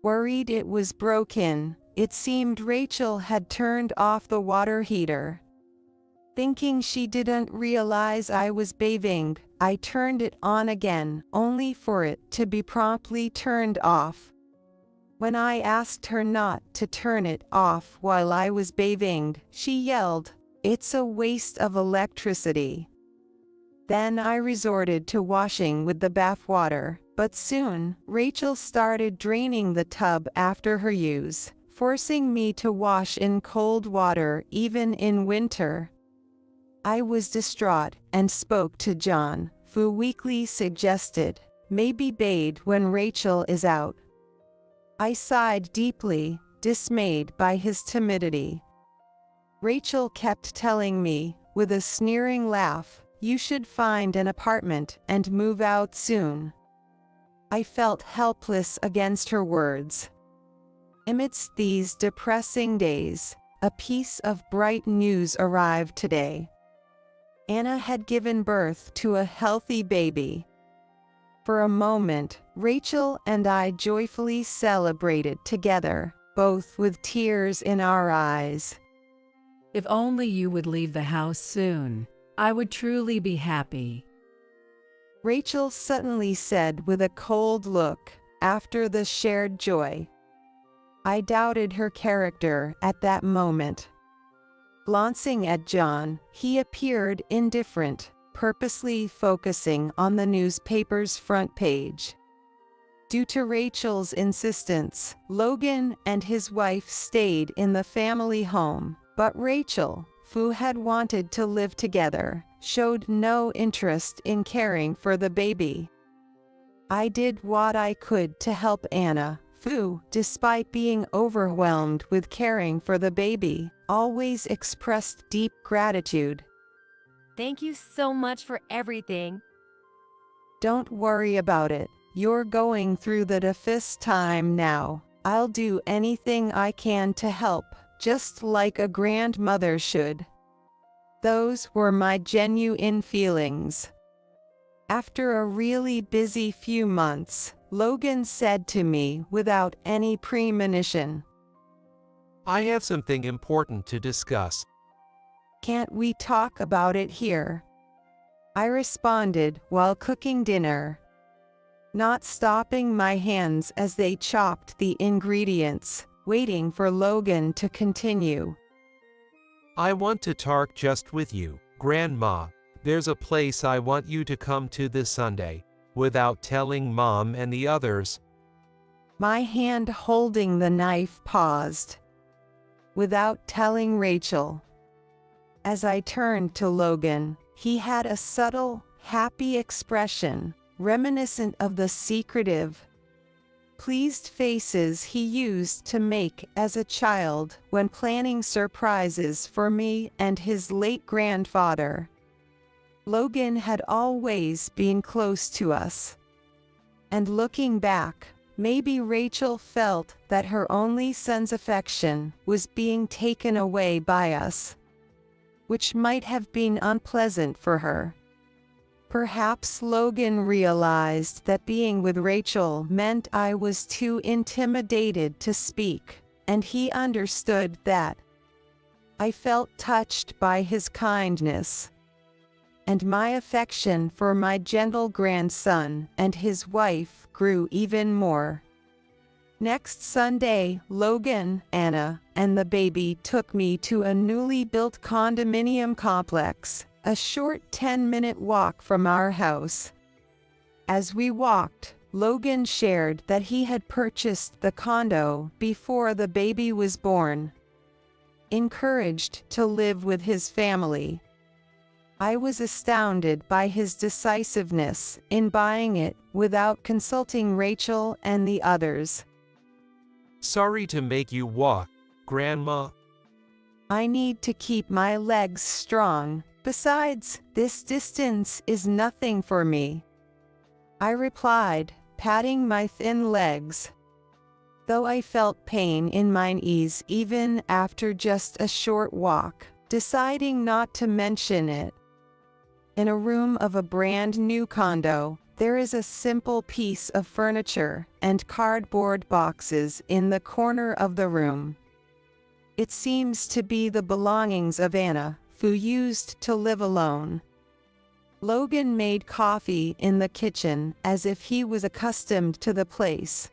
Worried it was broken, it seemed Rachel had turned off the water heater. Thinking she didn't realize I was bathing, I turned it on again, only for it to be promptly turned off. When I asked her not to turn it off while I was bathing, she yelled, "It's a waste of electricity." Then I resorted to washing with the bath water, but soon, Rachel started draining the tub after her use, forcing me to wash in cold water even in winter. I was distraught and spoke to John, who weakly suggested, "Maybe bathe when Rachel is out." I sighed deeply, dismayed by his timidity. Rachel kept telling me, with a sneering laugh, "You should find an apartment and move out soon." I felt helpless against her words. Amidst these depressing days, a piece of bright news arrived today. Anna had given birth to a healthy baby. For a moment, Rachel and I joyfully celebrated together, both with tears in our eyes. If only you would leave the house soon, I would truly be happy. Rachel suddenly said with a cold look, after the shared joy. I doubted her character at that moment. Glancing at John, he appeared indifferent, purposely focusing on the newspaper's front page. Due to Rachel's insistence, Logan and his wife stayed in the family home, but Rachel, who had wanted to live together, showed no interest in caring for the baby. I did what I could to help Anna, who, despite being overwhelmed with caring for the baby, always expressed deep gratitude. Thank you so much for everything. Don't worry about it. You're going through the toughest time now. I'll do anything I can to help, just like a grandmother should. Those were my genuine feelings. After a really busy few months, Logan said to me without any premonition, "I have something important to discuss." "Can't we talk about it here?" I responded while cooking dinner, not stopping my hands as they chopped the ingredients, waiting for Logan to continue. "I want to talk just with you, Grandma. There's a place I want you to come to this Sunday, without telling Mom and the others." My hand holding the knife paused. "Without telling Rachel." As I turned to Logan, he had a subtle, happy expression, reminiscent of the secretive, pleased faces he used to make as a child when planning surprises for me and his late grandfather. Logan had always been close to us. And looking back, maybe Rachel felt that her only son's affection was being taken away by us, which might have been unpleasant for her. Perhaps Logan realized that being with Rachel meant I was too intimidated to speak, and he understood that. I felt touched by his kindness, and my affection for my gentle grandson and his wife grew even more. Next Sunday, Logan, Anna, and the baby took me to a newly built condominium complex, a short 10-minute walk from our house. As we walked, Logan shared that he had purchased the condo before the baby was born, encouraged to live with his family. I was astounded by his decisiveness in buying it without consulting Rachel and the others. Sorry to make you walk, Grandma. I need to keep my legs strong. Besides, this distance is nothing for me, I replied, patting my thin legs, though I felt pain in my knees even after just a short walk, deciding not to mention it. In a room of a brand new condo, there is a simple piece of furniture and cardboard boxes in the corner of the room. It seems to be the belongings of Anna, who used to live alone. Logan made coffee in the kitchen as if he was accustomed to the place.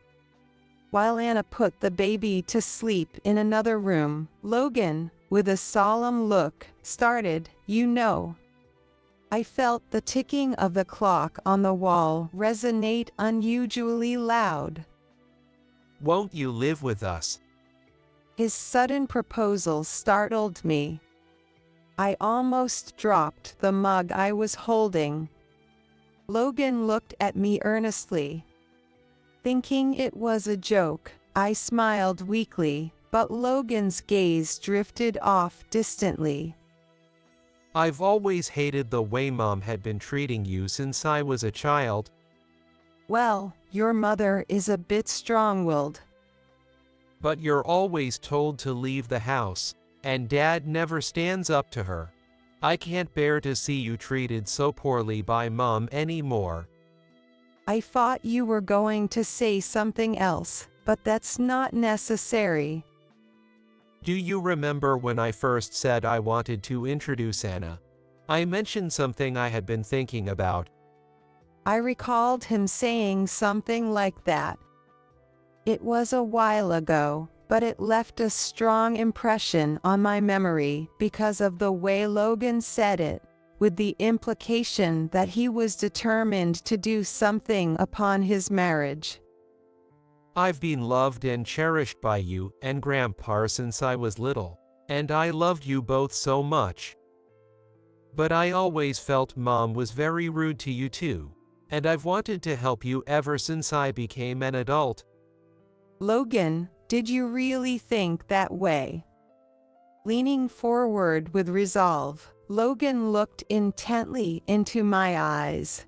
While Anna put the baby to sleep in another room, Logan, with a solemn look, started, "You know." I felt the ticking of the clock on the wall resonate unusually loud. Won't you live with us? His sudden proposal startled me. I almost dropped the mug I was holding. Logan looked at me earnestly. Thinking it was a joke, I smiled weakly, but Logan's gaze drifted off distantly. I've always hated the way Mom had been treating you since I was a child. Well, your mother is a bit strong-willed. But you're always told to leave the house, and Dad never stands up to her. I can't bear to see you treated so poorly by Mom anymore. I thought you were going to say something else, but that's not necessary. Do you remember when I first said I wanted to introduce Anna? I mentioned something I had been thinking about. I recalled him saying something like that. It was a while ago, but it left a strong impression on my memory because of the way Logan said it, with the implication that he was determined to do something upon his marriage. I've been loved and cherished by you and Grandpa since I was little, and I loved you both so much. But I always felt Mom was very rude to you too, and I've wanted to help you ever since I became an adult. Logan, did you really think that way? Leaning forward with resolve, Logan looked intently into my eyes.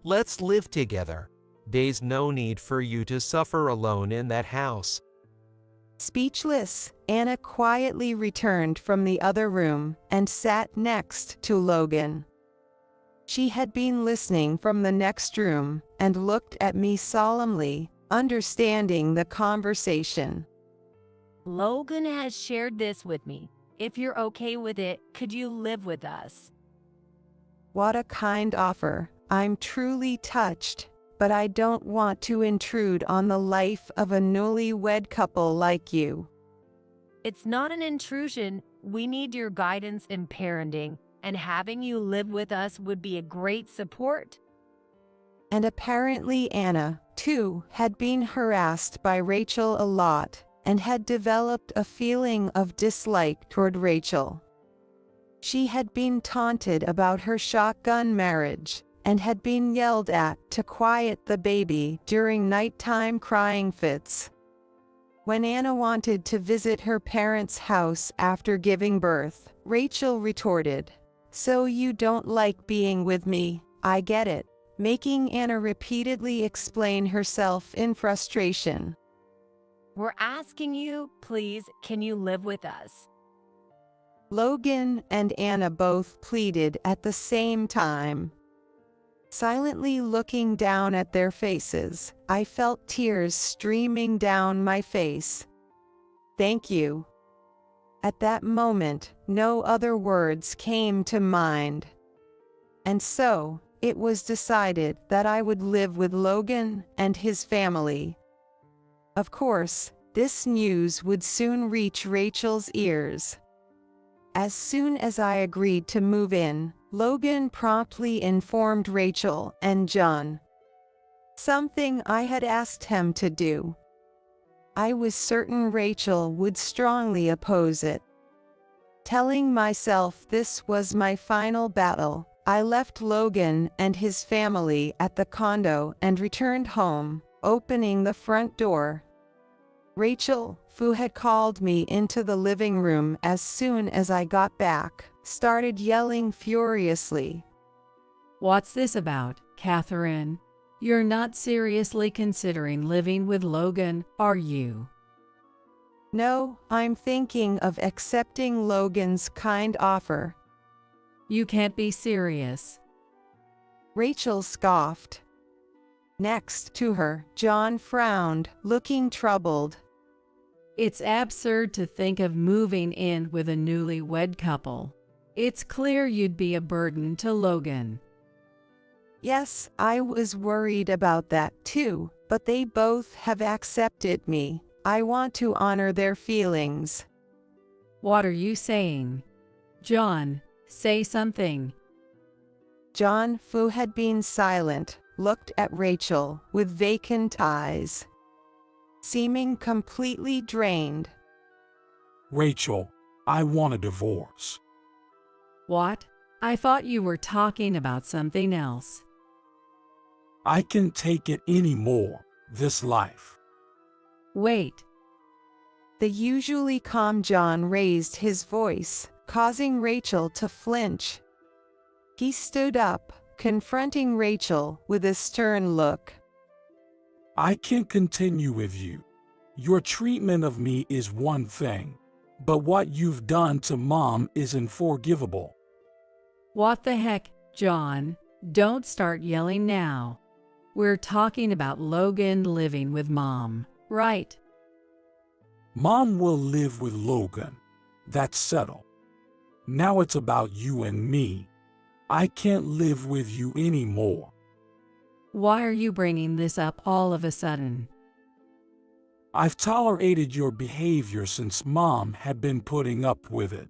Let's live together. There's no need for you to suffer alone in that house. Speechless, Anna quietly returned from the other room and sat next to Logan. She had been listening from the next room and looked at me solemnly, understanding the conversation. Logan has shared this with me. If you're okay with it, could you live with us? What a kind offer. I'm truly touched, but I don't want to intrude on the life of a newlywed couple like you. It's not an intrusion. We need your guidance in parenting, and having you live with us would be a great support. And apparently Anna, too, had been harassed by Rachel a lot, and had developed a feeling of dislike toward Rachel. She had been taunted about her shotgun marriage, and had been yelled at to quiet the baby during nighttime crying fits. When Anna wanted to visit her parents' house after giving birth, Rachel retorted, "So you don't like being with me, I get it," making Anna repeatedly explain herself in frustration. We're asking you, please, can you live with us? Logan and Anna both pleaded at the same time. Silently looking down at their faces, I felt tears streaming down my face. "Thank you." At that moment, no other words came to mind. And so, it was decided that I would live with Logan and his family. Of course, this news would soon reach Rachel's ears. As soon as I agreed to move in, Logan promptly informed Rachel and John. Something I had asked him to do. I was certain Rachel would strongly oppose it. Telling myself this was my final battle, I left Logan and his family at the condo and returned home, opening the front door. Rachel, who had called me into the living room as soon as I got back, started yelling furiously. "What's this about, Catherine? You're not seriously considering living with Logan, are you?" "No, I'm thinking of accepting Logan's kind offer." "You can't be serious." Rachel scoffed. Next to her, John frowned, looking troubled. "It's absurd to think of moving in with a newlywed couple. It's clear you'd be a burden to Logan." Yes, I was worried about that too, but they both have accepted me. I want to honor their feelings. "What are you saying? John, say something." John, who had been silent, looked at Rachel with vacant eyes, seeming completely drained. "Rachel, I want a divorce." "What? I thought you were talking about something else." "I can't take it anymore, this life." "Wait." The usually calm John raised his voice, causing Rachel to flinch. He stood up, confronting Rachel with a stern look. "I can't continue with you. Your treatment of me is one thing, but what you've done to Mom is unforgivable." "What the heck, John? Don't start yelling now. We're talking about Logan living with Mom, right?" "Mom will live with Logan. That's settled. Now it's about you and me. I can't live with you anymore." "Why are you bringing this up all of a sudden?" "I've tolerated your behavior since Mom had been putting up with it.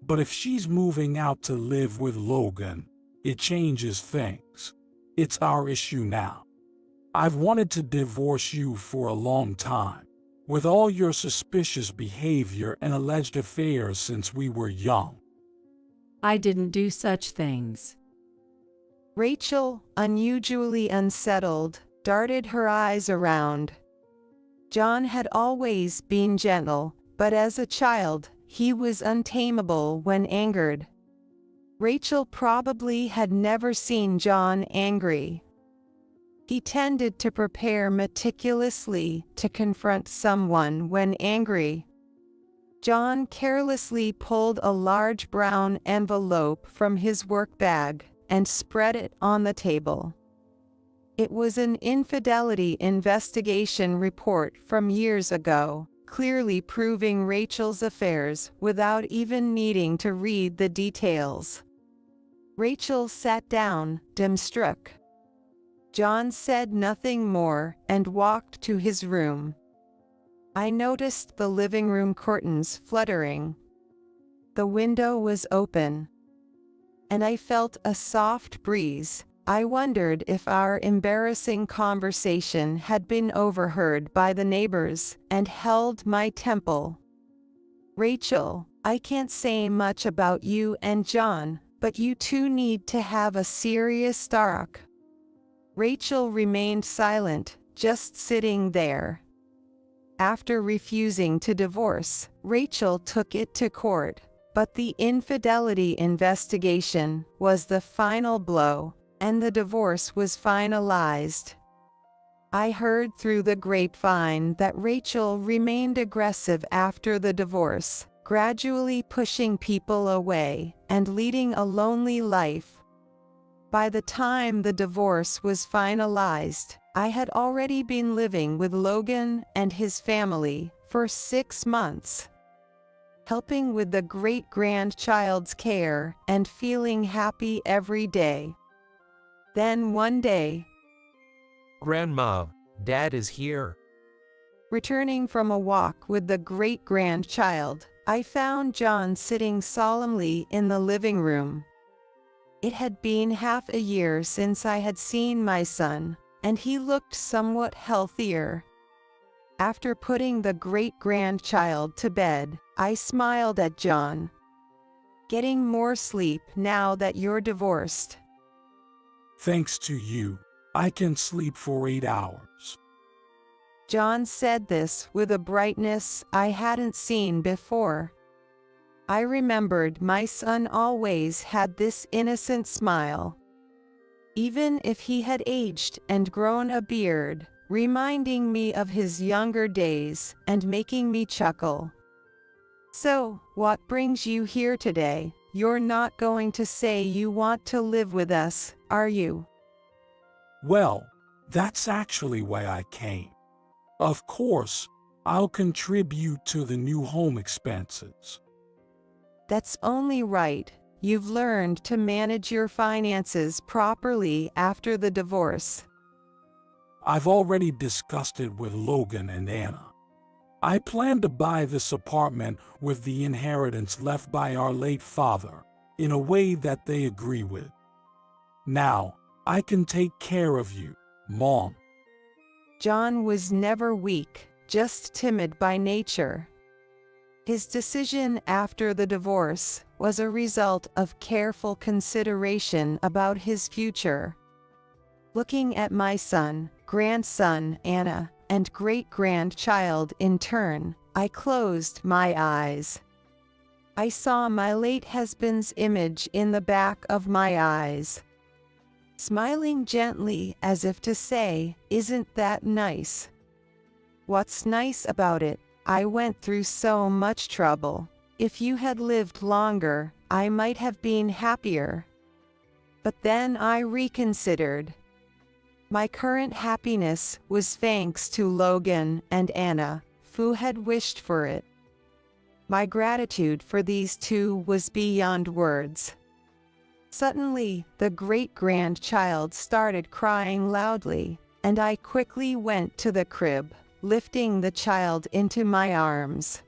But if she's moving out to live with Logan, it changes things. It's our issue now. I've wanted to divorce you for a long time, with all your suspicious behavior and alleged affairs since we were young." "I didn't do such things." Rachel, unusually unsettled, darted her eyes around. John had always been gentle, but as a child, he was untamable when angered. Rachel probably had never seen John angry. He tended to prepare meticulously to confront someone when angry. John carelessly pulled a large brown envelope from his work bag and spread it on the table. It was an infidelity investigation report from years ago, clearly proving Rachel's affairs without even needing to read the details. Rachel sat down, dumbstruck. John said nothing more and walked to his room. I noticed the living room curtains fluttering. The window was open, and I felt a soft breeze. I wondered if our embarrassing conversation had been overheard by the neighbors, and held my temple. "Rachel, I can't say much about you and John, But you two need to have a serious talk. Rachel remained silent, just sitting there. After refusing to divorce, Rachel took it to court, but the infidelity investigation was the final blow, and the divorce was finalized. I heard through the grapevine that Rachel remained aggressive after the divorce, gradually pushing people away and leading a lonely life. By the time the divorce was finalized, I had already been living with Logan and his family for 6 months, helping with the great-grandchild's care and feeling happy every day. Then one day, Grandma, Dad is here. returning from a walk with the great-grandchild, I found John sitting solemnly in the living room. It had been half a year since I had seen my son, and he looked somewhat healthier. After putting the great-grandchild to bed, I smiled at John. Getting more sleep now that you're divorced. Thanks to you, I can sleep for 8 hours. John said this with a brightness I hadn't seen before. I remembered my son always had this innocent smile. Even if he had aged and grown a beard, reminding me of his younger days and making me chuckle. So, what brings you here today? You're not going to say you want to live with us, are you? Well, that's actually why I came. Of course, I'll contribute to the new home expenses. That's only right. You've learned to manage your finances properly after the divorce. I've already discussed it with Logan and Anna. I plan to buy this apartment with the inheritance left by our late father, in a way that they agree with. Now, I can take care of you, Mom. John was never weak, just timid by nature. His decision after the divorce was a result of careful consideration about his future. Looking at my son, grandson, Anna, and great-grandchild in turn, I closed my eyes. I saw my late husband's image in the back of my eyes, smiling gently as if to say, "Isn't that nice?" What's nice about it? I went through so much trouble. If you had lived longer, I might have been happier. But then I reconsidered. My current happiness was thanks to Logan and Anna, who had wished for it. My gratitude for these two was beyond words. Suddenly, the great-grandchild started crying loudly, and I quickly went to the crib, lifting the child into my arms.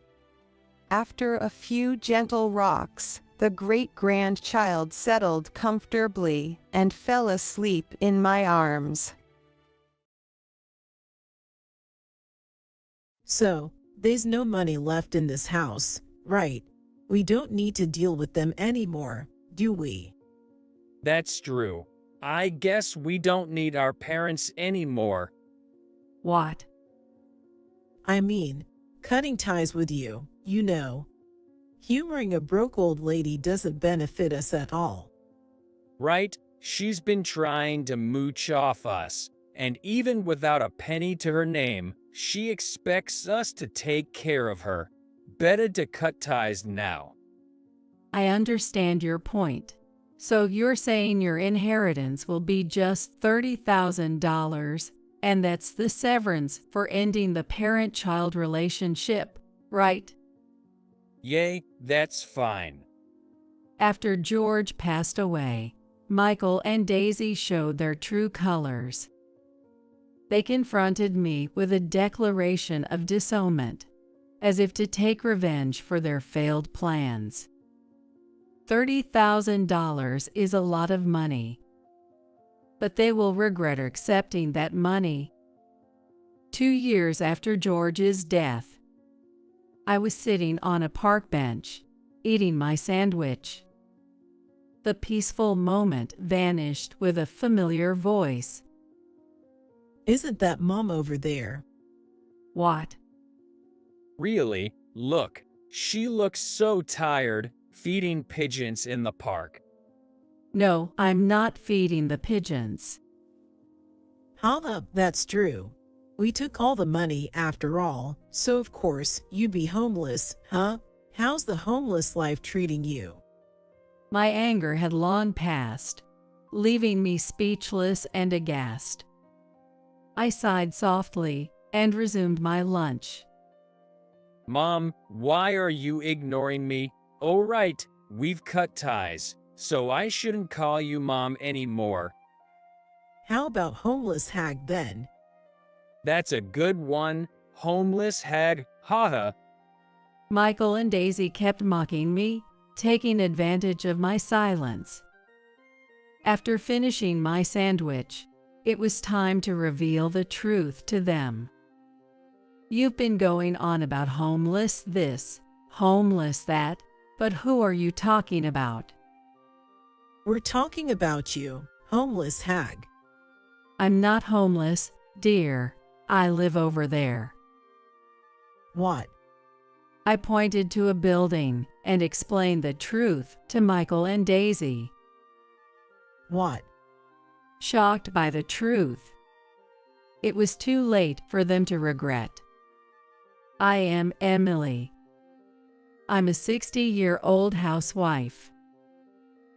After a few gentle rocks, the great-grandchild settled comfortably and fell asleep in my arms. So, there's no money left in this house, right? We don't need to deal with them anymore, do we? That's true. I guess we don't need our parents anymore. What? I mean, cutting ties with you, you know. Humoring a broke old lady doesn't benefit us at all. Right? She's been trying to mooch off us, and even without a penny to her name, she expects us to take care of her. Better to cut ties now. I understand your point. So you're saying your inheritance will be just $30,000, and that's the severance for ending the parent-child relationship, right? Yay, that's fine. After George passed away, Michael and Daisy showed their true colors. They confronted me with a declaration of disownment, as if to take revenge for their failed plans. $30,000 is a lot of money, but they will regret accepting that money. 2 years after George's death, I was sitting on a park bench, eating my sandwich. The peaceful moment vanished with a familiar voice. Isn't that Mom over there? What? Really? Look, she looks so tired, feeding pigeons in the park. No, I'm not feeding the pigeons. That's true. We took all the money after all, so of course you'd be homeless, huh? How's the homeless life treating you? My anger had long passed, leaving me speechless and aghast. I sighed softly and resumed my lunch. Mom, why are you ignoring me? Oh right, we've cut ties, so I shouldn't call you Mom anymore. How about homeless hag then? That's a good one, homeless hag, haha. Michael and Daisy kept mocking me, taking advantage of my silence. After finishing my sandwich, it was time to reveal the truth to them. You've been going on about homeless this, homeless that, but who are you talking about? We're talking about you, homeless hag. I'm not homeless, dear. I live over there. What? I pointed to a building and explained the truth to Michael and Daisy. What? Shocked by the truth, it was too late for them to regret. I am Emily. I'm a 60-year-old housewife.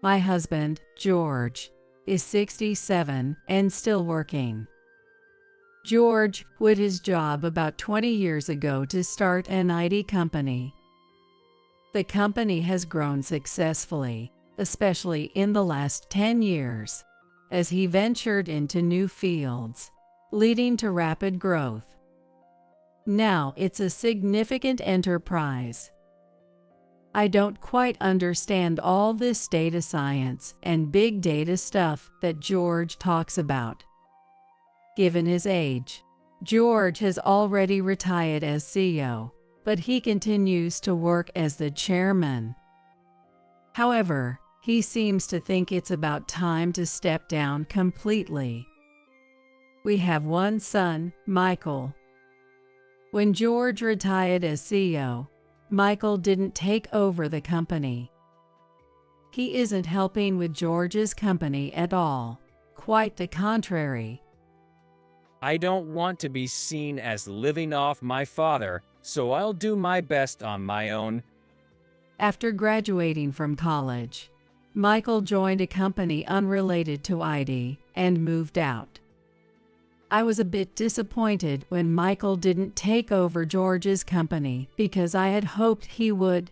My husband, George, is 67 and still working. George quit his job about 20 years ago to start an IT company. The company has grown successfully, especially in the last 10 years, as he ventured into new fields, leading to rapid growth. Now it's a significant enterprise. I don't quite understand all this data science and big data stuff that George talks about. Given his age, George has already retired as CEO, but he continues to work as the chairman. However, he seems to think it's about time to step down completely. We have one son, Michael. When George retired as CEO, Michael didn't take over the company. He isn't helping with George's company at all, quite the contrary. I don't want to be seen as living off my father, so I'll do my best on my own. After graduating from college, Michael joined a company unrelated to IT and moved out. I was a bit disappointed when Michael didn't take over George's company because I had hoped he would.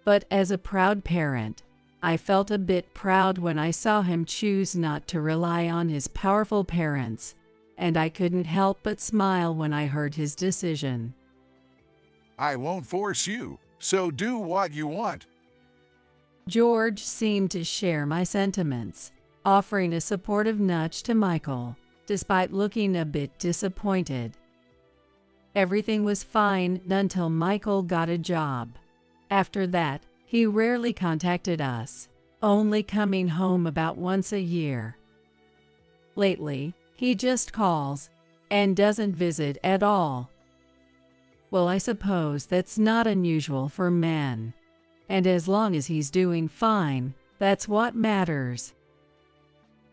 But as a proud parent, I felt a bit proud when I saw him choose not to rely on his powerful parents, and I couldn't help but smile when I heard his decision. I won't force you, so do what you want. George seemed to share my sentiments, offering a supportive nudge to Michael, despite looking a bit disappointed. Everything was fine until Michael got a job. After that, he rarely contacted us, only coming home about once a year. Lately, he just calls and doesn't visit at all. Well, I suppose that's not unusual for men, and as long as he's doing fine, that's what matters.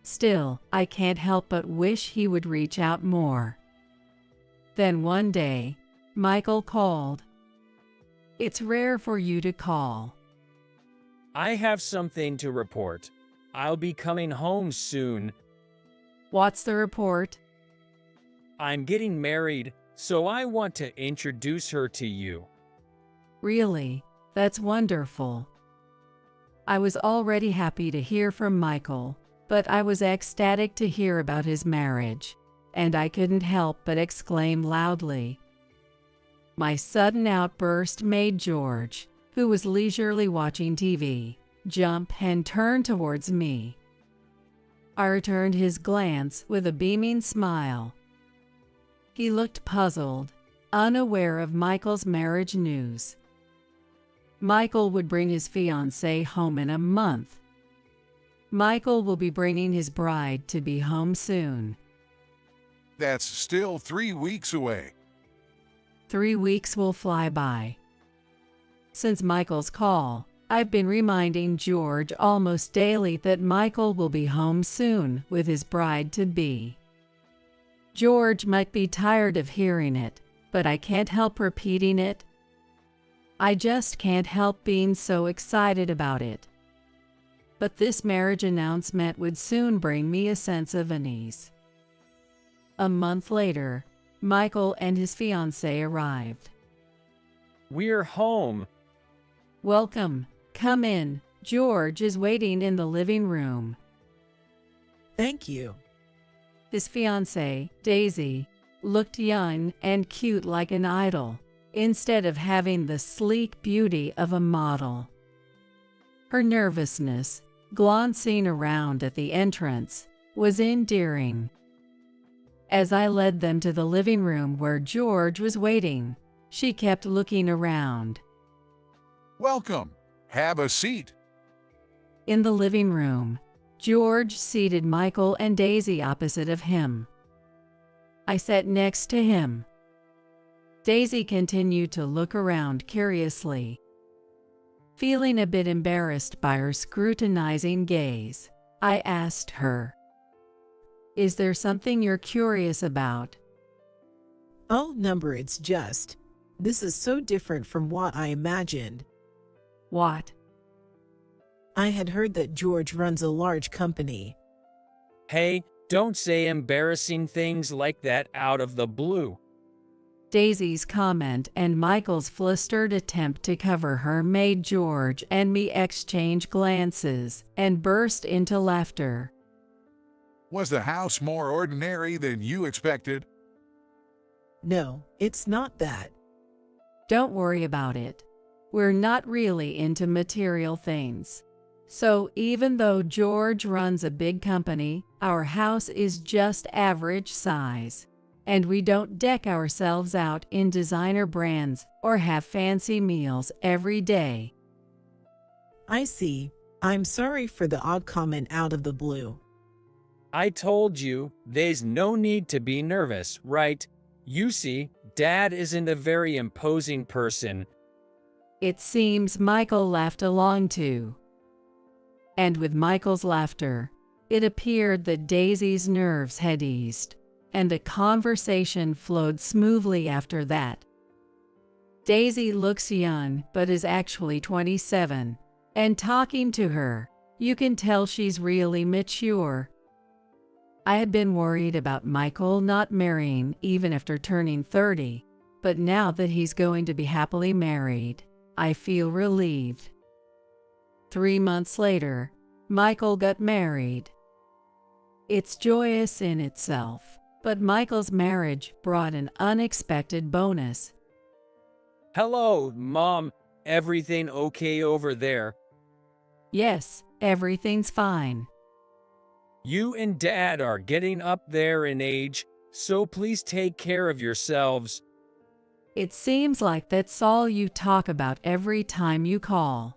Still, I can't help but wish he would reach out more. Then one day, Michael called. It's rare for you to call. I have something to report. I'll be coming home soon. What's the report? I'm getting married, so I want to introduce her to you. Really? That's wonderful. I was already happy to hear from Michael, but I was ecstatic to hear about his marriage, and I couldn't help but exclaim loudly. My sudden outburst made George, who was leisurely watching TV, jump and turn towards me. I returned his glance with a beaming smile. He looked puzzled, unaware of Michael's marriage news. Michael would bring his fiancée home in a month, Michael will be bringing his bride-to-be home soon. That's still 3 weeks away. 3 weeks will fly by. Since Michael's call, I've been reminding George almost daily that Michael will be home soon with his bride-to-be. George might be tired of hearing it, but I can't help repeating it. I just can't help being so excited about it. But this marriage announcement would soon bring me a sense of unease. A month later, Michael and his fiancée arrived. We're home. Welcome. Come in. George is waiting in the living room. Thank you. His fiancée, Daisy, looked young and cute like an idol, instead of having the sleek beauty of a model. Her nervousness, glancing around at the entrance, was endearing. As I led them to the living room where George was waiting, she kept looking around. Welcome. Have a seat. In the living room, George seated Michael and Daisy opposite of him. I sat next to him. Daisy continued to look around curiously. Feeling a bit embarrassed by her scrutinizing gaze, I asked her, "Is there something you're curious about?" Oh, number, it's just. This is so different from what I imagined. What? I had heard that George runs a large company. Hey, don't say embarrassing things like that out of the blue. Daisy's comment and Michael's flustered attempt to cover her made George and me exchange glances and burst into laughter. Was the house more ordinary than you expected? No, it's not that. Don't worry about it. We're not really into material things. So even though George runs a big company, our house is just average size. And we don't deck ourselves out in designer brands or have fancy meals every day. I see. I'm sorry for the odd comment out of the blue. I told you, there's no need to be nervous, right? You see, Dad isn't a very imposing person. It seems Michael laughed along too. And with Michael's laughter, it appeared that Daisy's nerves had eased, and the conversation flowed smoothly after that. Daisy looks young, but is actually 27, and talking to her, you can tell she's really mature. I had been worried about Michael not marrying even after turning 30, but now that he's going to be happily married, I feel relieved. 3 months later, Michael got married. It's joyous in itself, but Michael's marriage brought an unexpected bonus. Hello, Mom. Everything okay over there? Yes, everything's fine. You and Dad are getting up there in age, so please take care of yourselves. It seems like that's all you talk about every time you call.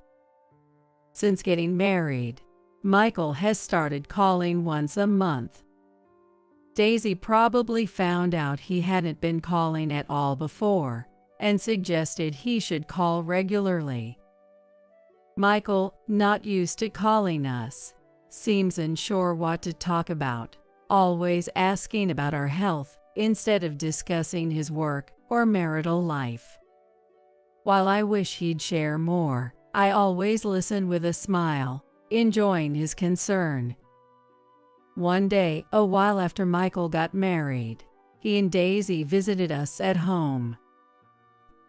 Since getting married, Michael has started calling once a month. Daisy probably found out he hadn't been calling at all before and suggested he should call regularly. Michael, not used to calling us, seems unsure what to talk about, always asking about our health instead of discussing his work or marital life. While I wish he'd share more, I always listen with a smile, enjoying his concern. One day, a while after Michael got married, he and Daisy visited us at home.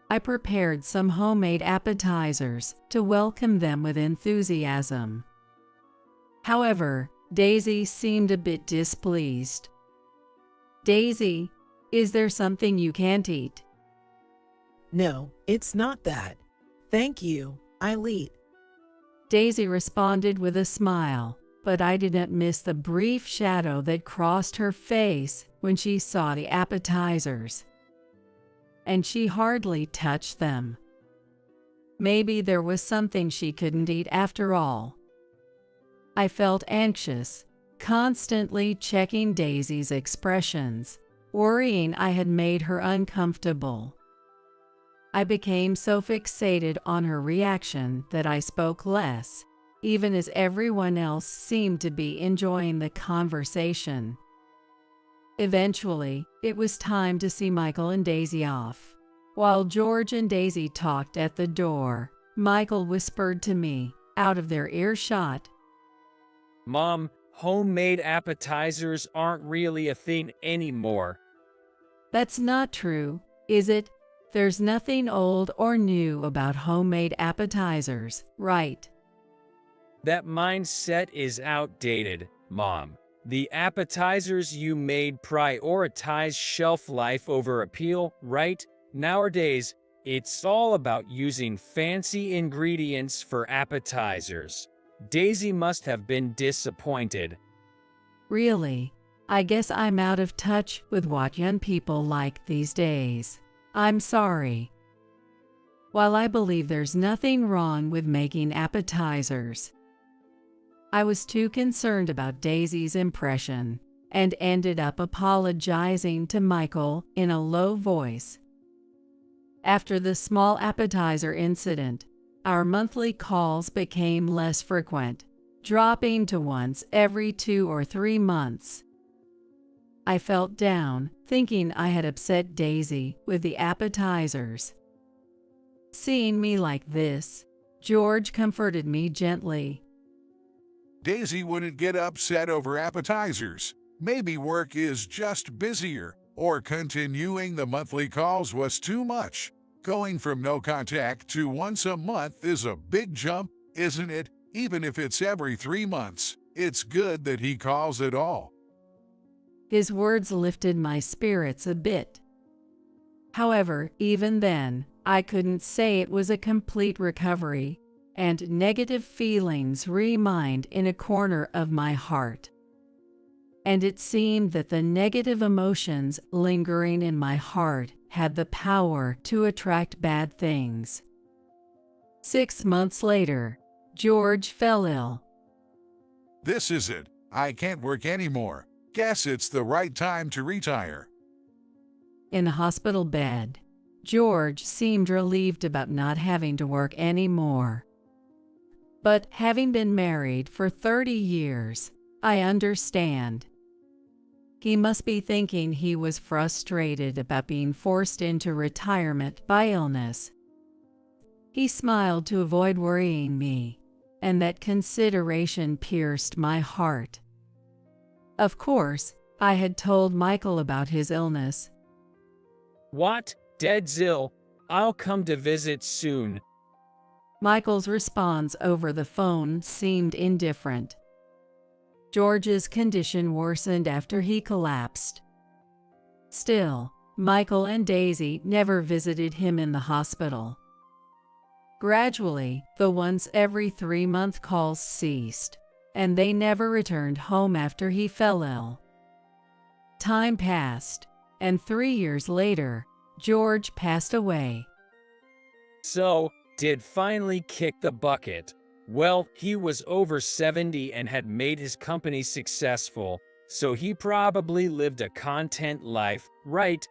I prepared some homemade appetizers to welcome them with enthusiasm. However, Daisy seemed a bit displeased. Daisy, is there something you can't eat? No, it's not that. Thank you, I'll eat. Daisy responded with a smile, but I didn't miss the brief shadow that crossed her face when she saw the appetizers. And she hardly touched them. Maybe there was something she couldn't eat after all. I felt anxious, constantly checking Daisy's expressions, worrying I had made her uncomfortable. I became so fixated on her reaction that I spoke less, even as everyone else seemed to be enjoying the conversation. Eventually, it was time to see Michael and Daisy off. While George and Daisy talked at the door, Michael whispered to me, out of their earshot, Mom, homemade appetizers aren't really a thing anymore. "That's not true, is it? There's nothing old or new about homemade appetizers, right?" That mindset is outdated, Mom. The appetizers you made prioritize shelf life over appeal, right? Nowadays, it's all about using fancy ingredients for appetizers. Daisy must have been disappointed. Really? I guess I'm out of touch with what young people like these days. I'm sorry. While I believe there's nothing wrong with making appetizers, I was too concerned about Daisy's impression and ended up apologizing to Michael in a low voice. After the small appetizer incident, our monthly calls became less frequent, dropping to once every 2 or 3 months. I felt down, thinking I had upset Daisy with the appetizers. Seeing me like this, George comforted me gently. Daisy wouldn't get upset over appetizers. Maybe work is just busier, or continuing the monthly calls was too much. Going from no contact to once a month is a big jump, isn't it? Even if it's every 3 months, it's good that he calls at all. His words lifted my spirits a bit. However, even then, I couldn't say it was a complete recovery, and negative feelings remained in a corner of my heart. And it seemed that the negative emotions lingering in my heart had the power to attract bad things. 6 months later, George fell ill. This is it. I can't work anymore. Guess it's the right time to retire. In a hospital bed, George seemed relieved about not having to work anymore. But having been married for 30 years, I understand. He must be thinking he was frustrated about being forced into retirement by illness. He smiled to avoid worrying me, and that consideration pierced my heart. Of course, I had told Michael about his illness. What? Dad's ill. I'll come to visit soon. Michael's response over the phone seemed indifferent. George's condition worsened after he collapsed. Still, Michael and Daisy never visited him in the hospital. Gradually, the once every 3-month calls ceased, and they never returned home after he fell ill. Time passed, and 3 years later, George passed away. So, did finally kick the bucket. Well, he was over 70 and had made his company successful, so he probably lived a content life, right?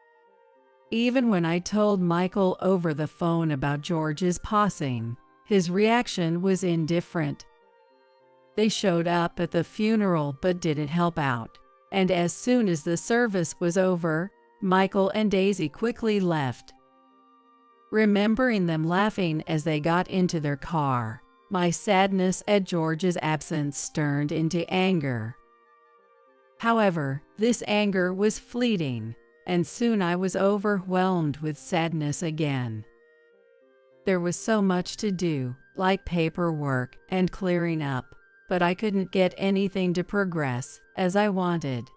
Even when I told Michael over the phone about George's passing, his reaction was indifferent. They showed up at the funeral but didn't help out, and as soon as the service was over, Michael and Daisy quickly left. Remembering them laughing as they got into their car, my sadness at George's absence turned into anger. However, this anger was fleeting, and soon I was overwhelmed with sadness again. There was so much to do, like paperwork and clearing up, but I couldn't get anything to progress as I wanted.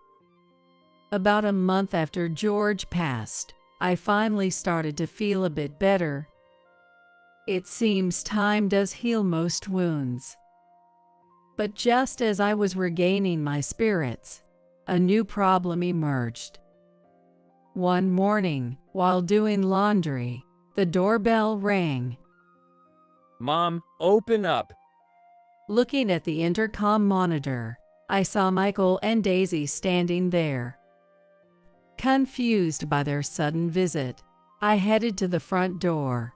About a month after George passed, I finally started to feel a bit better. It seems time does heal most wounds. But just as I was regaining my spirits, a new problem emerged. One morning, while doing laundry, the doorbell rang. Mom, open up. Looking at the intercom monitor, I saw Michael and Daisy standing there. Confused by their sudden visit, I headed to the front door.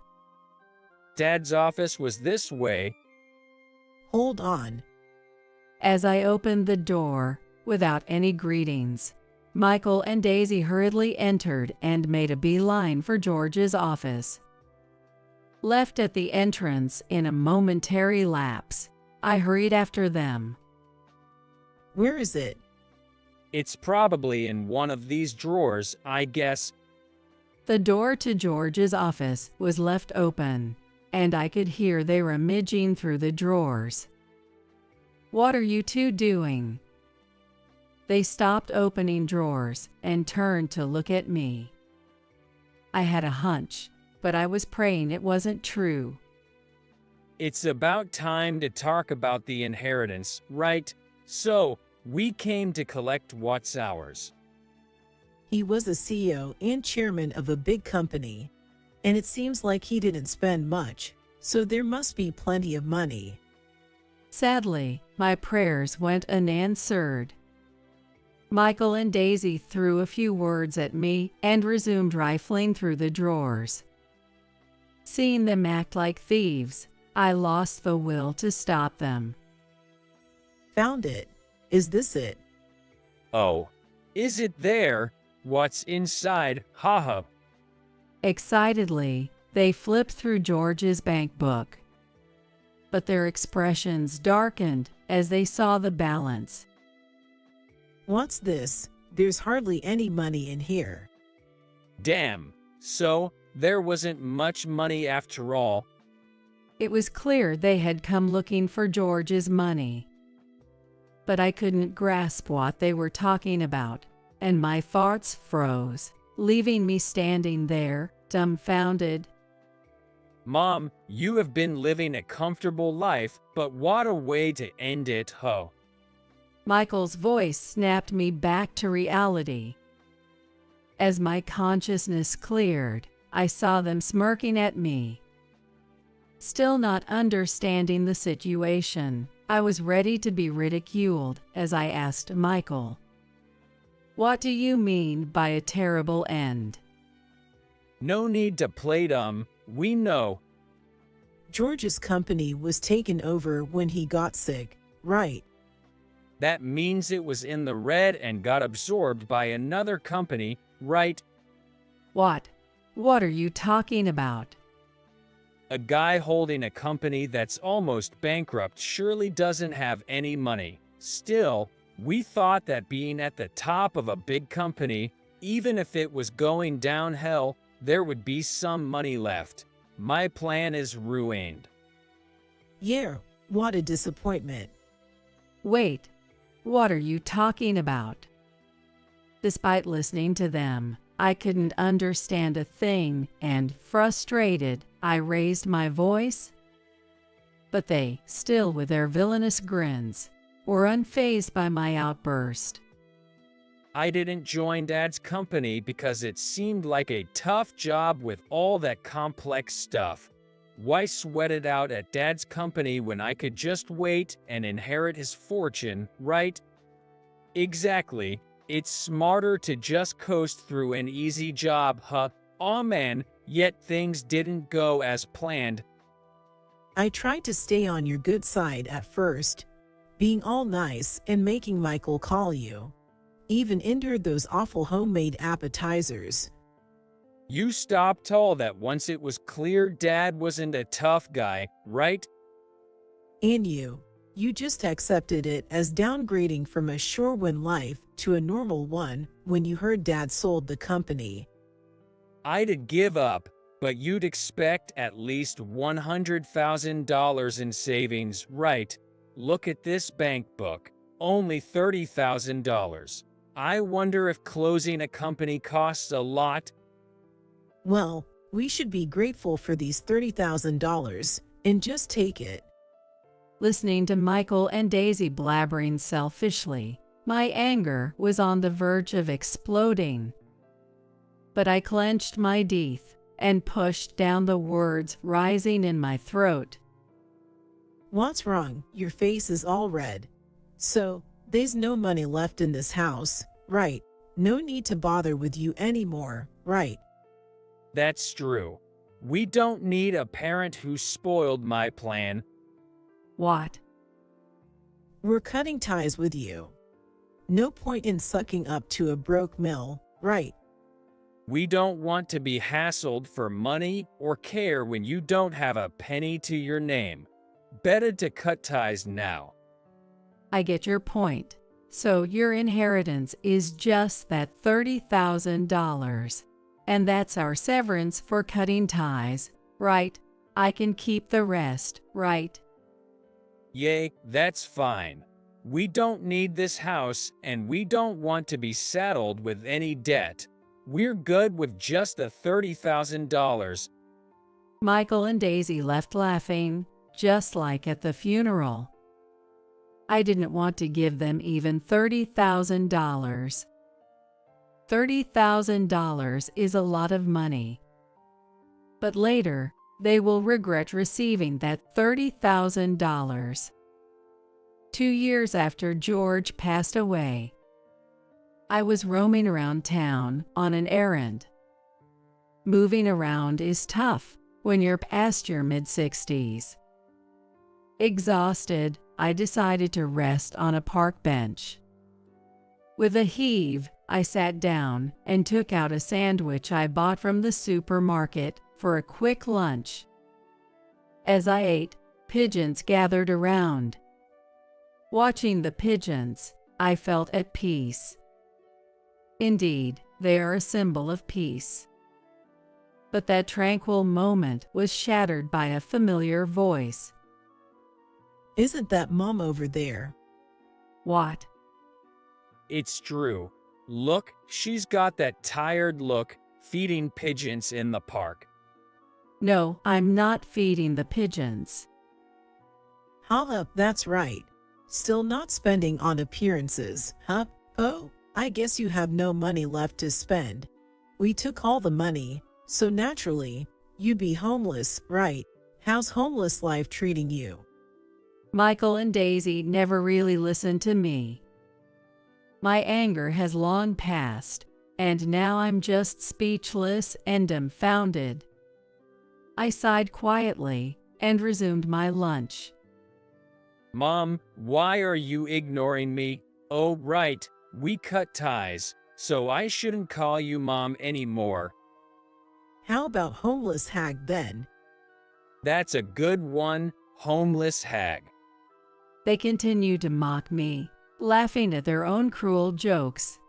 Dad's office was this way. Hold on. As I opened the door, without any greetings, Michael and Daisy hurriedly entered and made a beeline for George's office. Left at the entrance in a momentary lapse, I hurried after them. Where is it? It's probably in one of these drawers, I guess. The door to George's office was left open, and I could hear they were rummaging through the drawers. "What are you two doing?" They stopped opening drawers and turned to look at me. I had a hunch, but I was praying it wasn't true. It's about time to talk about the inheritance, right? So, we came to collect what's ours. He was a CEO and chairman of a big company, and it seems like he didn't spend much, so there must be plenty of money. Sadly, my prayers went unanswered. Michael and Daisy threw a few words at me and resumed rifling through the drawers. Seeing them act like thieves, I lost the will to stop them. Found it. Is this it? Oh, is it there? What's inside? Haha. Excitedly, they flipped through George's bank book. But their expressions darkened as they saw the balance. What's this? There's hardly any money in here. Damn. So, there wasn't much money after all. It was clear they had come looking for George's money. But I couldn't grasp what they were talking about, and my thoughts froze, leaving me standing there, dumbfounded. Mom, you have been living a comfortable life, but what a way to end it, ho. Michael's voice snapped me back to reality. As my consciousness cleared, I saw them smirking at me. Still not understanding the situation, I was ready to be ridiculed as I asked Michael, "What do you mean by a terrible end?" No need to play dumb, we know. George's company was taken over when he got sick, right? That means it was in the red and got absorbed by another company, right? What? What are you talking about? A guy holding a company that's almost bankrupt surely doesn't have any money. Still, we thought that being at the top of a big company, even if it was going downhill, there would be some money left. My plan is ruined. Yeah, what a disappointment. Wait, what are you talking about? Despite listening to them, I couldn't understand a thing, and frustrated, I raised my voice. But they, still with their villainous grins, were unfazed by my outburst. I didn't join Dad's company because it seemed like a tough job with all that complex stuff. Why sweat it out at Dad's company when I could just wait and inherit his fortune, right? Exactly. It's smarter to just coast through an easy job, huh? Aw man, yet things didn't go as planned. I tried to stay on your good side at first, being all nice and making Michael call you. Even endured those awful homemade appetizers. You stopped all that once it was clear Dad wasn't a tough guy, right? And you just accepted it as downgrading from a sure-win life to a normal one when you heard Dad sold the company. I'd give up, but you'd expect at least $100,000 in savings, right? Look at this bank book, only $30,000. I wonder if closing a company costs a lot. Well, we should be grateful for these $30,000 and just take it. Listening to Michael and Daisy blabbering selfishly, my anger was on the verge of exploding. But I clenched my teeth and pushed down the words rising in my throat. What's wrong? Your face is all red. So, there's no money left in this house, right? No need to bother with you anymore, right? That's true. We don't need a parent who spoiled my plan. What? We're cutting ties with you. No point in sucking up to a broke mill, right? We don't want to be hassled for money or care when you don't have a penny to your name. Better to cut ties now. I get your point. So your inheritance is just that $30,000. And that's our severance for cutting ties, right? I can keep the rest, right? Yay, that's fine. We don't need this house and we don't want to be saddled with any debt. We're good with just the $30,000. Michael and Daisy left laughing, just like at the funeral. I didn't want to give them even $30,000. $30,000 is a lot of money. But later, they will regret receiving that $30,000. 2 years after George passed away, I was roaming around town on an errand. Moving around is tough when you're past your mid-60s. Exhausted, I decided to rest on a park bench. With a heave, I sat down and took out a sandwich I bought from the supermarket for a quick lunch. As I ate, pigeons gathered around. Watching the pigeons, I felt at peace. Indeed, they are a symbol of peace. But that tranquil moment was shattered by a familiar voice. Isn't that Mom over there? What? It's true. Look, she's got that tired look, feeding pigeons in the park. No, I'm not feeding the pigeons. Holla, that's right. Still not spending on appearances, huh? Oh, I guess you have no money left to spend. We took all the money, so naturally, you'd be homeless, right? How's homeless life treating you? Michael and Daisy never really listened to me. My anger has long passed, and now I'm just speechless and dumbfounded. I sighed quietly and resumed my lunch. Mom, why are you ignoring me? Oh, right, we cut ties, so I shouldn't call you Mom anymore. How about homeless hag then? That's a good one, homeless hag. They continued to mock me, laughing at their own cruel jokes.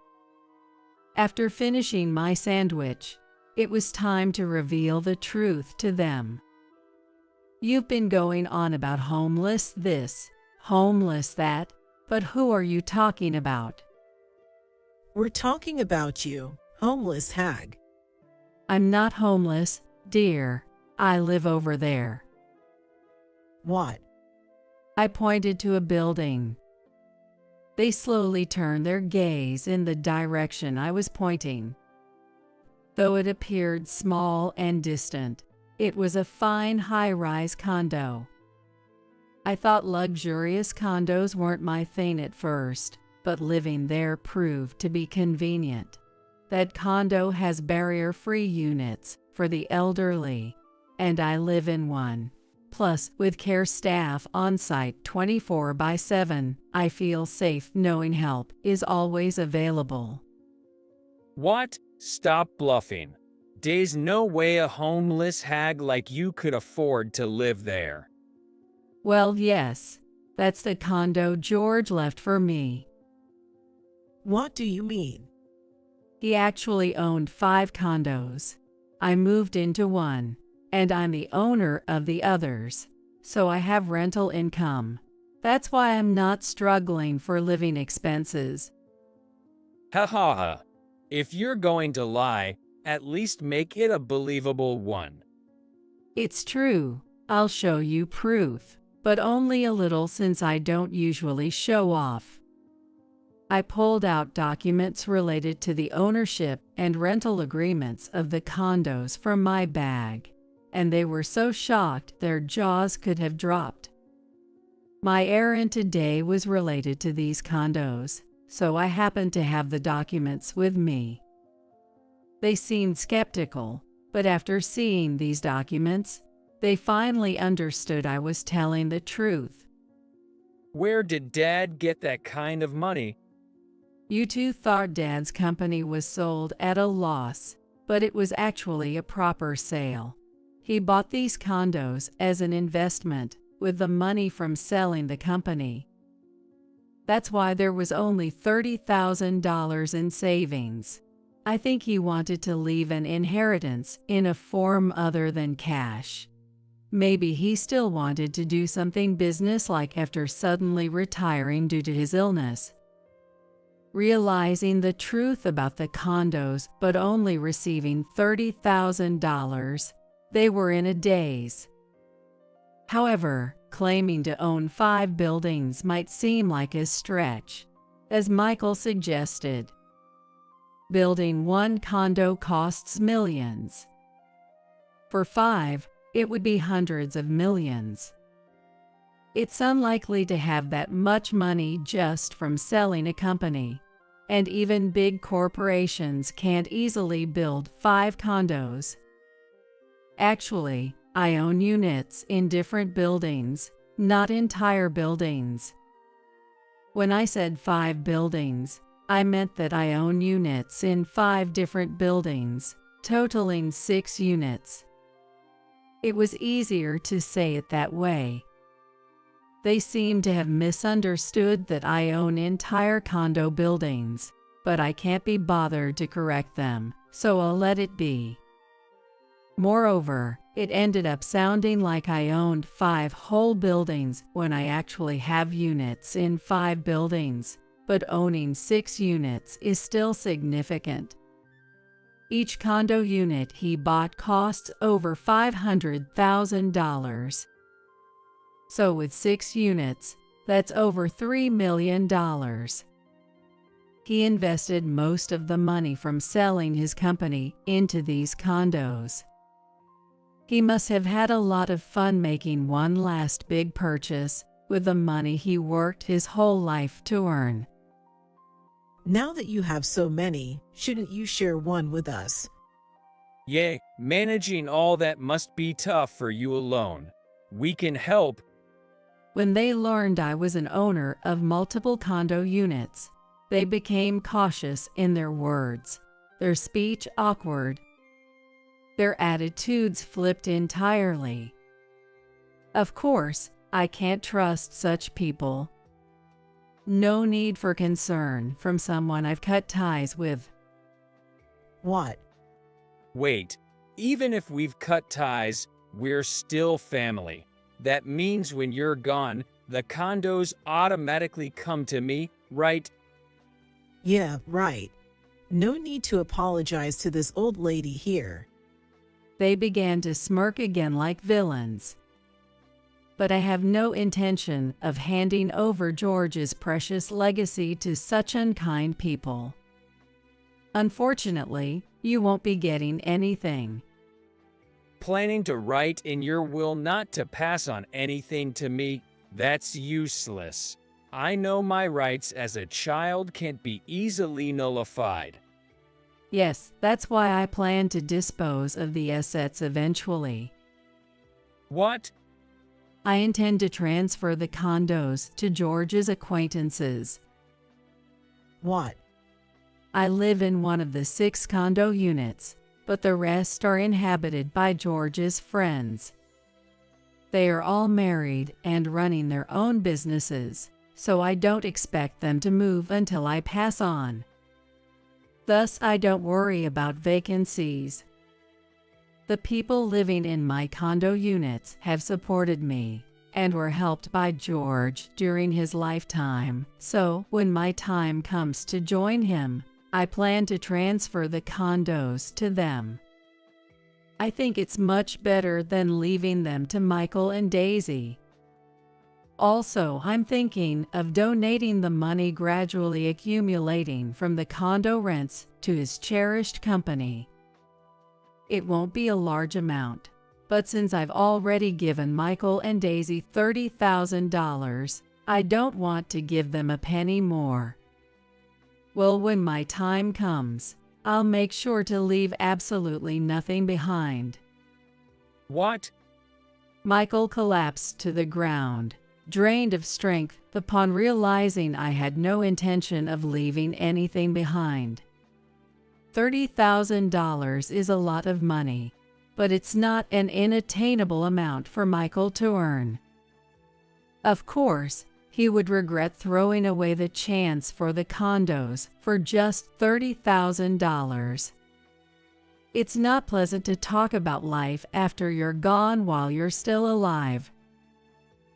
After finishing my sandwich, it was time to reveal the truth to them. You've been going on about homeless this, homeless that, but who are you talking about? We're talking about you, homeless hag. I'm not homeless, dear. I live over there. What? I pointed to a building. They slowly turned their gaze in the direction I was pointing. Though it appeared small and distant, it was a fine high-rise condo. I thought luxurious condos weren't my thing at first, but living there proved to be convenient. That condo has barrier-free units for the elderly, and I live in one. Plus, with care staff on site 24/7, I feel safe knowing help is always available. What? Stop bluffing. There's no way a homeless hag like you could afford to live there. Well, yes, that's the condo George left for me. What do you mean? He actually owned 5 condos. I moved into one, and I'm the owner of the others, so I have rental income. That's why I'm not struggling for living expenses. Ha ha ha. If you're going to lie, at least make it a believable one. It's true. I'll show you proof, but only a little since I don't usually show off. I pulled out documents related to the ownership and rental agreements of the condos from my bag, and they were so shocked their jaws could have dropped. My errand today was related to these condos, so I happened to have the documents with me. They seemed skeptical, but after seeing these documents, they finally understood I was telling the truth. Where did Dad get that kind of money? You two thought Dad's company was sold at a loss, but it was actually a proper sale. He bought these condos as an investment with the money from selling the company. That's why there was only $30,000 in savings. I think he wanted to leave an inheritance in a form other than cash. Maybe he still wanted to do something business-like after suddenly retiring due to his illness. Realizing the truth about the condos but only receiving $30,000, they were in a daze. However, claiming to own 5 buildings might seem like a stretch, as Michael suggested. Building one condo costs millions. For 5, it would be hundreds of millions. It's unlikely to have that much money just from selling a company, and even big corporations can't easily build 5 condos. Actually, I own units in different buildings, not entire buildings. When I said 5 buildings, I meant that I own units in 5 different buildings, totaling 6 units. It was easier to say it that way. They seem to have misunderstood that I own entire condo buildings, but I can't be bothered to correct them, so I'll let it be. Moreover, it ended up sounding like I owned 5 whole buildings when I actually have units in 5 buildings, but owning 6 units is still significant. Each condo unit he bought costs over $500,000. So with 6 units, that's over $3 million. He invested most of the money from selling his company into these condos. He must have had a lot of fun making one last big purchase with the money he worked his whole life to earn. Now that you have so many, shouldn't you share one with us? Yeah, managing all that must be tough for you alone. We can help. When they learned I was an owner of multiple condo units, they became cautious in their words, their speech awkward. Their attitudes flipped entirely. Of course, I can't trust such people. No need for concern from someone I've cut ties with. What? Wait, even if we've cut ties, we're still family. That means when you're gone, the condos automatically come to me, right? Yeah, right. No need to apologize to this old lady here. They began to smirk again like villains. But I have no intention of handing over George's precious legacy to such unkind people. Unfortunately, you won't be getting anything. Planning to write in your will not to pass on anything to me, that's useless. I know my rights as a child can't be easily nullified. Yes, that's why I plan to dispose of the assets eventually. What? I intend to transfer the condos to George's acquaintances. What? I live in one of the 6 condo units, but the rest are inhabited by George's friends. They are all married and running their own businesses, so I don't expect them to move until I pass on. Thus, I don't worry about vacancies. The people living in my condo units have supported me and were helped by George during his lifetime, so when my time comes to join him, I plan to transfer the condos to them. I think it's much better than leaving them to Michael and Daisy. Also, I'm thinking of donating the money gradually accumulating from the condo rents to his cherished company. It won't be a large amount, But since I've already given Michael and Daisy $30,000, I don't want to give them a penny more. Well, when my time comes, I'll make sure to leave absolutely nothing behind." What? Michael collapsed to the ground, drained of strength upon realizing I had no intention of leaving anything behind. $30,000 is a lot of money, but it's not an unattainable amount for Michael to earn. Of course, he would regret throwing away the chance for the condos for just $30,000. It's not pleasant to talk about life after you're gone while you're still alive.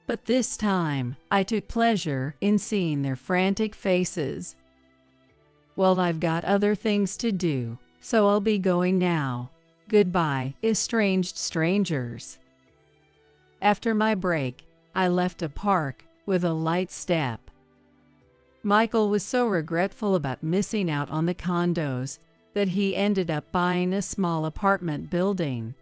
But this time, I took pleasure in seeing their frantic faces. Well, I've got other things to do, so I'll be going now. Goodbye, estranged strangers. After my break, I left a park with a light step. Michael was so regretful about missing out on the condos that he ended up buying a small apartment building.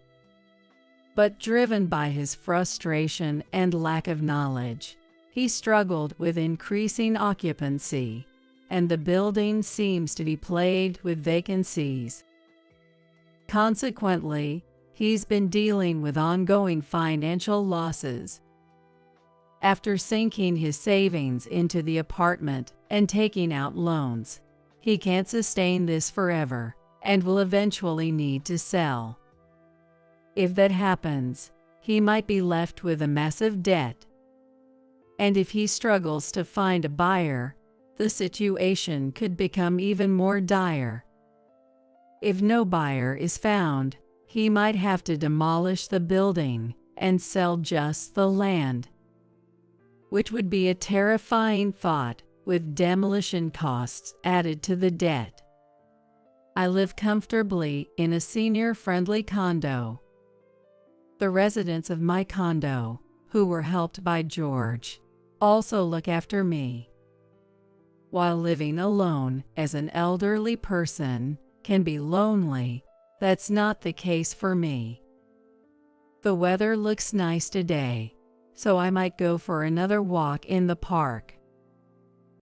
But driven by his frustration and lack of knowledge, he struggled with increasing occupancy, and the building seems to be plagued with vacancies. Consequently, he's been dealing with ongoing financial losses. After sinking his savings into the apartment and taking out loans, he can't sustain this forever and will eventually need to sell. If that happens, he might be left with a massive debt. And if he struggles to find a buyer, the situation could become even more dire. If no buyer is found, he might have to demolish the building and sell just the land, which would be a terrifying thought with demolition costs added to the debt. I live comfortably in a senior-friendly condo. The residents of my condo, who were helped by George, also look after me. While living alone as an elderly person can be lonely, that's not the case for me. The weather looks nice today, so I might go for another walk in the park.